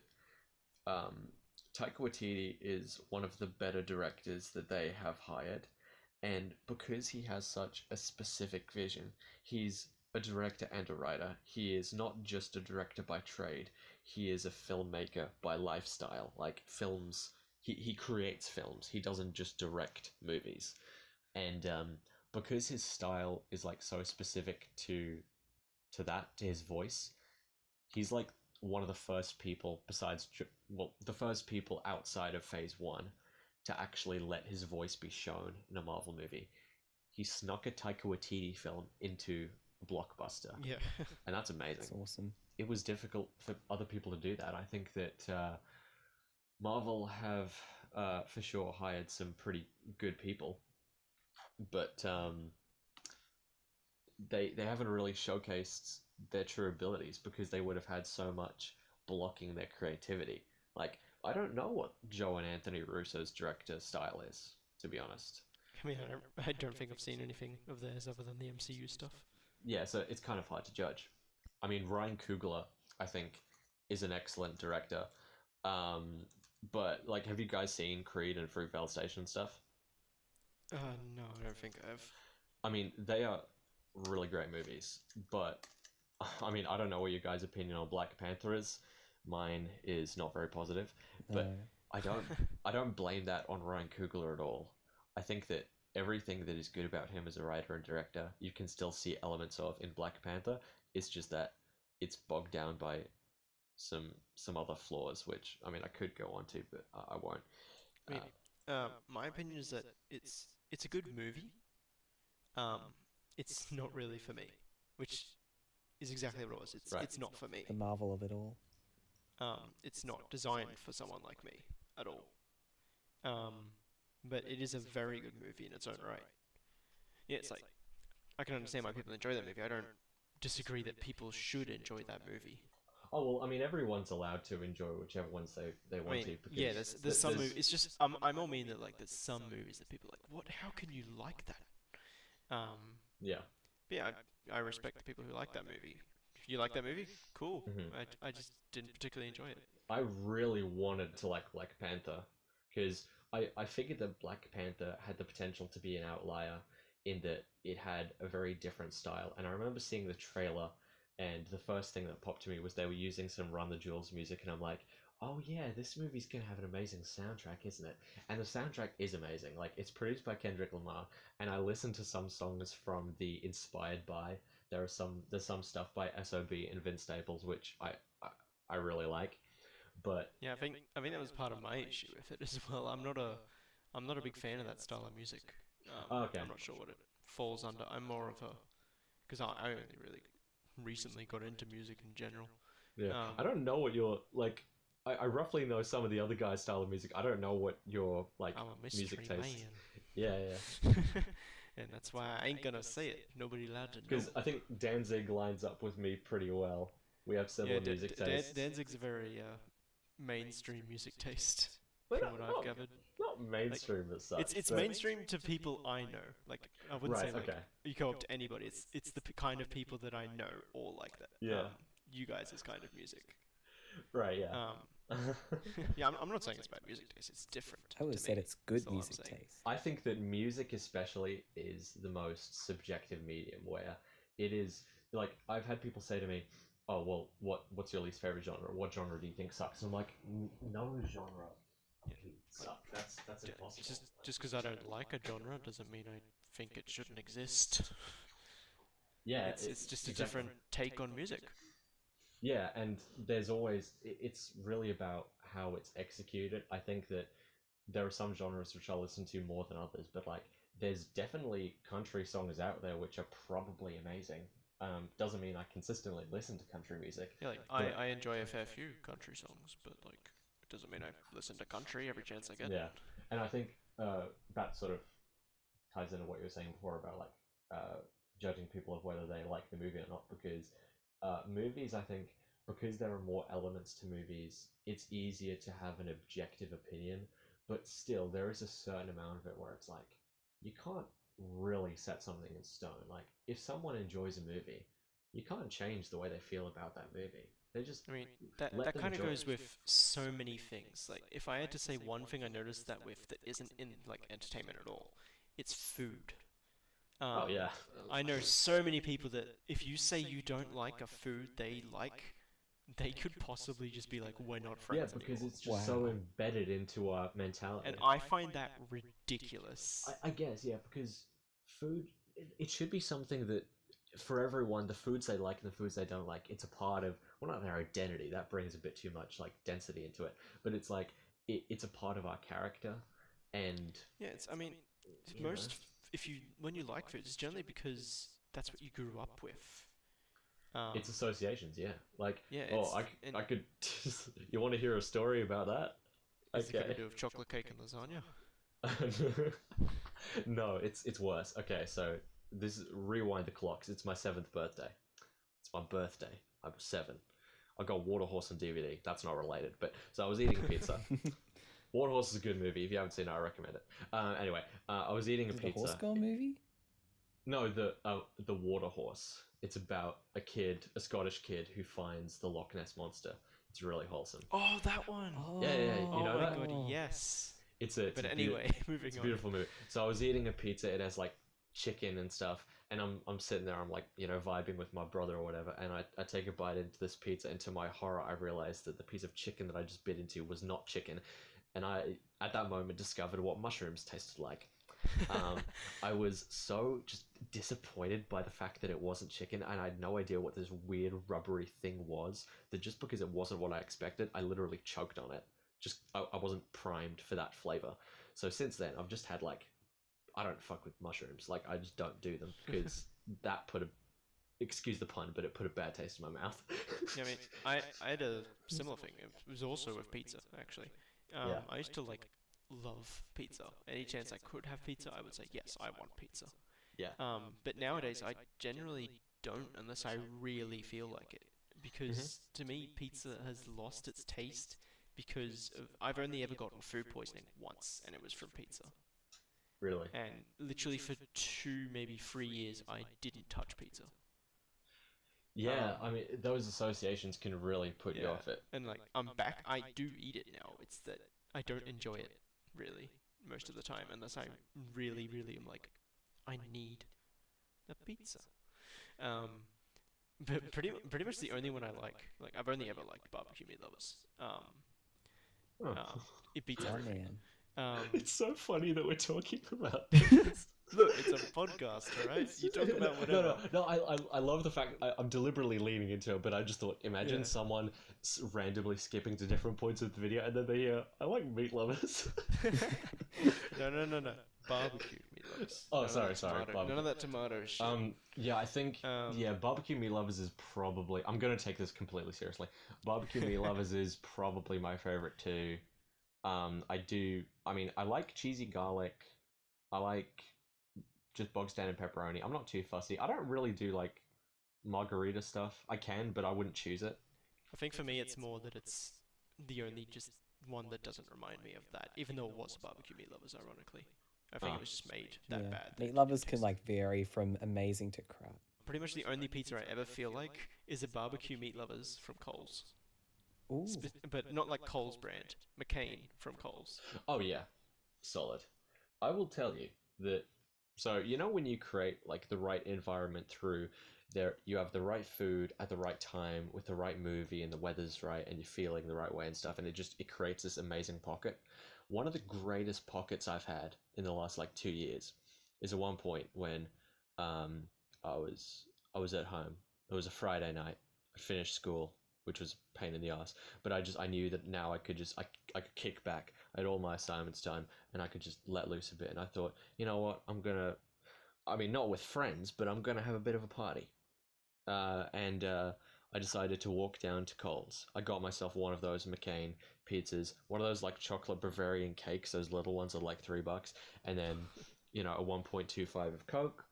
Taika Waititi is one of the better directors that they have hired, and because he has such a specific vision, he's a director and a writer. He is not just a director by trade, he is a filmmaker by lifestyle. Like, films, he creates films, he doesn't just direct movies. And because his style is like so specific to his voice, he's like one of the first people the first people outside of Phase 1 to actually let his voice be shown in a Marvel movie. He snuck a Taika Waititi film into a blockbuster, Yeah. and that's amazing. That's awesome. It was difficult for other people to do that. I think that Marvel have for sure hired some pretty good people, but they haven't really showcased their true abilities because they would have had so much blocking their creativity. Like, I don't know what Joe and Anthony Russo's director style is, to be honest. I mean, I don't think I've seen anything of theirs other than the MCU stuff. Yeah, so it's kind of hard to judge. I mean, Ryan Coogler, I think, is an excellent director. But like, have you guys seen Creed and Fruitvale Station stuff? No, I don't think I have. I mean, they are really great movies, but I mean, I don't know what your guys' opinion on Black Panther is. Mine is not very positive, but No. I don't blame that on Ryan Coogler at all. I think that everything that is good about him as a writer and director, you can still see elements of in Black Panther. It's just that it's bogged down by some other flaws, which I mean I could go on to, but I won't. I mean, Uh, my opinion is that it's a good movie. Um, it's not really for me, which is exactly what it was. It's right. it's not for me. The marvel of it all. It's not designed for someone like me at all. Um, but it is a very good movie in its own right. Yeah, it's like I can understand why people enjoy that movie. I don't disagree that people should enjoy that movie. Oh well, I mean everyone's allowed to enjoy whichever ones they I want mean, to yeah, because there's some movies. It's just I'm all mean that like there's some movies that people are like, what? How can you like that? yeah. But yeah, I respect the people who like that movie. If you like that movie, cool. Mhm. I just didn't particularly enjoy it. I really wanted to like Black Panther because I figured that Black Panther had the potential to be an outlier in that it had a very different style. And I remember seeing the trailer, and the first thing that popped to me was they were using some Run the Jewels music, and I'm like, oh yeah, this movie's gonna have an amazing soundtrack, isn't it? And the soundtrack is amazing. Like it's produced by Kendrick Lamar, and I listened to some songs from the Inspired By. There's some stuff by SOB and Vince Staples, which I really like. But Yeah, I think that was part of my issue with it as well. I'm not a big fan of that style of music. okay, I'm not sure what it falls under. I'm more of a because I only really recently got into music in general. yeah, Um, I don't know what your like. I roughly know some of the other guys' style of music. I don't know what your like I'm a music mystery taste. man. Yeah, yeah. And that's why I ain't gonna say it. Nobody allowed to know. Because I think Danzig lines up with me pretty well. We have Yeah, similar music tastes. Danzig's a very mainstream music taste, But from what I've gathered. not Like, mainstream as such. it's but- mainstream to people I know. Like I wouldn't Right, say like okay. you go up to anybody. It's the kind of people that I know all like that. Yeah. You guys' kind of music. Right, yeah. Yeah, I'm not saying it's bad music taste. It's different. I always to said me. it's good That's all I'm music saying. taste. I think that music especially is the most subjective medium where it is like I've had people say to me, "Oh, well, what's your least favorite genre? What genre do you think sucks?" And I'm like, "No genre can suck. That's Yeah, impossible." just because I don't like a genre doesn't mean I think it shouldn't exist. Yeah, It's just a exactly. different take on music. Yeah, and there's always it's really about how it's executed. I think that there are some genres which I listen to more than others, but like there's definitely country songs out there which are probably amazing. Doesn't mean I consistently listen to country music. Yeah, like But- I enjoy a fair few country songs, but like it doesn't mean I listen to country every chance I get. Yeah, and I think that sort of ties into what you were saying before about like judging people of whether they like the movie or not. Because movies, I think, because there are more elements to movies, it's easier to have an objective opinion. But still, there is a certain amount of it where it's like you can't really set something in stone. Like if someone enjoys a movie, you can't change the way they feel about that movie. They just I mean, that let that them kind of enjoy goes it. with so many things. Like, if I had to say one thing I noticed that with that isn't in like entertainment at all, it's food. Oh yeah, I know so many people that if you say you don't like a food they like, they could possibly just be like, we're not yeah, friends because anymore. it's just so Wow. embedded into our mentality. And I find that ridiculous. I guess, yeah, because food, it should be something that for everyone, the foods they like and the foods they don't like, it's a part of, well, not their identity, that brings a bit too much like density into it, but it's like, it's a part of our character, and Yeah, I mean, you know. most if you when you like food, it's generally because that's what you grew up with. It's associations, yeah. Like, Yeah, oh, and I could, you want to hear a story about that? is it got to Okay. do with chocolate cake and lasagna? No, it's worse. Okay, so rewind the clocks. It's my 7th birthday. It's my birthday. I was 7. I got Waterhorse on DVD. That's not related, but so I was eating pizza. Waterhorse is a good movie. If you haven't seen it, I recommend it. Anyway, I was eating a Is it the pizza. Horse Girl movie? No, the Waterhorse. It's about a Scottish kid who finds the Loch Ness monster. It's really wholesome. Oh, that one. Yeah, yeah, you Oh know my that? god, yes. It's But a anyway, moving it's a on. beautiful movie. So I was eating a pizza. It has like chicken and stuff, and I'm sitting there. I'm like vibing with my brother or whatever, and I take a bite into this pizza, and to my horror, I realized that the piece of chicken that I just bit into was not chicken, and I at that moment discovered what mushrooms tasted like. I was so just disappointed by the fact that it wasn't chicken, and I had no idea what this weird rubbery thing was. That just because it wasn't what I expected, I literally choked on it. Just I wasn't primed for that flavor. So since then, I've just had like, I don't fuck with mushrooms. Like I just don't do them because that put a, excuse the pun, but it put a bad taste in my mouth. Yeah, I mean, I had a similar thing. It was also with pizza, actually. Yeah. I used to like love pizza. Any chance I could have pizza, I would say yes, I want pizza. Yeah. But nowadays I generally don't unless I really feel like it, because to me pizza has lost its taste because I've only ever gotten food poisoning once, and it was from pizza. Really? And literally for 2, maybe 3 years, I didn't touch pizza. Yeah, I mean, those associations can really put you off it. And like, I'm back. I do eat it now. It's that I don't enjoy it really most of the time, unless I really, really am like, I need a pizza. But pretty much the only one I like I've only ever liked barbecue meat lovers. It beats everything. Man. It's so funny that we're talking about this. Look, it's a podcast, alright? You talk about whatever. No, I love the fact I'm deliberately leaning into it, but I just thought, imagine someone randomly skipping to different points of the video, and then they hear, I like meat lovers. No. Barbecue meat lovers. Oh, None sorry. of that tomato- None of that tomato shit. Yeah, I think, barbecue meat lovers is probably, I'm going to take this completely seriously. Barbecue meat lovers is probably my favorite too. I like cheesy garlic. I like just bog standard pepperoni. I'm not too fussy. I don't really do like margarita stuff. I can, but I wouldn't choose it. I think for me it's more that it's the only just one that doesn't remind me of that, even though it was barbecue meat lovers, ironically. I think it was just made that bad. Meat lovers can like vary from amazing to crap. Pretty much the only pizza I ever feel like is a barbecue meat lovers from Coles. Ooh. But not like Coles brand. McCain from Coles. Oh yeah, solid. I will tell you that. So you know when you create like the right environment through there, you have the right food at the right time with the right movie, and the weather's right, and you're feeling the right way and stuff, and it creates this amazing pocket. One of the greatest pockets I've had in the last like 2 years is at one point when I was at home. It was a Friday night. I finished school, which was a pain in the ass. But I knew that now I could could kick back. I had all my assignments done, and I could just let loose a bit. And I thought, you know what, not with friends, but I'm gonna have a bit of a party. I decided to walk down to Coles. I got myself one of those McCain pizzas, one of those like chocolate Bavarian cakes, those little ones are like $3, and then, a 1.25 of Coke,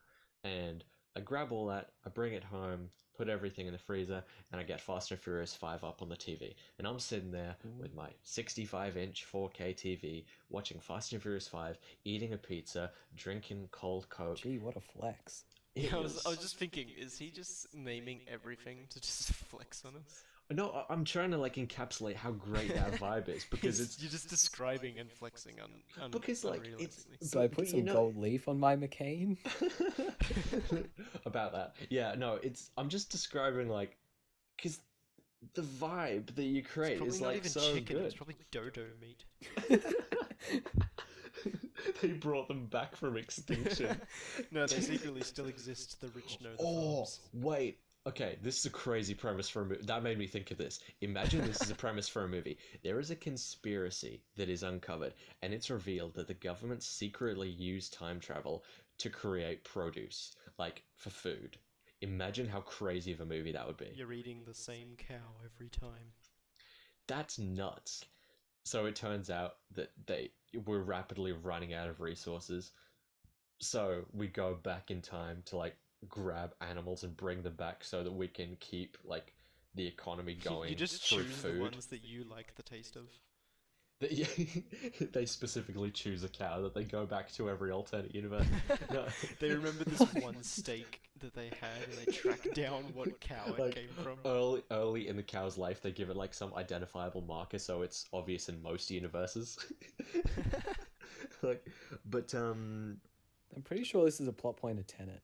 and I grab all that, I bring it home, put everything in the freezer, and I get Fast and Furious 5 up on the TV. And I'm sitting there with my 65-inch 4K TV, watching Fast and Furious 5, eating a pizza, drinking cold Coke. Gee, what a flex. Yeah, I was just thinking, is he just naming everything to just flex on us? No, I'm trying to like encapsulate how great that vibe is, because you're just describing and flexing on because like it's. So I put some gold leaf on my McCain. About that, yeah. No, I'm just describing like, because the vibe that you create is like even so chicken, good. It's probably dodo meat. They brought them back from extinction. No, they secretly still exist. The rich know the Oh, farms. wait. Okay, this is a crazy premise for a movie. That made me think of this. Imagine this is a premise for a movie. There is a conspiracy that is uncovered, and it's revealed that the government secretly used time travel to create produce, like for food. Imagine how crazy of a movie that would be. You're eating the same cow every time. That's nuts. So it turns out that they were rapidly running out of resources. So we go back in time to like grab animals and bring them back so that we can keep like the economy going. You just through choose food. the ones that you like the taste of. They specifically choose a cow that they go back to every alternate universe. No. They remember this one steak that they had, and they track down what cow it came from. Early in the cow's life, they give it like some identifiable marker, so it's obvious in most universes. I'm pretty sure this is a plot point of Tenet.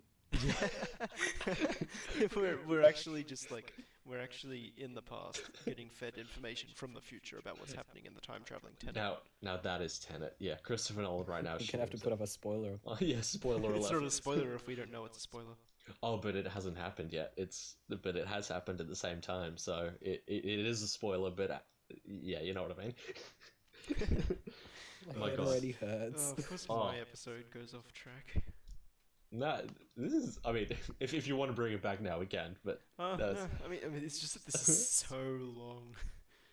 we're actually just like we're actually in the past getting fed information from the future about what's happening in the time traveling Tenet. Now that is Tenet. Yeah, Christopher Nolan right now. You're gonna have to put up a spoiler. Oh yeah, spoiler It's alert. not a spoiler if we don't know it's a spoiler. Oh, but it hasn't happened yet. But it has happened at the same time, so it is a spoiler. But yeah, you know what I mean. My head already hurts. Of course, my episode goes off track. Nah, this is. I mean, if you want to bring it back now, we can. But No, I mean, it's just that this is so long.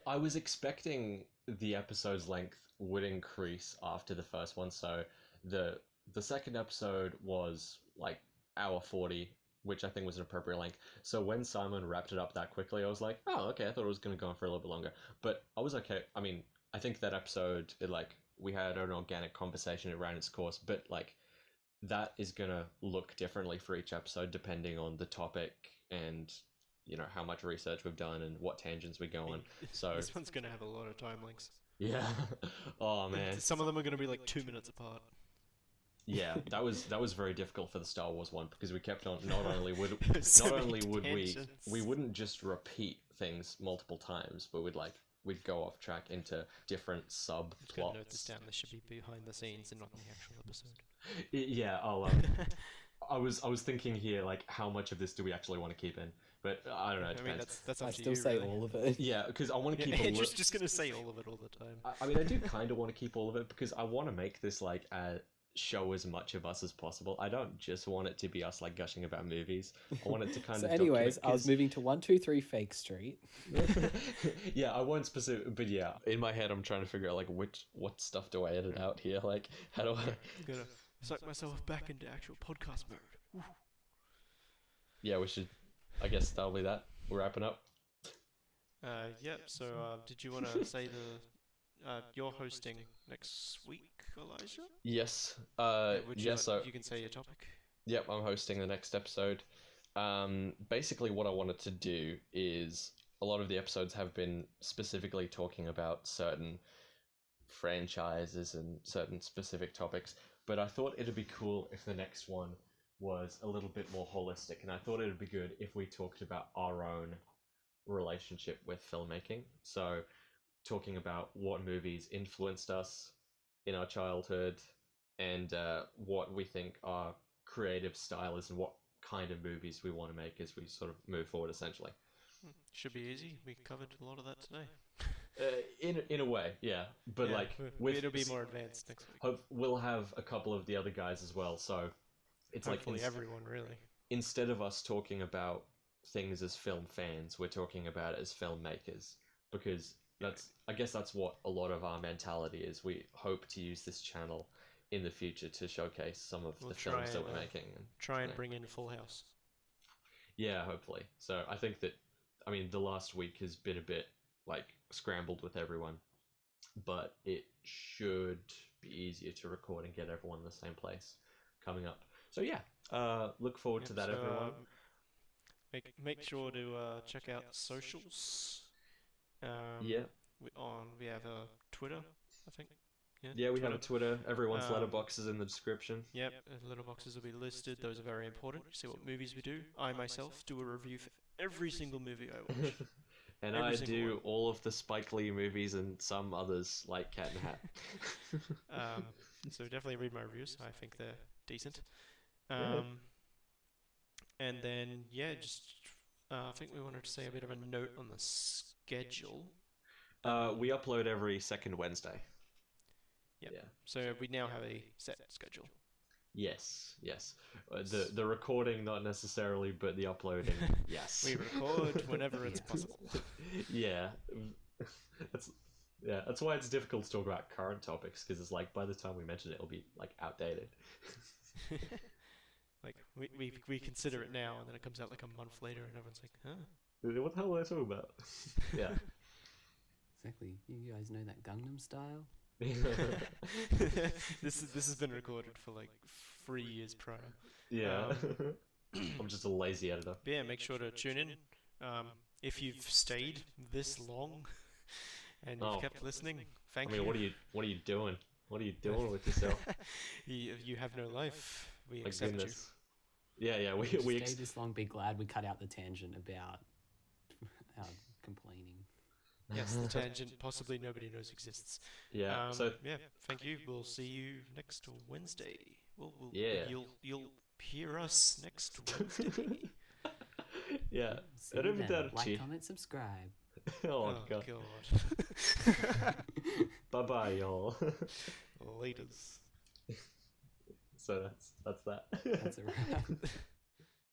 I was expecting the episode's length would increase after the first one. So the second episode was like hour 40, which I think was an appropriate length. So when Simon wrapped it up that quickly, I was like, oh, okay. I thought it was going to go on for a little bit longer, but I was okay. I mean, I think that episode, we had an organic conversation. It ran its course, but that is going to look differently for each episode depending on the topic and how much research we've done and what tangents we go on. So this one's going to have a lot of time links. Yeah. Oh man. Some of them are going to be like 2 minutes apart. Yeah, that was very difficult for the Star Wars one because we kept on. Not only would we wouldn't just repeat things multiple times, but we'd go off track into different subplots. Note this down. This should be behind the scenes and not in the actual episode. Yeah, I was thinking here how much of this do we actually want to keep in? But I don't know. It depends. That's up I to still you, say really. all of it. Yeah, because I want to keep. Andrew's just gonna say all of it all the time. I mean, I do kind of want to keep all of it because I want to make this show as much of us as possible. I don't just want it to be us gushing about movies. I want it to kind So of. anyways, I was moving to 123 Fake Street. Yeah, I won't specific, but yeah, in my head I'm trying to figure out what stuff do I edit out here? How do I? Gotta suck myself back into actual podcast mode. Woo. Yeah, we should. I guess that'll be that. We're wrapping up. Yep. So, did you want to say you're hosting next week, Elijah? Yes. So you can say your topic. Yep, I'm hosting the next episode. Basically, what I wanted to do is a lot of the episodes have been specifically talking about certain franchises and certain specific topics, but I thought it'd be cool if the next one was a little bit more holistic, and I thought it'd be good if we talked about our own relationship with filmmaking. So talking about what movies influenced us in our childhood and what we think our creative style is and what kind of movies we want to make as we sort of move forward, essentially. Should be easy. We covered a lot of that today. In a way, yeah. But it'll be more advanced next week. We'll have a couple of the other guys as well, so it's hopefully everyone, really. Instead of us talking about things as film fans, we're talking about it as filmmakers, because I guess that's what a lot of our mentality is. We hope to use this channel in the future to showcase some of the films that we're making. And try and bring in Full House. Yeah, hopefully. So I think that, the last week has been a bit scrambled with everyone, but it should be easier to record and get everyone in the same place coming up. So yeah, look forward to that, everyone. Make sure to check out the socials. Yeah. We have a Twitter, I think. Yeah, we have a Twitter. Everyone's letterbox is in the description. Yep, letterboxes will be listed. Those are very important. See what movies we do. I myself do a review for every single movie I watch. And I do all of the Spike Lee movies and some others like Cat in the Hat. So definitely read my reviews. I think they're decent. Yeah. And then I think we wanted to say a bit of a note on the schedule. We upload every second Wednesday. Yep. Yeah. So we now have a set schedule. Yes. The recording not necessarily, but the uploading, yes. We record whenever it's possible. Yeah. That's why it's difficult to talk about current topics, because it's by the time we mention it, it'll be outdated. We consider it now, and then it comes out a month later, and everyone's like, huh? What the hell are I talking about? Yeah. Exactly. You guys know that Gangnam Style? This has been recorded for 3 years prior. Yeah. I'm just a lazy editor. But yeah, make sure to tune in. If you've stayed this long and you've kept listening, thank you. What are you doing? What are you doing with yourself? You have no life. We accept you. Yeah. We stayed this long. Be glad we cut out the tangent about complaining. Yes, the tangent possibly nobody knows exists. Yeah. So Yeah, thank you. We'll see you next Wednesday. yeah. You'll hear us next Wednesday. Yeah. See you then. Arrivederci. Like, comment, subscribe. Oh god. Bye bye, y'all. Laters. So that's that. That's a wrap.